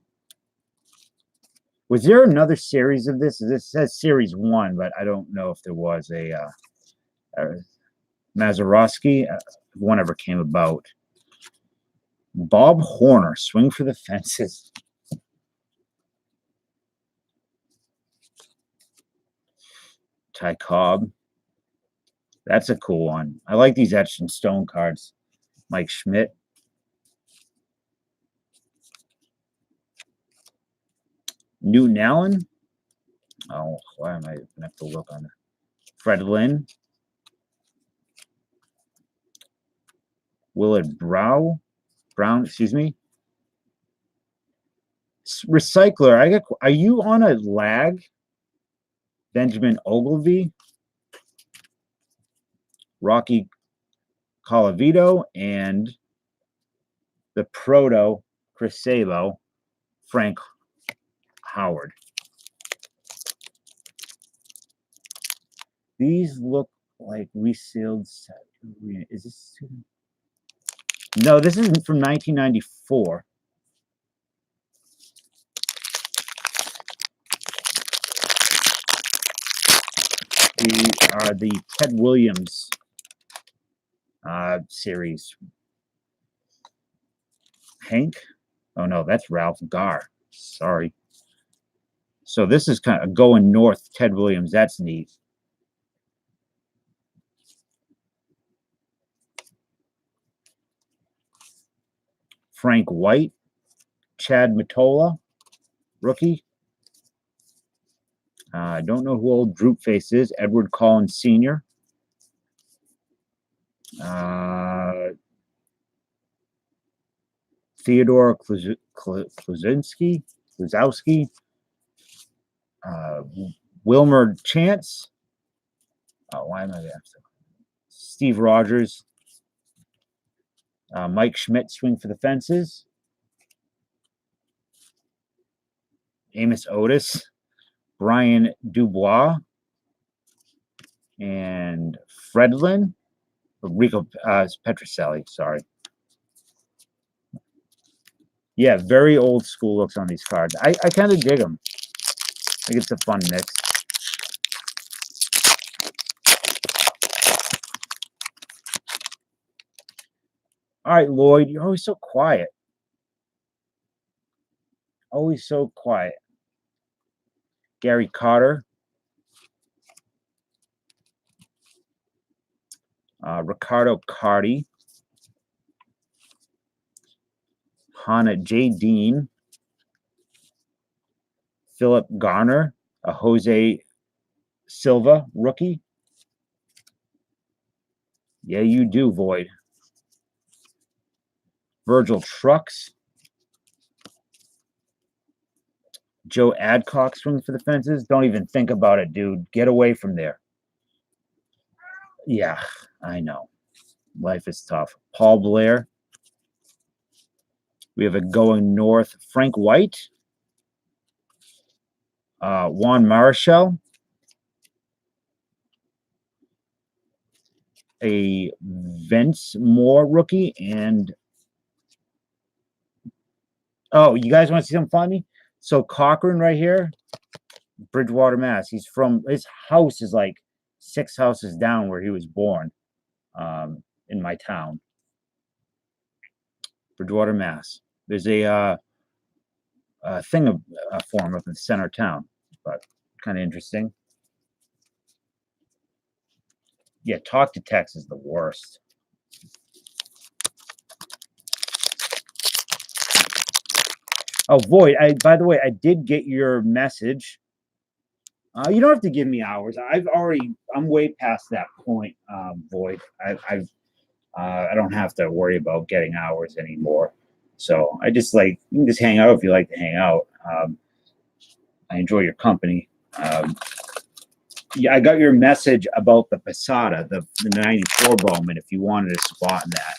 [SPEAKER 1] Was there another series of this? This says series 1, but I don't know if there was a Mazeroski. One ever came about. Bob Horner, swing for the fences. Ty Cobb. That's a cool one. I like these etched in stone cards. Mike Schmidt. Newton Allen. Oh, why am I going to have to look on it? Fred Lynn. Willard Brown, excuse me. Recycler. Are you on a lag? Benjamin Ogilvy. Rocky Colavito, and the Proto Chris Sabo, Frank Howard. These look like resealed. Is this? No, this isn't from 1994. These are the Ted Williams series. Hank? Oh no, that's Ralph Garr. Sorry. So this is kind of going north. Ted Williams. That's neat. Frank White, Chad Mottola, rookie. I don't know who old Droopface is. Edward Collins Sr. Theodore Kluzowski, Wilmer Chance. Oh, why am I there? Steve Rogers. Mike Schmidt, swing for the fences. Amos Otis. Brian Dubois. And Fredlin. Rico Petroselli, sorry. Yeah, very old school looks on these cards. I kind of dig them. I think it's a fun mix. All right, Lloyd, you're always so quiet. Always so quiet. Gary Carter. Ricardo Cardi. Hannah J. Dean. Philip Garner. A Jose Silva rookie. Yeah, you do, Void. Virgil Trucks. Joe Adcock, swing for the fences. Don't even think about it, dude. Get away from there. Yeah, I know. Life is tough. Paul Blair. We have a going north. Frank White. Juan Marichal. A Vince Moore rookie. And oh, you guys want to see something funny? So Cochran right here, Bridgewater, Mass. He's from, his house is like 6 houses down where he was born, in my town. Bridgewater, Mass. There's a thing of form up in the center of town, but kind of interesting. Yeah, talk to text is the worst. Oh, Void, by the way, I did get your message. You don't have to give me hours. I'm way past that point, Void. I don't have to worry about getting hours anymore. So I just you can just hang out if you like to hang out. I enjoy your company. Yeah, I got your message about the Posada, the 94 Bowman, if you wanted a spot in that.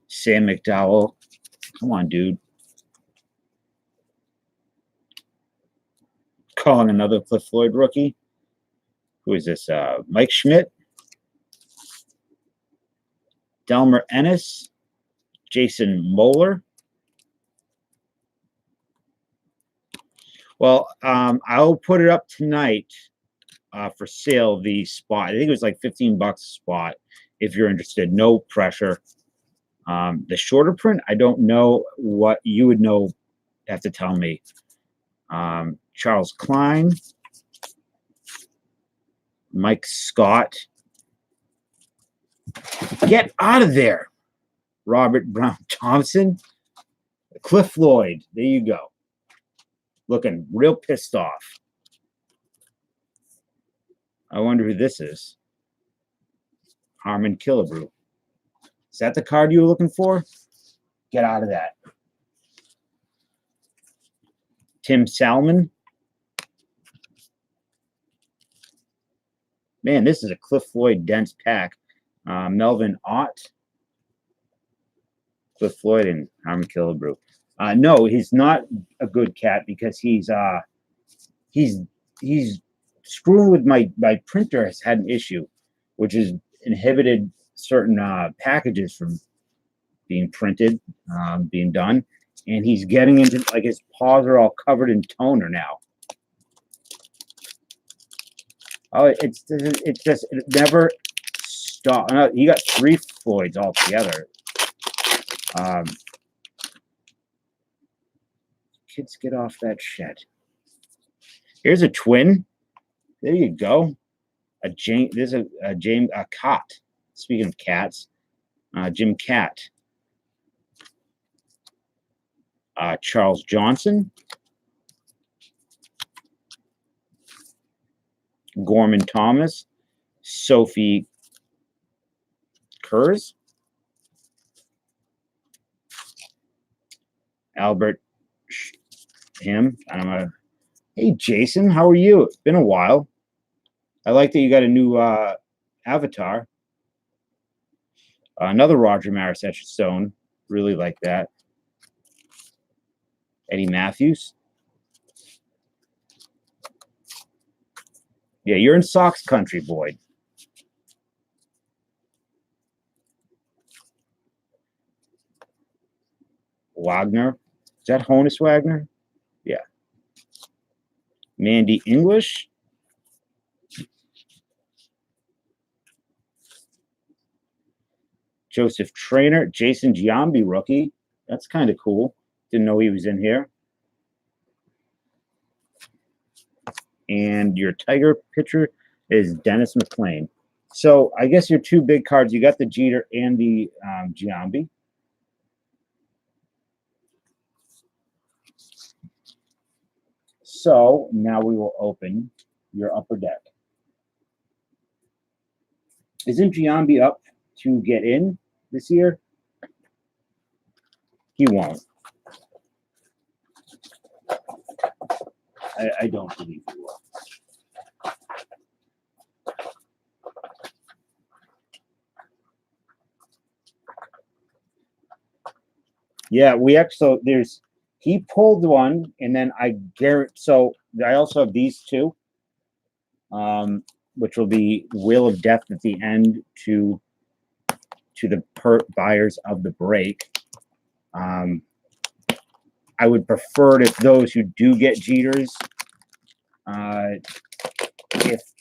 [SPEAKER 1] Sam McDowell. Come on, dude. Calling another Cliff Floyd rookie. Who is this? Mike Schmidt. Delmer Ennis. Jason Moeller. Well, I'll put it up tonight for sale, the spot. I think it was like $15 a spot if you're interested. No pressure. The shorter print, I don't know what you would know. Have to tell me. Charles Klein. Mike Scott. Get out of there. Robert Brown Thompson. Cliff Floyd. There you go. Looking real pissed off. I wonder who this is. Harmon Killebrew. Is that the card you were looking for? Get out of that. Tim Salmon. Man, this is a Cliff Floyd dense pack. Melvin Ott, Cliff Floyd, and Harmon Killebrew. No, he's not a good cat because he's screwing with my printer has had an issue, which has inhibited certain packages from being printed, being done, and he's getting into, like, his paws are all covered in toner now. Oh, it never stops. He got 3 Floyds altogether. Kids, get off that shit. Here's a twin. There you go. There's a James Cott. Speaking of cats, Jim Cat. Charles Johnson. Gorman Thomas. Sophie Kurz. Albert him. I don't know. Hey, Jason, how are you? It's been a while. I like that you got a new avatar. Another Roger Maris Etched Stone. Really like that. Eddie Matthews. Yeah, you're in Sox country, Boyd. Wagner. Is that Honus Wagner? Yeah. Mandy English. Joseph Trainer. Jason Giambi, rookie. That's kind of cool. Didn't know he was in here. And your Tiger pitcher is Dennis McClain. So I guess your 2 big cards, you got the Jeter and the Giambi. So now we will open your upper deck. Isn't Giambi up to get in this year? He won't. I don't believe he will. Yeah, we actually, he pulled one, and then I guarantee, so I also have these 2, which will be Wheel of Death at the end to the buyers of the break. I would prefer it if those who do get Jeters,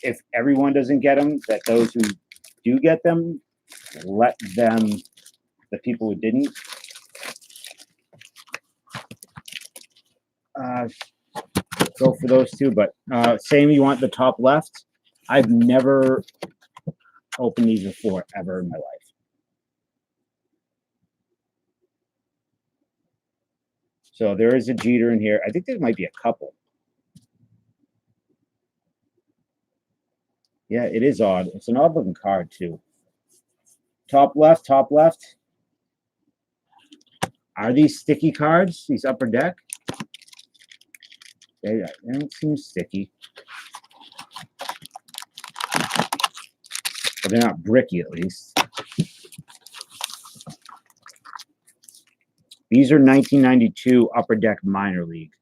[SPEAKER 1] if everyone doesn't get them, that those who do get them, let them, the people who didn't, go for those 2. But same, you want the top left. I've never opened these before, ever in my life. So there is a Jeter in here. I think there might be a couple. Yeah, it is odd. It's an odd looking card too. Top left, top left. Are these sticky cards? These upper deck? They don't seem sticky. But they're not bricky, at least. These are 1992 Upper Deck Minor League.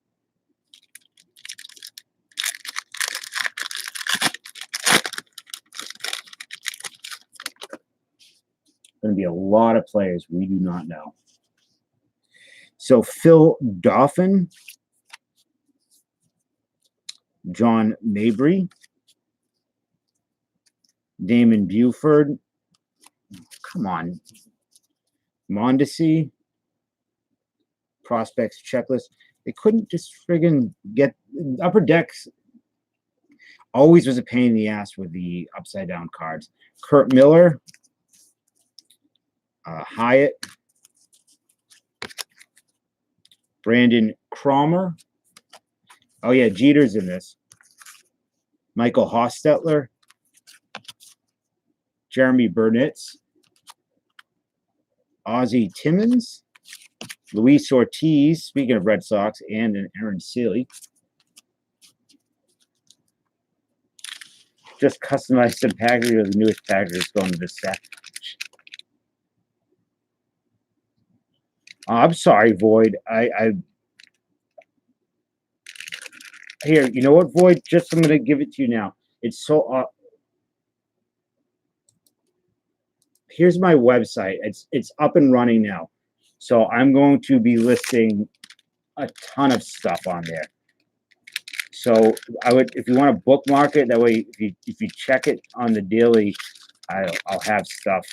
[SPEAKER 1] Going to be a lot of players we do not know. So Phil Dauphin, John Mabry, Damon Buford, come on, Mondesi, prospects checklist. They couldn't just friggin' get upper decks. Always was a pain in the ass with the upside down cards. Kurt Miller, Hyatt, Brandon Cromer. Oh yeah, Jeter's in this. Michael Hostetler, Jeremy Burnitz, Ozzie Timmons, Luis Ortiz, speaking of Red Sox, and an Aaron Seeley. Just customize some packages or the newest packages going to the set. I'm sorry, Void. I here. You know what, Void? Just I'm gonna give it to you now. It's so. Here's my website. It's up and running now. So I'm going to be listing a ton of stuff on there. So I would, if you want to bookmark it, that way if you check it on the daily, I'll have stuff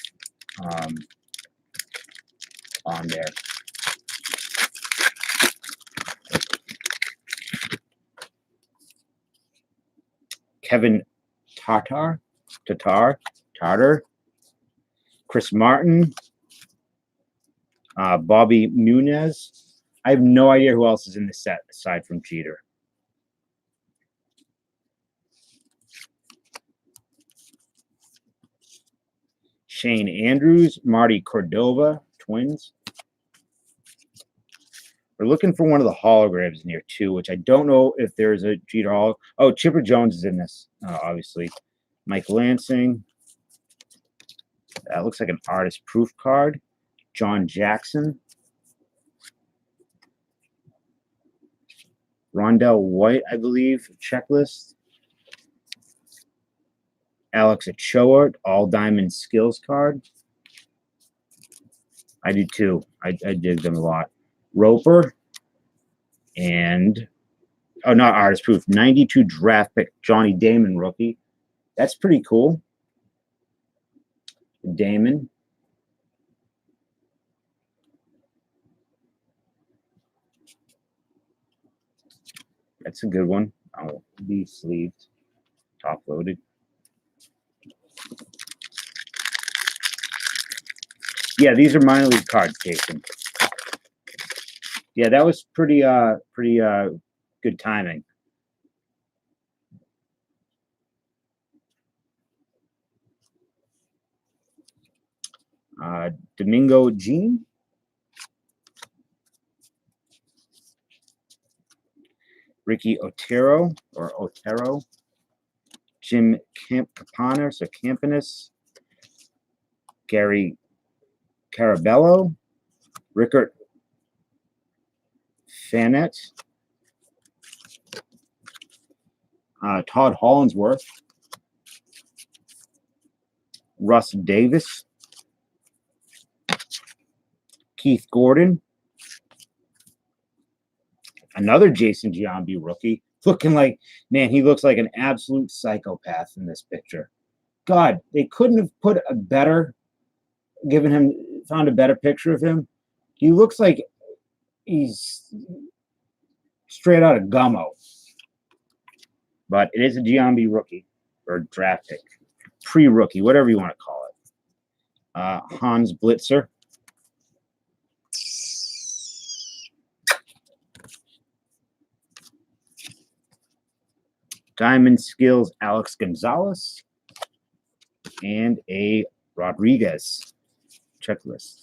[SPEAKER 1] on there. Kevin Tartar, Chris Martin, Bobby Nunez. I have no idea who else is in the set aside from Jeter. Shane Andrews, Marty Cordova, Twins. We're looking for one of the holograms in here too, which I don't know if there's a Jeter holo. Oh, Chipper Jones is in this, obviously. Mike Lansing. That looks like an artist proof card. John Jackson. Rondell White, I believe, checklist. Alex Ochoa, all diamond skills card. I do too. I dig them a lot. Roper and not artist proof. 92 draft pick Johnny Damon rookie. That's pretty cool. Damon. That's a good one. I'll be sleeved, top loaded. Yeah, these are minor league cards, Jason. Yeah, that was pretty good timing. Domingo Jean. Ricky Otero. Jim Campanis or Campanus. Gary Carabello. Rickard Fanet. Todd Hollinsworth. Russ Davis. Keith Gordon. Another Jason Giambi rookie. Looking like, man, he looks like an absolute psychopath in this picture. God, they couldn't have put a better, found a better picture of him. He looks like he's straight out of Gummo. But it is a Giambi rookie, or draft pick. Pre-rookie, whatever you want to call it. Hans Blitzer. Diamond Skills, Alex Gonzalez. And a Rodriguez checklist.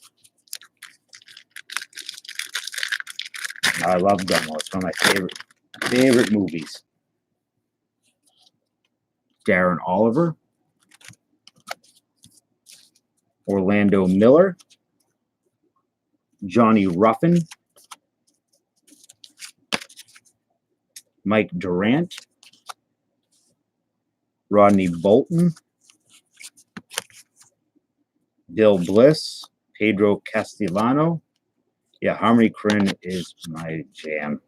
[SPEAKER 1] I love Gummo. It's one of my favorite movies. Darren Oliver. Orlando Miller. Johnny Ruffin. Mike Durant. Rodney Bolton. Bill Bliss. Pedro Castellano. Yeah, Harmony Korine is my jam.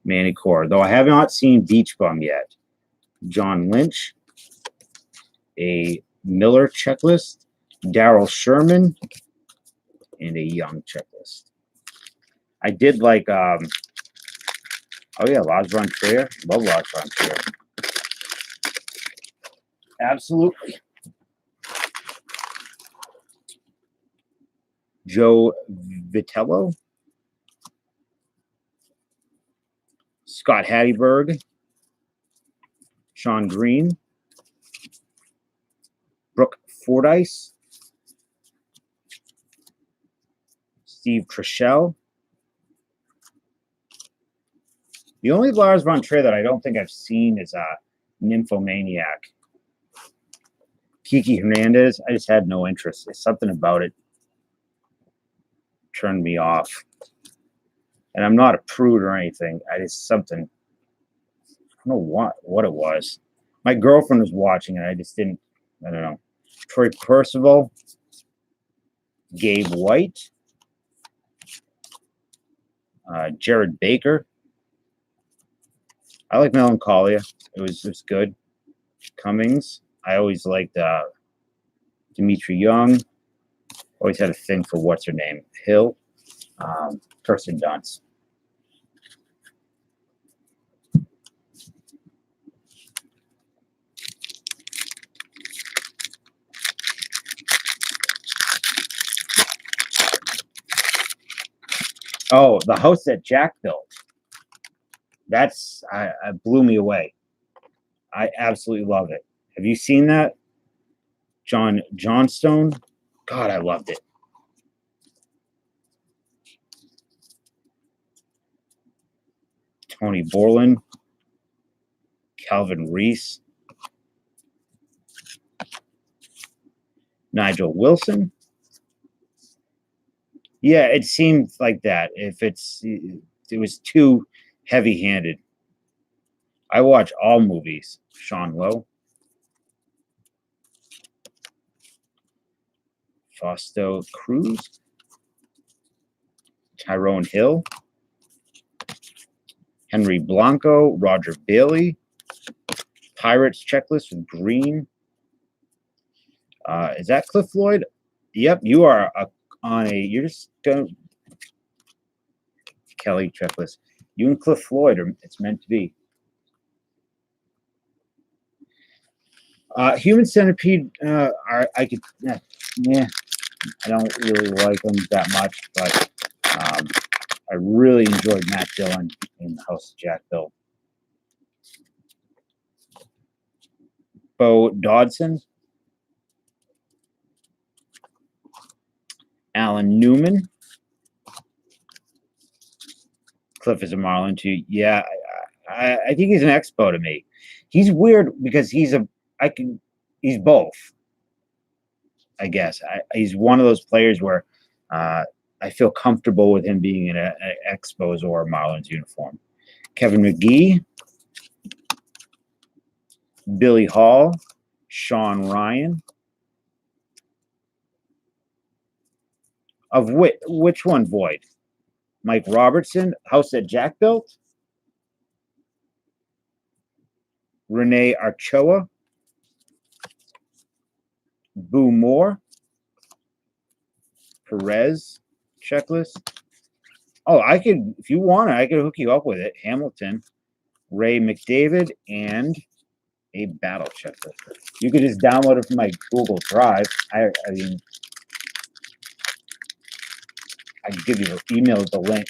[SPEAKER 1] Manny Core. Though I have not seen Beach Bum yet. John Lynch. A Miller checklist. Darryl Sherman. And a Young checklist. I did like, oh yeah, Lars von Trier. Love Lars von Trier. Absolutely. Joe Vitello. Scott Hatteberg. Sean Green. Brooke Fordyce. Steve Trishelle. The only Lars von Trier that I don't think I've seen is Nymphomaniac. Kiki Hernandez, I just had no interest. It's something about it turned me off. And I'm not a prude or anything. I just something, I don't know what it was. My girlfriend was watching it. I just didn't, I don't know. Troy Percival, Gabe White, Jared Baker. I like Melancholia. It was good. Cummings. I always liked Dimitri Young. Always had a thing for what's her name? Hill. Kirsten Dunst. Oh, the house that Jack built. That's I blew me away. I absolutely love it. Have you seen that? John Johnstone? God, I loved it. Tony Borland, Calvin Reese, Nigel Wilson. Yeah, it seemed like that. If it was too heavy-handed. I watch all movies. Sean Lowe, Fausto Cruz, Tyrone Hill, Henry Blanco, Roger Bailey, Pirates Checklist with Green. Is that Cliff Lloyd? Yep, you are on a. You're just going Kelly Checklist. You and Cliff Lloyd are. It's meant to be. Human Centipede. I could. Yeah, I don't really like them that much, but I really enjoyed Matt Dillon in the House of Jack built. Bo Dodson, Alan Newman, Cliff is a Marlin too. Yeah, I think he's an expo to me. He's weird because he's both. I guess he's one of those players where I feel comfortable with him being in an Expos or a Marlins uniform. Kevin McGee, Billy Hall, Sean Ryan. Of which one void? Mike Robertson, house that Jack built. Renee Archoa, Boo Moore, Perez checklist. Oh, I could, if you want it, I could hook you up with it. Hamilton, Ray McDavid, and a battle checklist. You could just download it from my Google Drive. I mean, I can give you the email the link.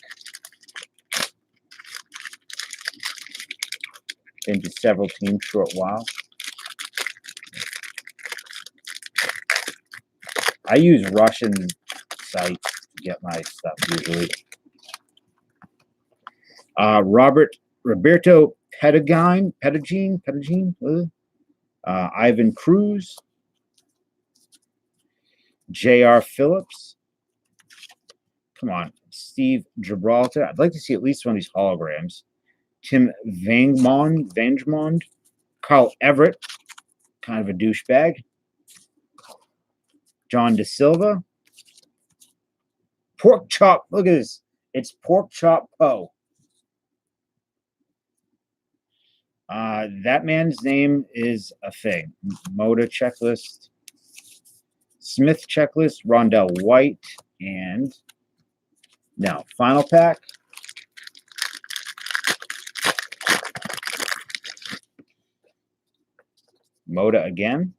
[SPEAKER 1] Into several teams short while. I use Russian sites to get my stuff usually. Roberto Pedagine, Ivan Cruz, J.R. Phillips. Come on, Steve Gibraltar. I'd like to see at least one of these holograms. Tim Vangemond, Carl Everett, kind of a douchebag. John De Silva. Pork Chop, look at this. It's Pork Chop Poe. That man's name is a thing. Moda checklist. Smith checklist. Rondell White. And now, final pack. Moda again.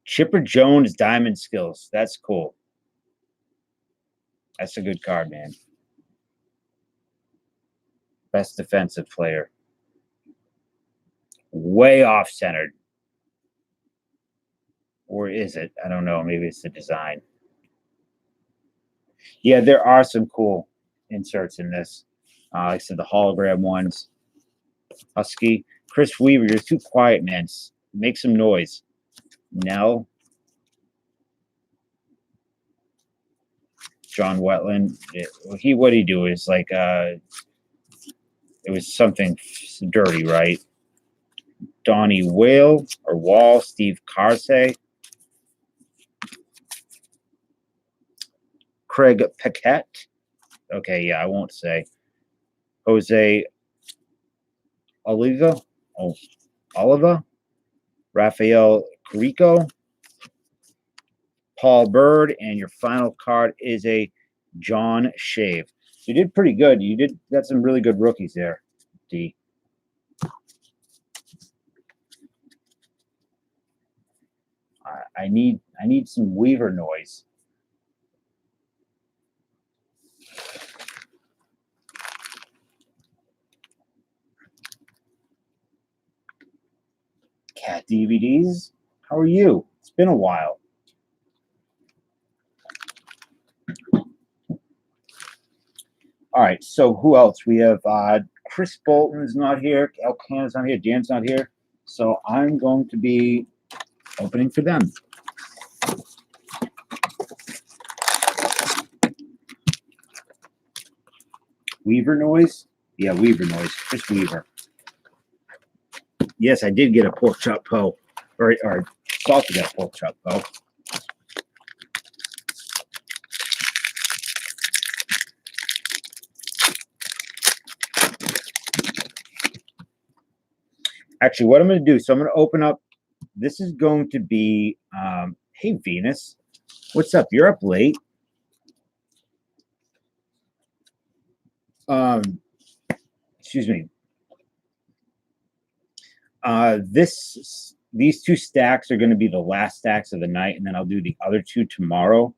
[SPEAKER 1] Chipper Jones Diamond Skills. That's cool. That's a good card, man. Best defensive player. Way off-centered. Or is it? I don't know. Maybe it's the design. Yeah, there are some cool inserts in this. Like I said, the hologram ones. Husky. Chris Weaver, you're too quiet, man. Make some noise. Nell. John Wetland. What he do is like it was something dirty, right? Donnie Whale or Wall, Steve Carsey. Craig Paquette. Okay, yeah, I won't say. Jose Oliva. Oh, Oliva. Rafael Rico. Paul Bird. And your final card is a John Shave. You did pretty good. You got some really good rookies there, D. I need some Weaver noise. Cat DVDs. How are you? It's been a while. All right, so who else? We have Chris Bolton's not here. Elkan's not here. Dan's not here. So I'm going to be opening for them. Weaver noise? Yeah, Weaver noise. Chris Weaver. Yes, I did get a pork chop po. Or Salty got a pork chop po. Actually, what I'm going to do, so I'm going to open up. This is going to be, hey, Venus. What's up? You're up late. Excuse me. These two stacks are going to be the last stacks of the night, and then I'll do the other two tomorrow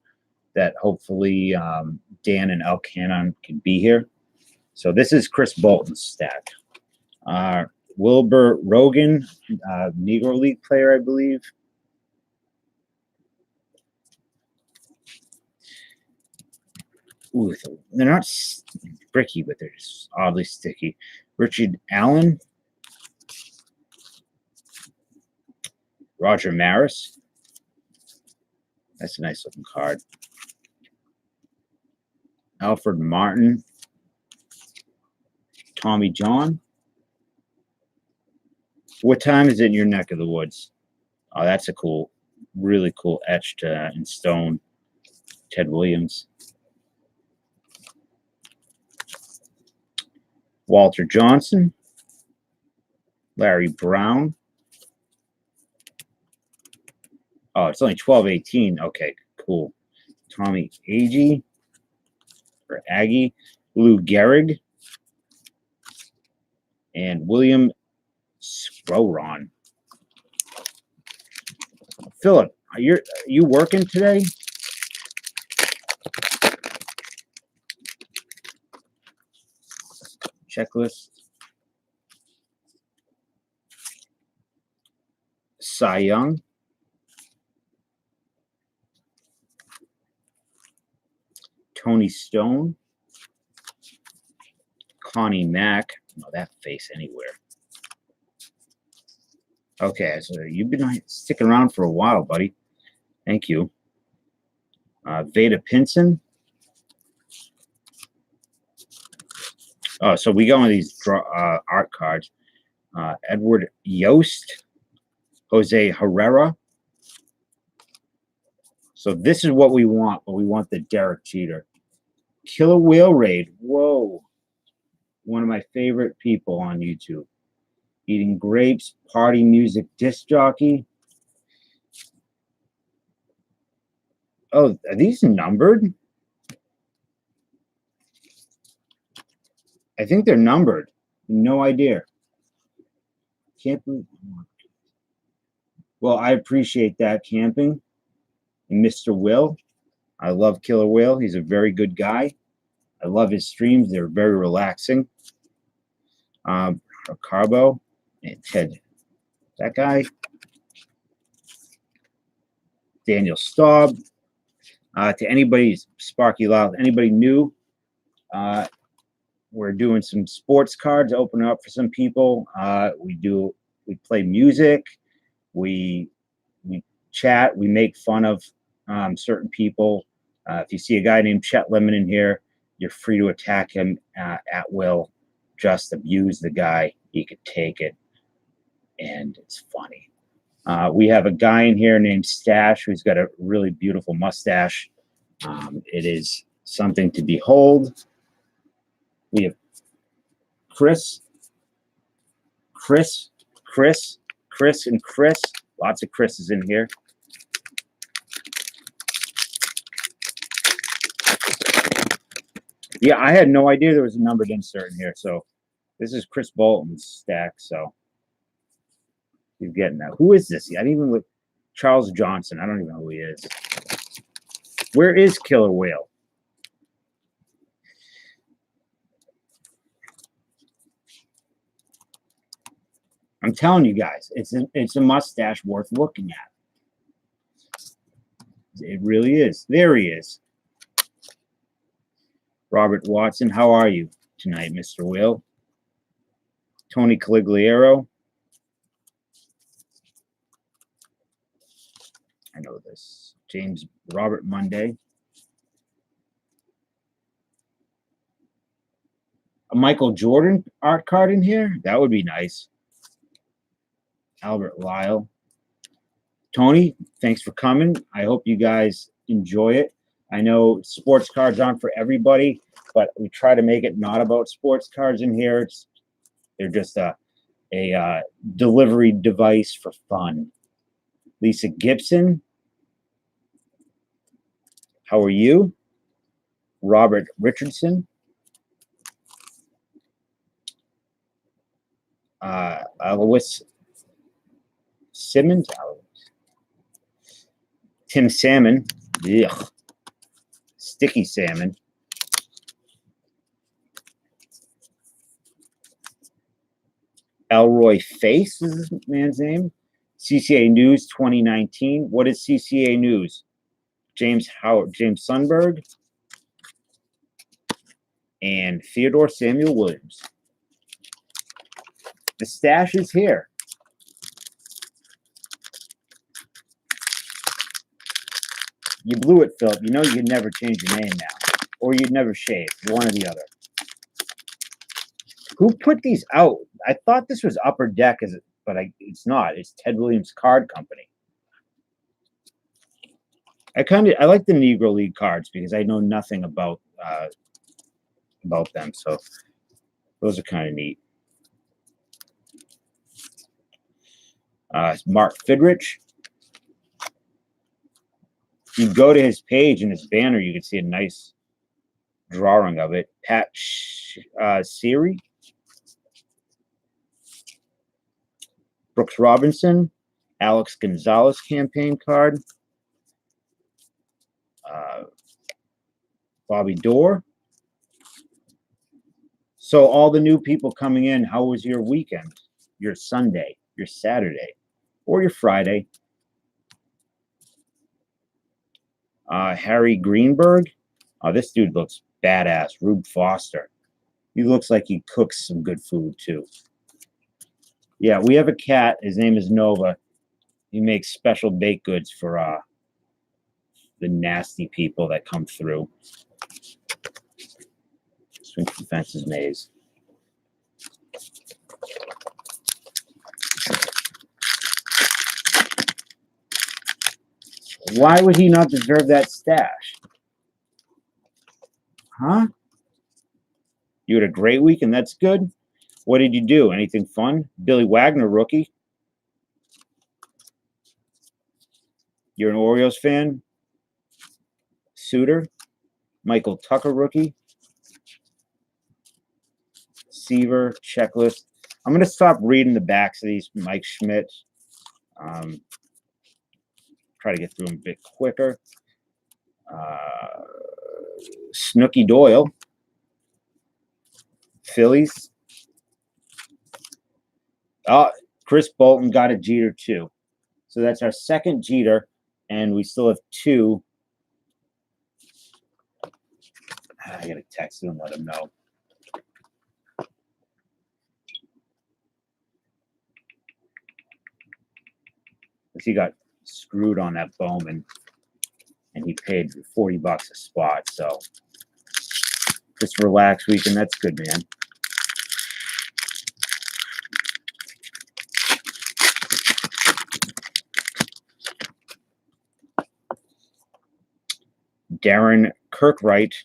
[SPEAKER 1] that hopefully Dan and Elkanon can be here. So this is Chris Bolton's stack. Wilbur Rogan, Negro League player, I believe. Ooh, they're not bricky, but they're just oddly sticky. Richard Allen. Roger Maris. That's a nice looking card. Alfred Martin. Tommy John. What time is it in your neck of the woods? Oh, that's a cool, really cool etched in stone. Ted Williams. Walter Johnson. Larry Brown. Oh, it's only 12/18. Okay, cool. Tommy Agee. Or Aggie. Lou Gehrig. And William Scroron. Philip, are you working today? Checklist. Cy Young. Tony Stone. Connie Mack. Oh, that face anywhere. Okay, so you've been sticking around for a while, buddy. Thank you. Veda Pinson. Oh, so we got one of these art cards. Edward Yost. Jose Herrera. So this is what we want, but we want the Derek Jeter. Killer Whale Raid. Whoa. One of my favorite people on YouTube. Eating Grapes, Party Music Disc Jockey. Oh, are these numbered? I think they're numbered. No idea. Can't believe. Well, I appreciate that, Camping. And Mr. Will. I love Killer Whale. He's a very good guy. I love his streams. They're very relaxing. Carbo and Ted. That guy. Daniel Staub. To anybody, Sparky Loud, anybody new, we're doing some sports cards, opening up for some people. We play music, we chat, we make fun of certain people. If you see a guy named Chet Lemon in here, you're free to attack him at will. Just abuse the guy. He could take it, and it's funny. We have a guy in here named Stash who's got a really beautiful mustache. It is something to behold. We have Chris, and Chris. Lots of Chris's in here. Yeah, I had no idea there was a numbered insert in here. So this is Chris Bolton's stack. So he's getting that. Who is this? I didn't even look. Charles Johnson. I don't even know who he is. Where is Killer Whale? I'm telling you guys, it's a mustache worth looking at. It really is. There he is. Robert Watson, how are you tonight, Mr. Whale? Tony Caligliero. I know this. James Robert Monday. A Michael Jordan art card in here? That would be nice. Albert Lyle. Tony, thanks for coming. I hope you guys enjoy it. I know sports cards aren't for everybody, but we try to make it not about sports cards in here. They're just a delivery device for fun. Lisa Gibson, how are you? Robert Richardson. Alois Simmons. Tim Salmon. Ugh. Sticky Salmon. Elroy Face is this man's name. CCA News 2019. What is CCA News? James Howard, James Sundberg, and Theodore Samuel Williams. The stash is here. You blew it, Philip. You know you could never change your name now. Or you'd never shave. One or the other. Who put these out? I thought this was Upper Deck, but it's not. It's Ted Williams Card Company. I like the Negro League cards because I know nothing about them. So those are kind of neat. Mark Fidrich. You go to his page and his banner, you can see a nice drawing of it. Pat Siri. Brooks Robinson. Alex Gonzalez campaign card. Bobby Dorr. So all the new people coming in, how was your weekend? Your Sunday, your Saturday, or your Friday? Harry Greenberg. Oh, this dude looks badass. Rube Foster. He looks like he cooks some good food too. Yeah, we have a cat. His name is Nova. He makes special baked goods for the nasty people that come through. Swing for the Fences Maze. Why would he not deserve that stash? Huh? You had a great week, and that's good. What did you do? Anything fun? Billy Wagner, rookie. You're an Orioles fan? Suter. Michael Tucker, rookie. Seaver, checklist. I'm going to stop reading the backs of these Mike Schmidt. Try to get through them a bit quicker. Snooky Doyle. Phillies. Oh, Chris Bolton got a Jeter too. So that's our second Jeter, and we still have two. I got to text him and let him know. He got screwed on that Bowman, and he paid $40 a spot. So just relax weekend. That's good, man. Darren Kirkwright,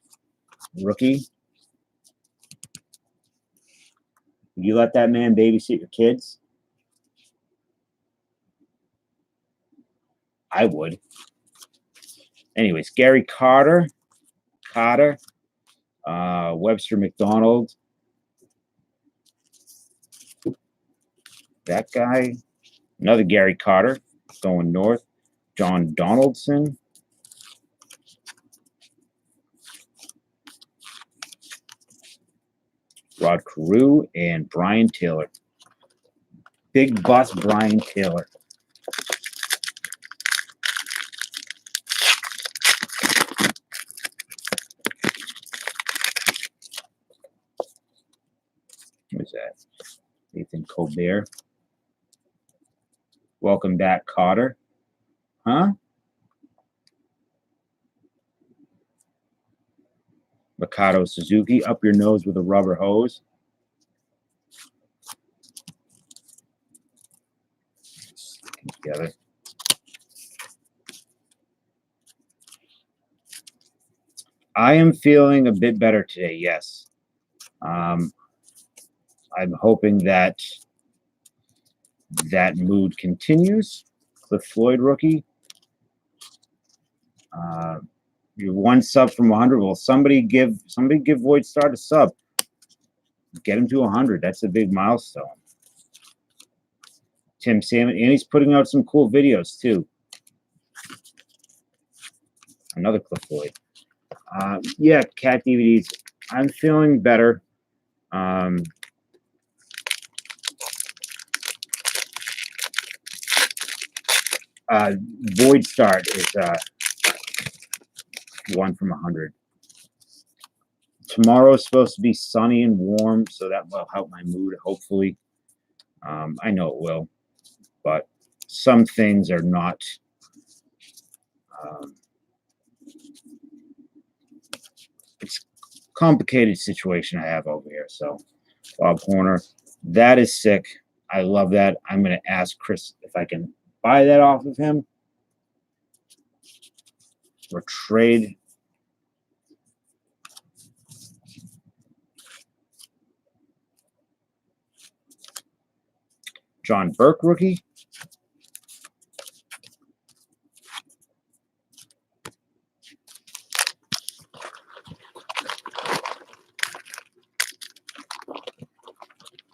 [SPEAKER 1] rookie. You let that man babysit your kids? I would. Anyways, Gary Carter, Webster McDonald. That guy. Another Gary Carter going north. John Donaldson. Rod Carew and Brian Taylor. Big Boss Brian Taylor. Who's that? Nathan Colbert. Welcome back, Cotter. Huh? Mikado Suzuki, up your nose with a rubber hose. Together. I am feeling a bit better today, yes. I'm hoping that that mood continues. Cliff Floyd rookie. You're one sub from 100. Well, somebody give Void Start a sub. Get him to 100. That's a big milestone. Tim Salmon, and he's putting out some cool videos too. Another Cliff Floyd. Yeah, cat DVDs. I'm feeling better. Void Start is 1 from 100. Tomorrow is supposed to be sunny and warm, so that will help my mood, hopefully. I know it will, but some things are not. It's a complicated situation I have over here. So, Bob Horner, that is sick. I love that. I'm going to ask Chris if I can buy that off of him or trade. John Burke rookie.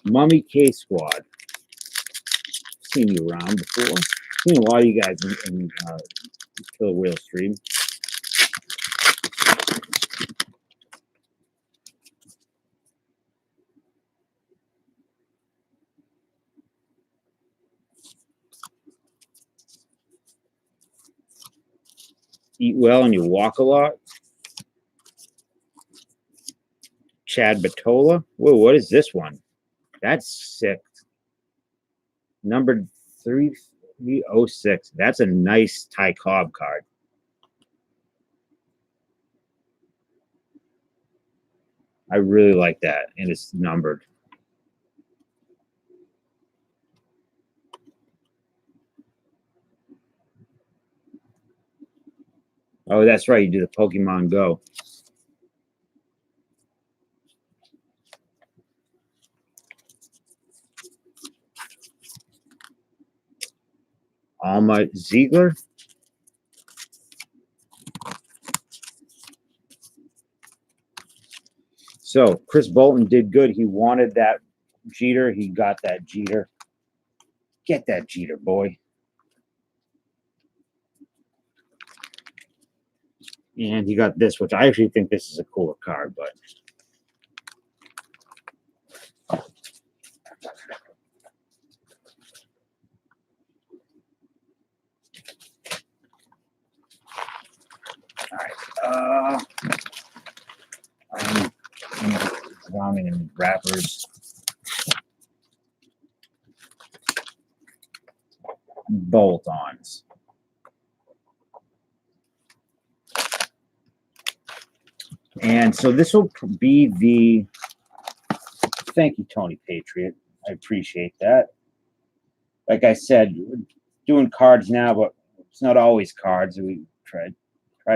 [SPEAKER 1] Mummy K Squad. Seen you around before. Seen a lot of you guys in Killer Whale stream. Eat well and you walk a lot. Chad Batola. Whoa, what is this one? That's sick. Number 306. That's a nice Ty Cobb card. I really like that, and it's numbered. Oh, that's right. You do the Pokemon Go. Alma Ziegler. So Chris Bolton did good. He wanted that Jeter. He got that Jeter. Get that Jeter, boy. And he got this, which I actually think this is a cooler card, but all right. I'm drowning in wrappers. bolt-ons. And so this will be the, thank you, Tony Patriot. I appreciate that. Like I said, we're doing cards now, but it's not always cards. We try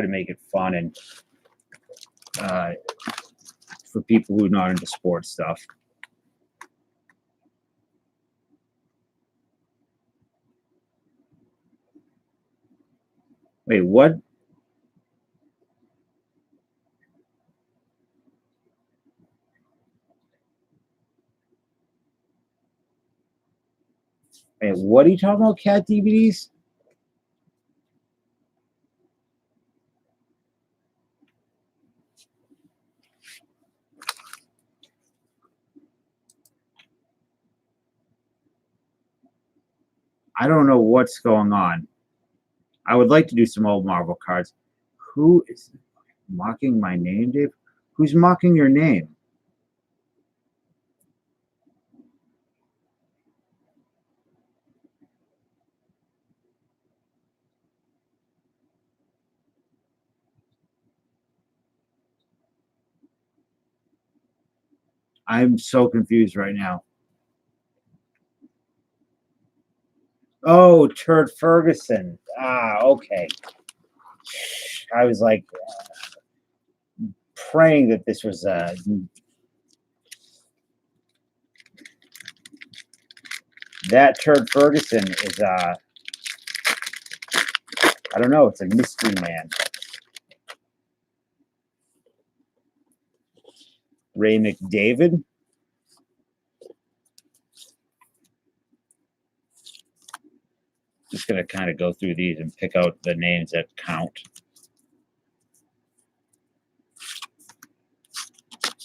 [SPEAKER 1] to make it fun and for people who are not into sports stuff. Wait, what? Wait, what are you talking about, cat DVDs? I don't know what's going on. I would like to do some old Marvel cards. Who is mocking my name, Dave? Who's mocking your name? I'm so confused right now. Oh, Turd Ferguson. Ah, okay. I was like praying that this was that Turd Ferguson is I don't know, it's a mystery man. Ray McDavid. Just gonna kind of go through these and pick out the names that count.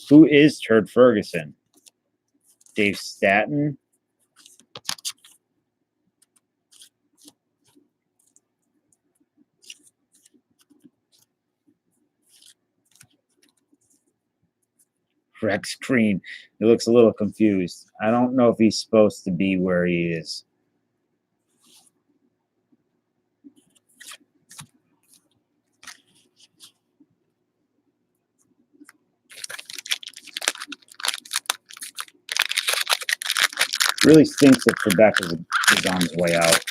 [SPEAKER 1] Who is Turd Ferguson? Dave Staten. Rex Green. He looks a little confused. I don't know if he's supposed to be where he is. Really stinks that Quebec is on his way out.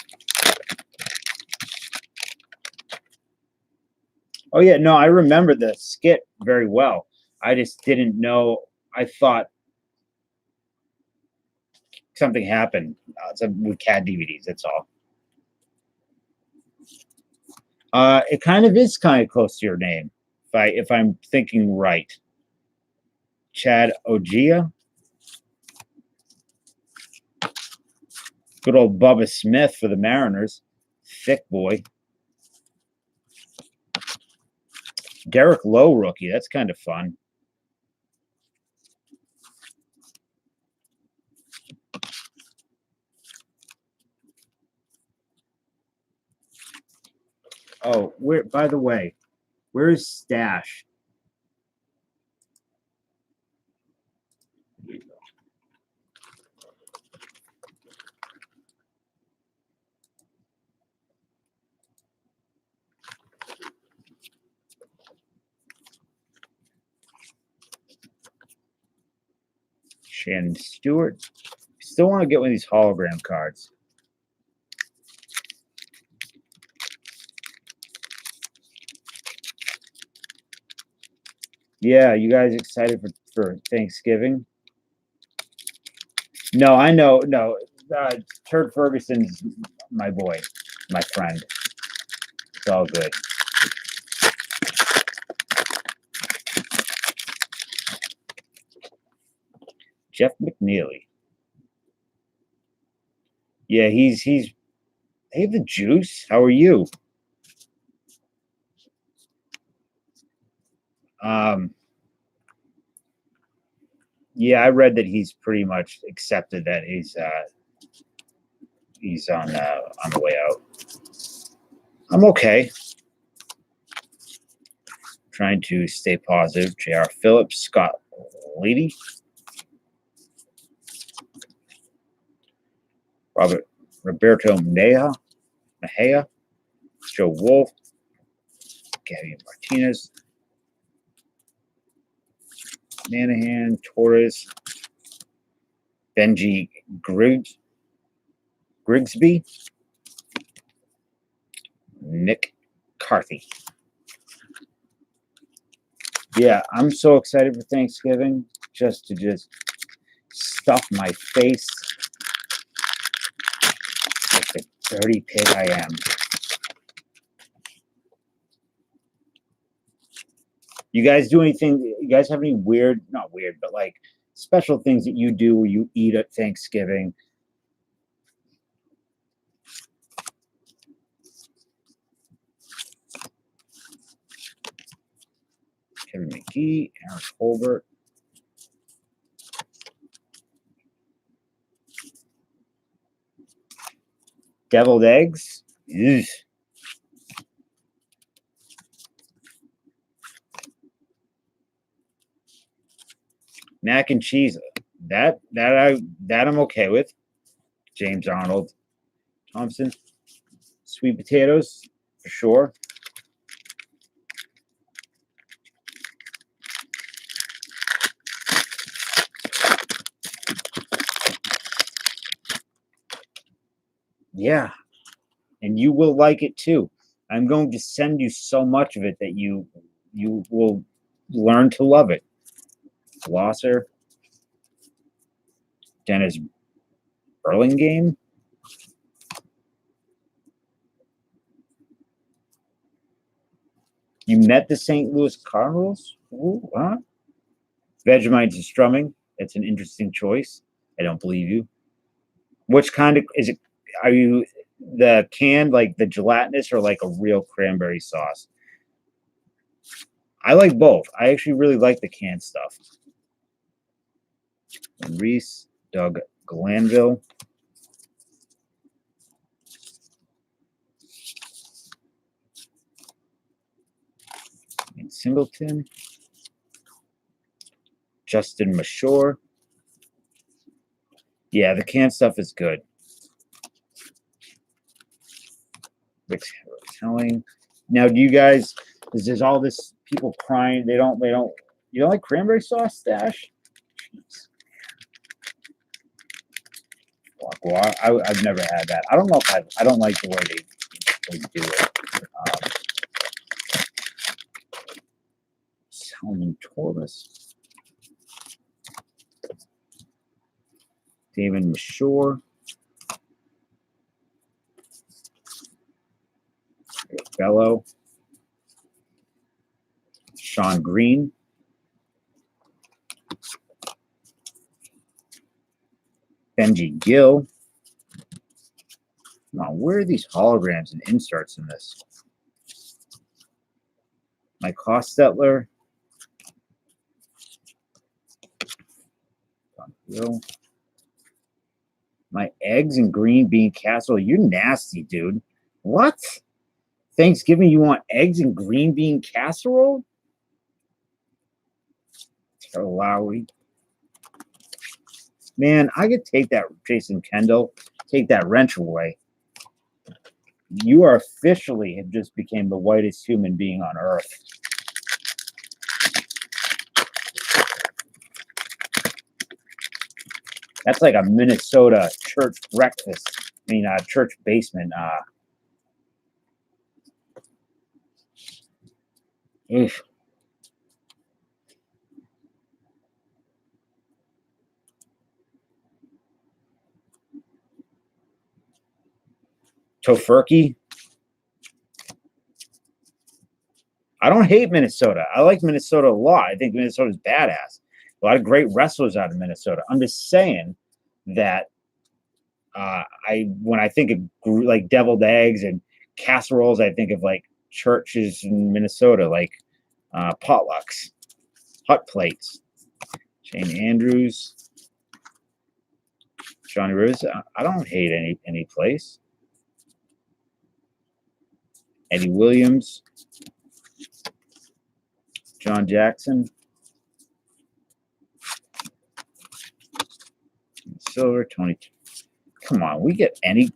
[SPEAKER 1] Oh, yeah, no, I remember the skit very well. I just didn't know. I thought something happened with CAD DVDs, that's all. It kind of is kind of close to your name, if I'm thinking right. Chad Ogia. Good old Bubba Smith for the Mariners. Thick boy. Derek Lowe rookie. That's kind of fun. Oh, where? By the way, where is Stash? Here you go. Shannon Stewart. Still want to get one of these hologram cards. Yeah, you guys excited for Thanksgiving? No, I know. No, Turd Ferguson's my boy, my friend. It's all good. Jeff McNeely. Yeah, he's. Hey, the juice. How are you? Yeah, I read that he's pretty much accepted that he's on the way out. I'm okay. Trying to stay positive. J.R. Phillips, Scott Lady, Roberto Neja, Mejia, Joe Wolf, Gabby Martinez, Manahan, Torres, Benji Grigsby, Nick Carthy. Yeah, I'm so excited for Thanksgiving just to stuff my face like the dirty pig I am. You guys do anything? You guys have any weird, not weird, but like special things that you do or you eat at Thanksgiving? Kevin McGee, Aaron Colbert. Deviled eggs. Ugh. Mac and cheese. That I'm okay with. James Arnold Thompson. Sweet potatoes, for sure. Yeah, and you will like it too. I'm going to send you so much of it that you will learn to love it. Flosser, Dennis Burlingame, you met the St. Louis Cardinals? Ooh, huh? Vegemite and strumming. That's an interesting choice. I don't believe you. Which kind of is it? Are you the canned, like the gelatinous, or like a real cranberry sauce? I like both. I actually really like the canned stuff. And Reese, Doug Glanville, and Singleton, Justin Mashore. Yeah, the canned stuff is good. Rick telling. Now, do you guys? There's all this people crying. They don't. You don't like cranberry sauce, Stash? Jeez. Well, I've never had that. I don't know if I don't like the way they do it. Salmon Torres, David Mashore, Bello, Sean Green, Benji Gill. Come on, where are these holograms and inserts in this? Mike Hostetler. My eggs and green bean casserole. You're nasty, dude. What? Thanksgiving, you want eggs and green bean casserole? Tara Lowry. Man, I could take that, Jason Kendall. Take that wrench away. You are officially have just became the whitest human being on earth. That's like a Minnesota church breakfast. I mean, church basement. Oof. Tofurkey. I don't hate Minnesota. I like Minnesota a lot. I think Minnesota's badass. A lot of great wrestlers out of Minnesota. I'm just saying that when I think of like deviled eggs and casseroles, I think of like churches in Minnesota, like potlucks, hot plates. Shane Andrews, Johnny Rose. I don't hate any place. Eddie Williams, John Jackson, Silver, Tony. Come on, we get any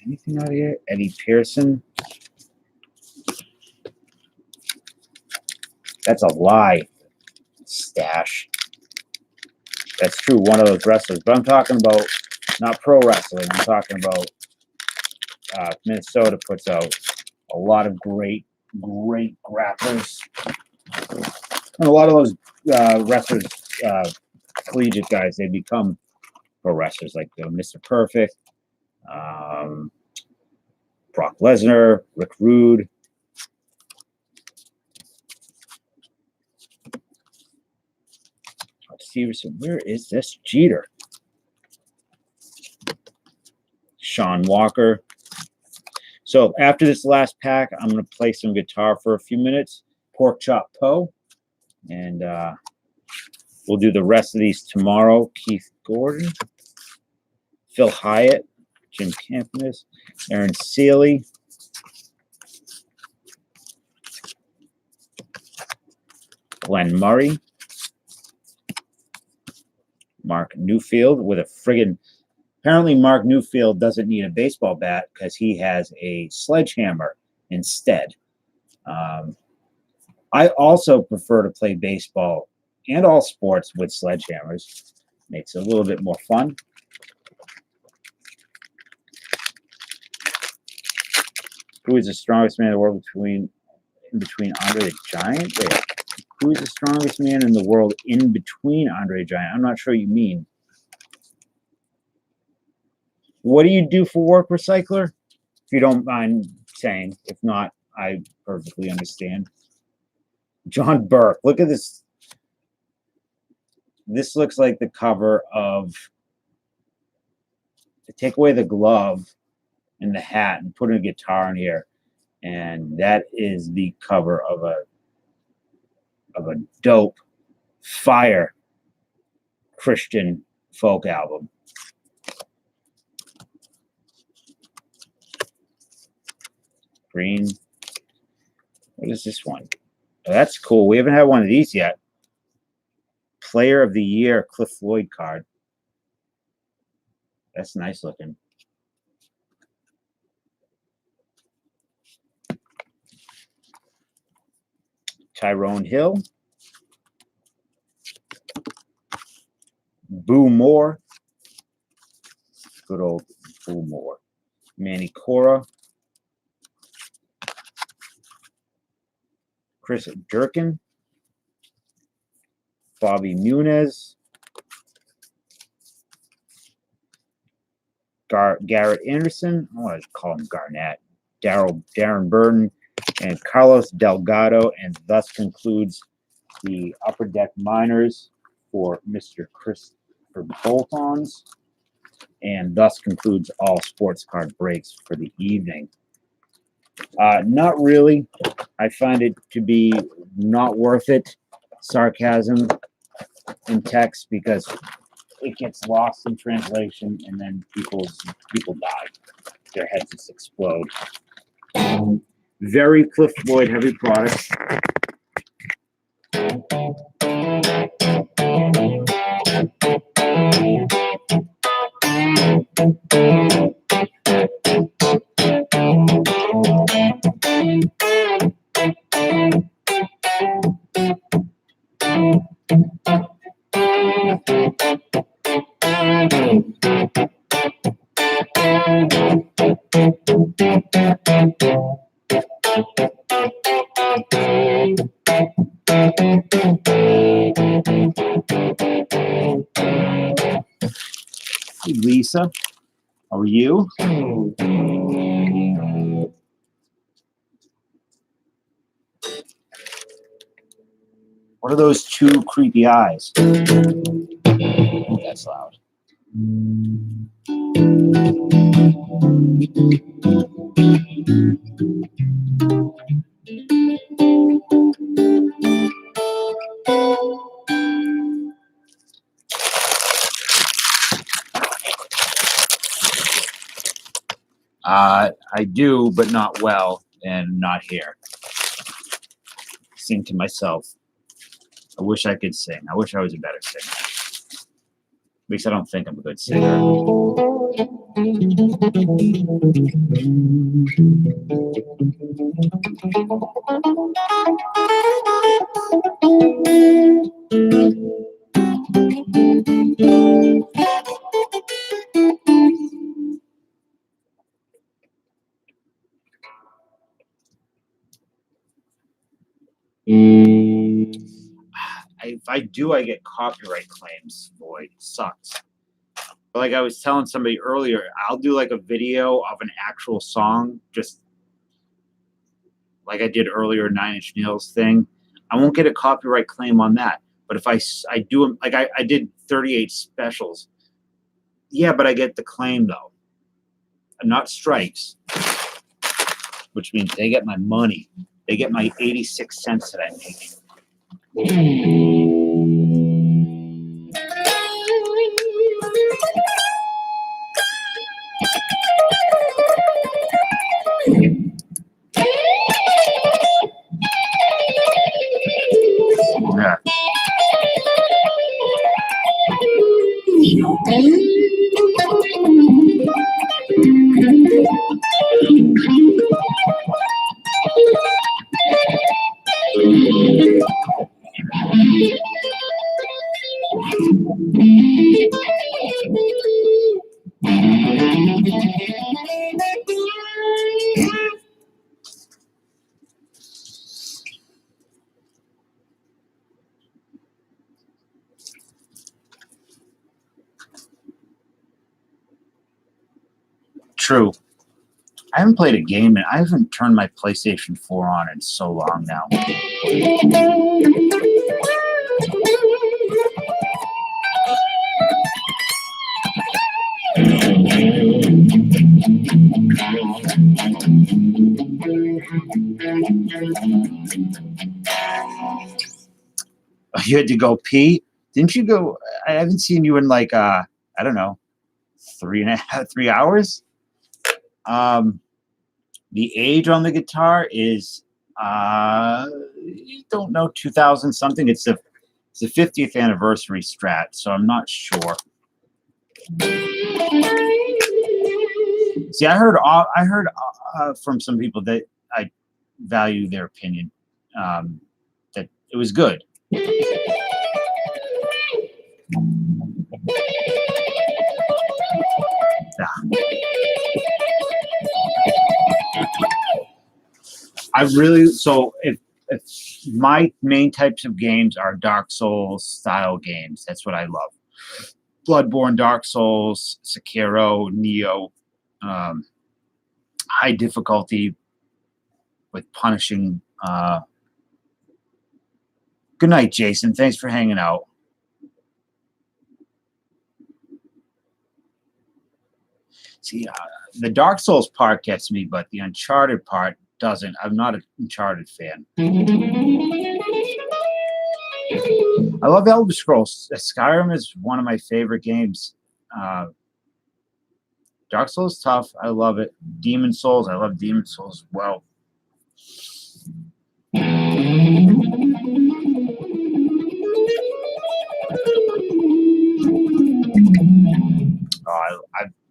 [SPEAKER 1] Anything out of here? Eddie Pearson. That's a lie. Stash. That's true. One of those wrestlers. But I'm talking about not pro wrestling. I'm talking about Minnesota puts out a lot of great grapplers. And a lot of those wrestlers, collegiate guys, they become pro wrestlers like Mr. Perfect, Brock Lesnar, Rick Rude. Stevenson, where is this Jeter? Sean Walker. So after this last pack, I'm going to play some guitar for a few minutes. Pork Chop Poe. And we'll do the rest of these tomorrow. Keith Gordon. Phil Hyatt. Jim Campanus. Aaron Seeley. Glenn Murray. Mark Newfield with a friggin'... Apparently, Mark Newfield doesn't need a baseball bat because he has a sledgehammer instead. I also prefer to play baseball and all sports with sledgehammers. Makes it a little bit more fun. Who is the strongest man in the world in between Andre the Giant? Wait, who is the strongest man in the world in between Andre the Giant? I'm not sure what you mean. What do you do for work, Recycler? If you don't mind saying. If not, I perfectly understand. John Burke. Look at this. This looks like the cover of... Take away the glove and the hat and put a guitar in here. And that is the cover of a dope, fire Christian folk album. Green. What is this one? Oh, that's cool. We haven't had one of these yet. Player of the Year, Cliff Floyd card. That's nice looking. Tyrone Hill. Boo Moore. Good old Boo Moore. Manny Cora. Chris Durkin. Bobby Muniz. Garrett Anderson. I want to call him Garnett. Darren Burton. And Carlos Delgado. And thus concludes the Upper Deck Minors for Mr. Christopher Boltons. And thus concludes all sports card breaks for the evening. Not really. I find it to be not worth it. Sarcasm in text because it gets lost in translation and then people die. Their heads just explode. Very Cliff Floyd heavy product. Hey, Lisa, how are you? What are those two creepy eyes? Oh, that's loud. I do, but not well, and not here. Sing to myself. I wish I could sing. I wish I was a better singer. least I don't think I'm a good singer. If I do, I get copyright claims. Boy, it sucks. But like I was telling somebody earlier, I'll do like a video of an actual song, just like I did earlier, Nine Inch Nails thing. I won't get a copyright claim on that. But if I do them, like I did 38 specials. Yeah, but I get the claim though, not strikes, which means they get my money. They get my 86 cents that I make. Yeah. True. I haven't played a game and I haven't turned my PlayStation 4 on in so long now. You had to go pee? Didn't you go? I haven't seen you in like I don't know, 3 hours. The age on the guitar is don't know, 2000 something. It's the 50th anniversary Strat, so I'm not sure. See, I heard from some people that I value their opinion, that it was good. I really, so if my main types of games are Dark Souls style games, that's what I love. Bloodborne, Dark Souls, Sekiro, Neo, high difficulty with punishing. Good night, Jason. Thanks for hanging out. See, the Dark Souls part gets me, but the Uncharted part doesn't. I'm not an Uncharted fan. I love Elder Scrolls. Skyrim is one of my favorite games. Dark Souls is tough. I love it. Demon Souls. I love Demon Souls as well.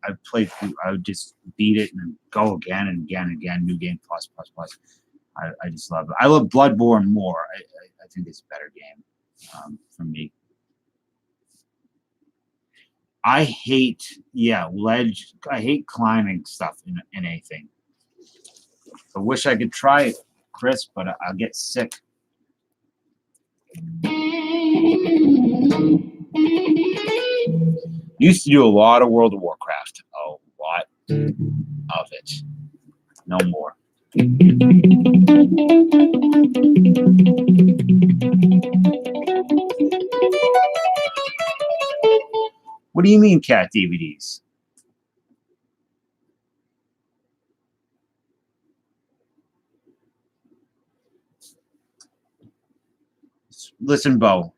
[SPEAKER 1] I played through. I would just beat it and go again and again and again. New game plus. I just love it. I love Bloodborne more. I think it's a better game for me. I hate ledge. I hate climbing stuff in anything. I wish I could try it, Chris, but I'll get sick. Used to do a lot of World of Warcraft. A lot of it. No more. What do you mean, cat DVDs? Listen, Bo.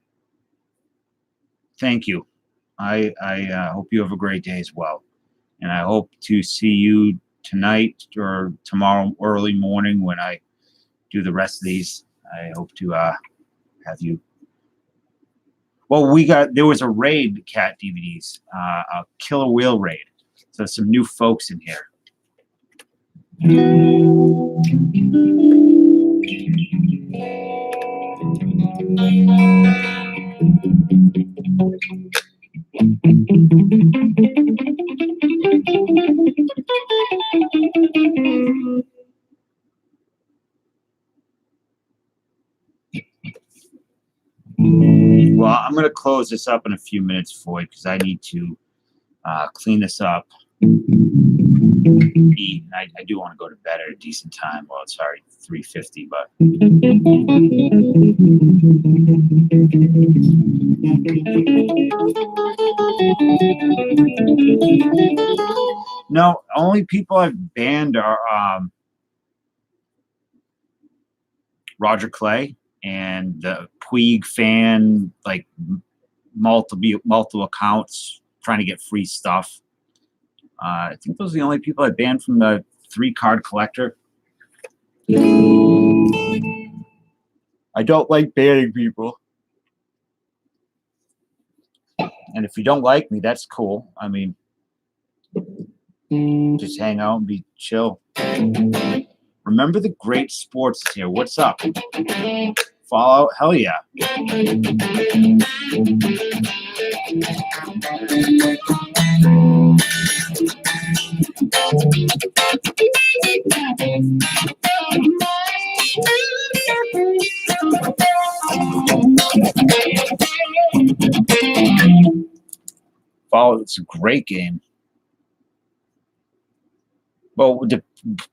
[SPEAKER 1] Thank you. I hope you have a great day as well. And I hope to see you tonight or tomorrow early morning when I do the rest of these. I hope to have you. Well, there was a raid cat DVDs, a Killer Whale raid. So some new folks in here. Well, I'm going to close this up in a few minutes, Floyd, because I need to clean this up, eat. I do want to go to bed at a decent time. Well, it's already 3:50, but no, only people I've banned are Roger Clay and the Puig fan, like multiple accounts trying to get free stuff. I think those are the only people I banned from the 3-card collector. I don't like banning people. And if you don't like me, that's cool. I mean, just hang out and be chill. Remember the great sports is here. What's up? Fallout? Hell yeah. Fallout, it's a great game. Well,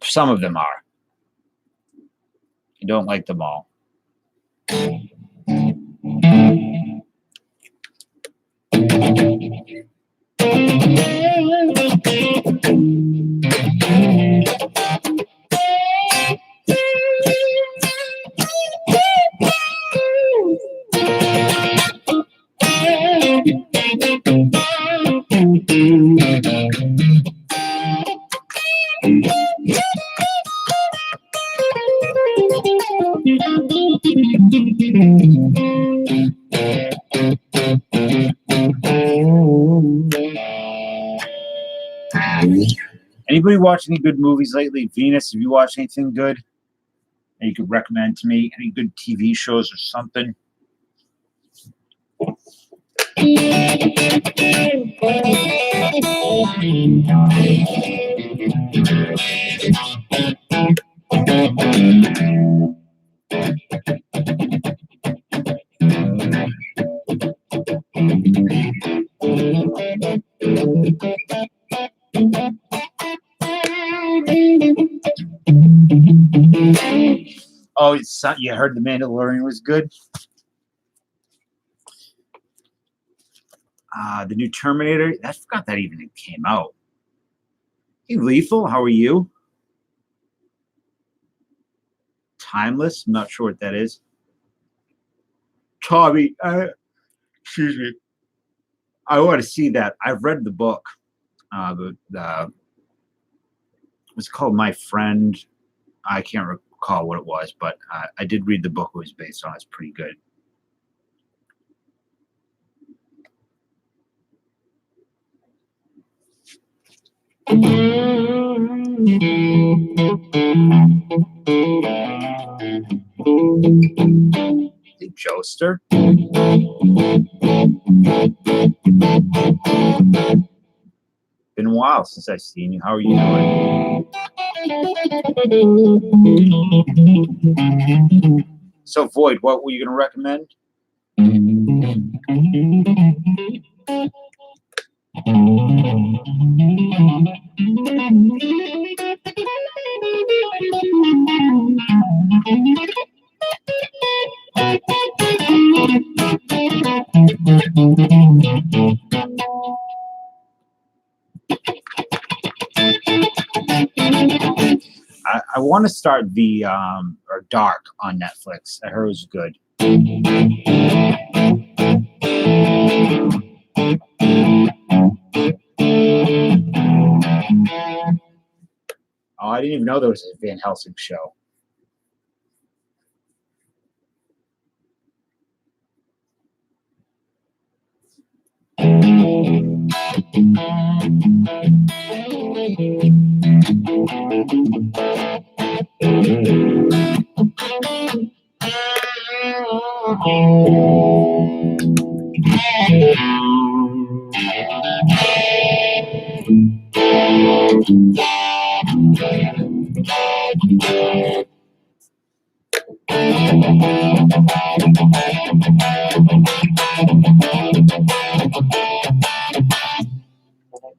[SPEAKER 1] some of them are. I don't like them all. Anybody watch any good movies lately? Venus, have you watched anything good that you could recommend to me? Any good TV shows or something? Oh, you heard The Mandalorian was good? The new Terminator. I forgot that even came out. Hey, Lethal, how are you? Timeless. I'm not sure what that is. Tommy, excuse me. I want to see that. I've read the book. It's called My Friend. I can't recall what it was, but I did read the book it was based on. It's pretty good. Hey, Joester. Been a while since I've seen you. How are you doing? So, Void, what were you going to recommend? I want to start the or Dark on Netflix. I heard it was good. Oh, I didn't even know there was a Van Helsing show.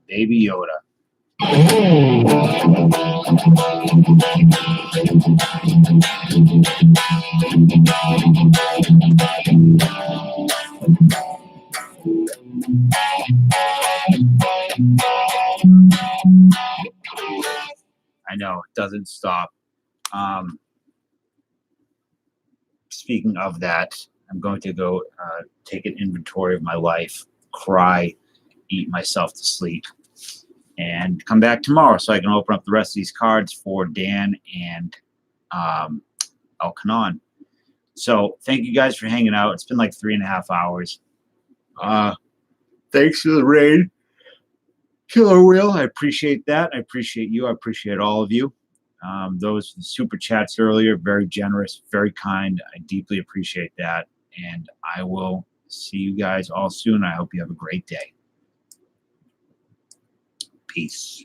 [SPEAKER 1] Baby Yoda. I know, it doesn't stop. Speaking of that, I'm going to go take an inventory of my life, cry, eat myself to sleep, and come back tomorrow so I can open up the rest of these cards for Dan and Elkanon. So thank you guys for hanging out. It's been like 3.5 hours. Thanks for the raid, Killer Will. I appreciate that. I appreciate you. I appreciate all of you. Those super chats earlier, very generous, very kind. I deeply appreciate that. And I will see you guys all soon. I hope you have a great day. Peace.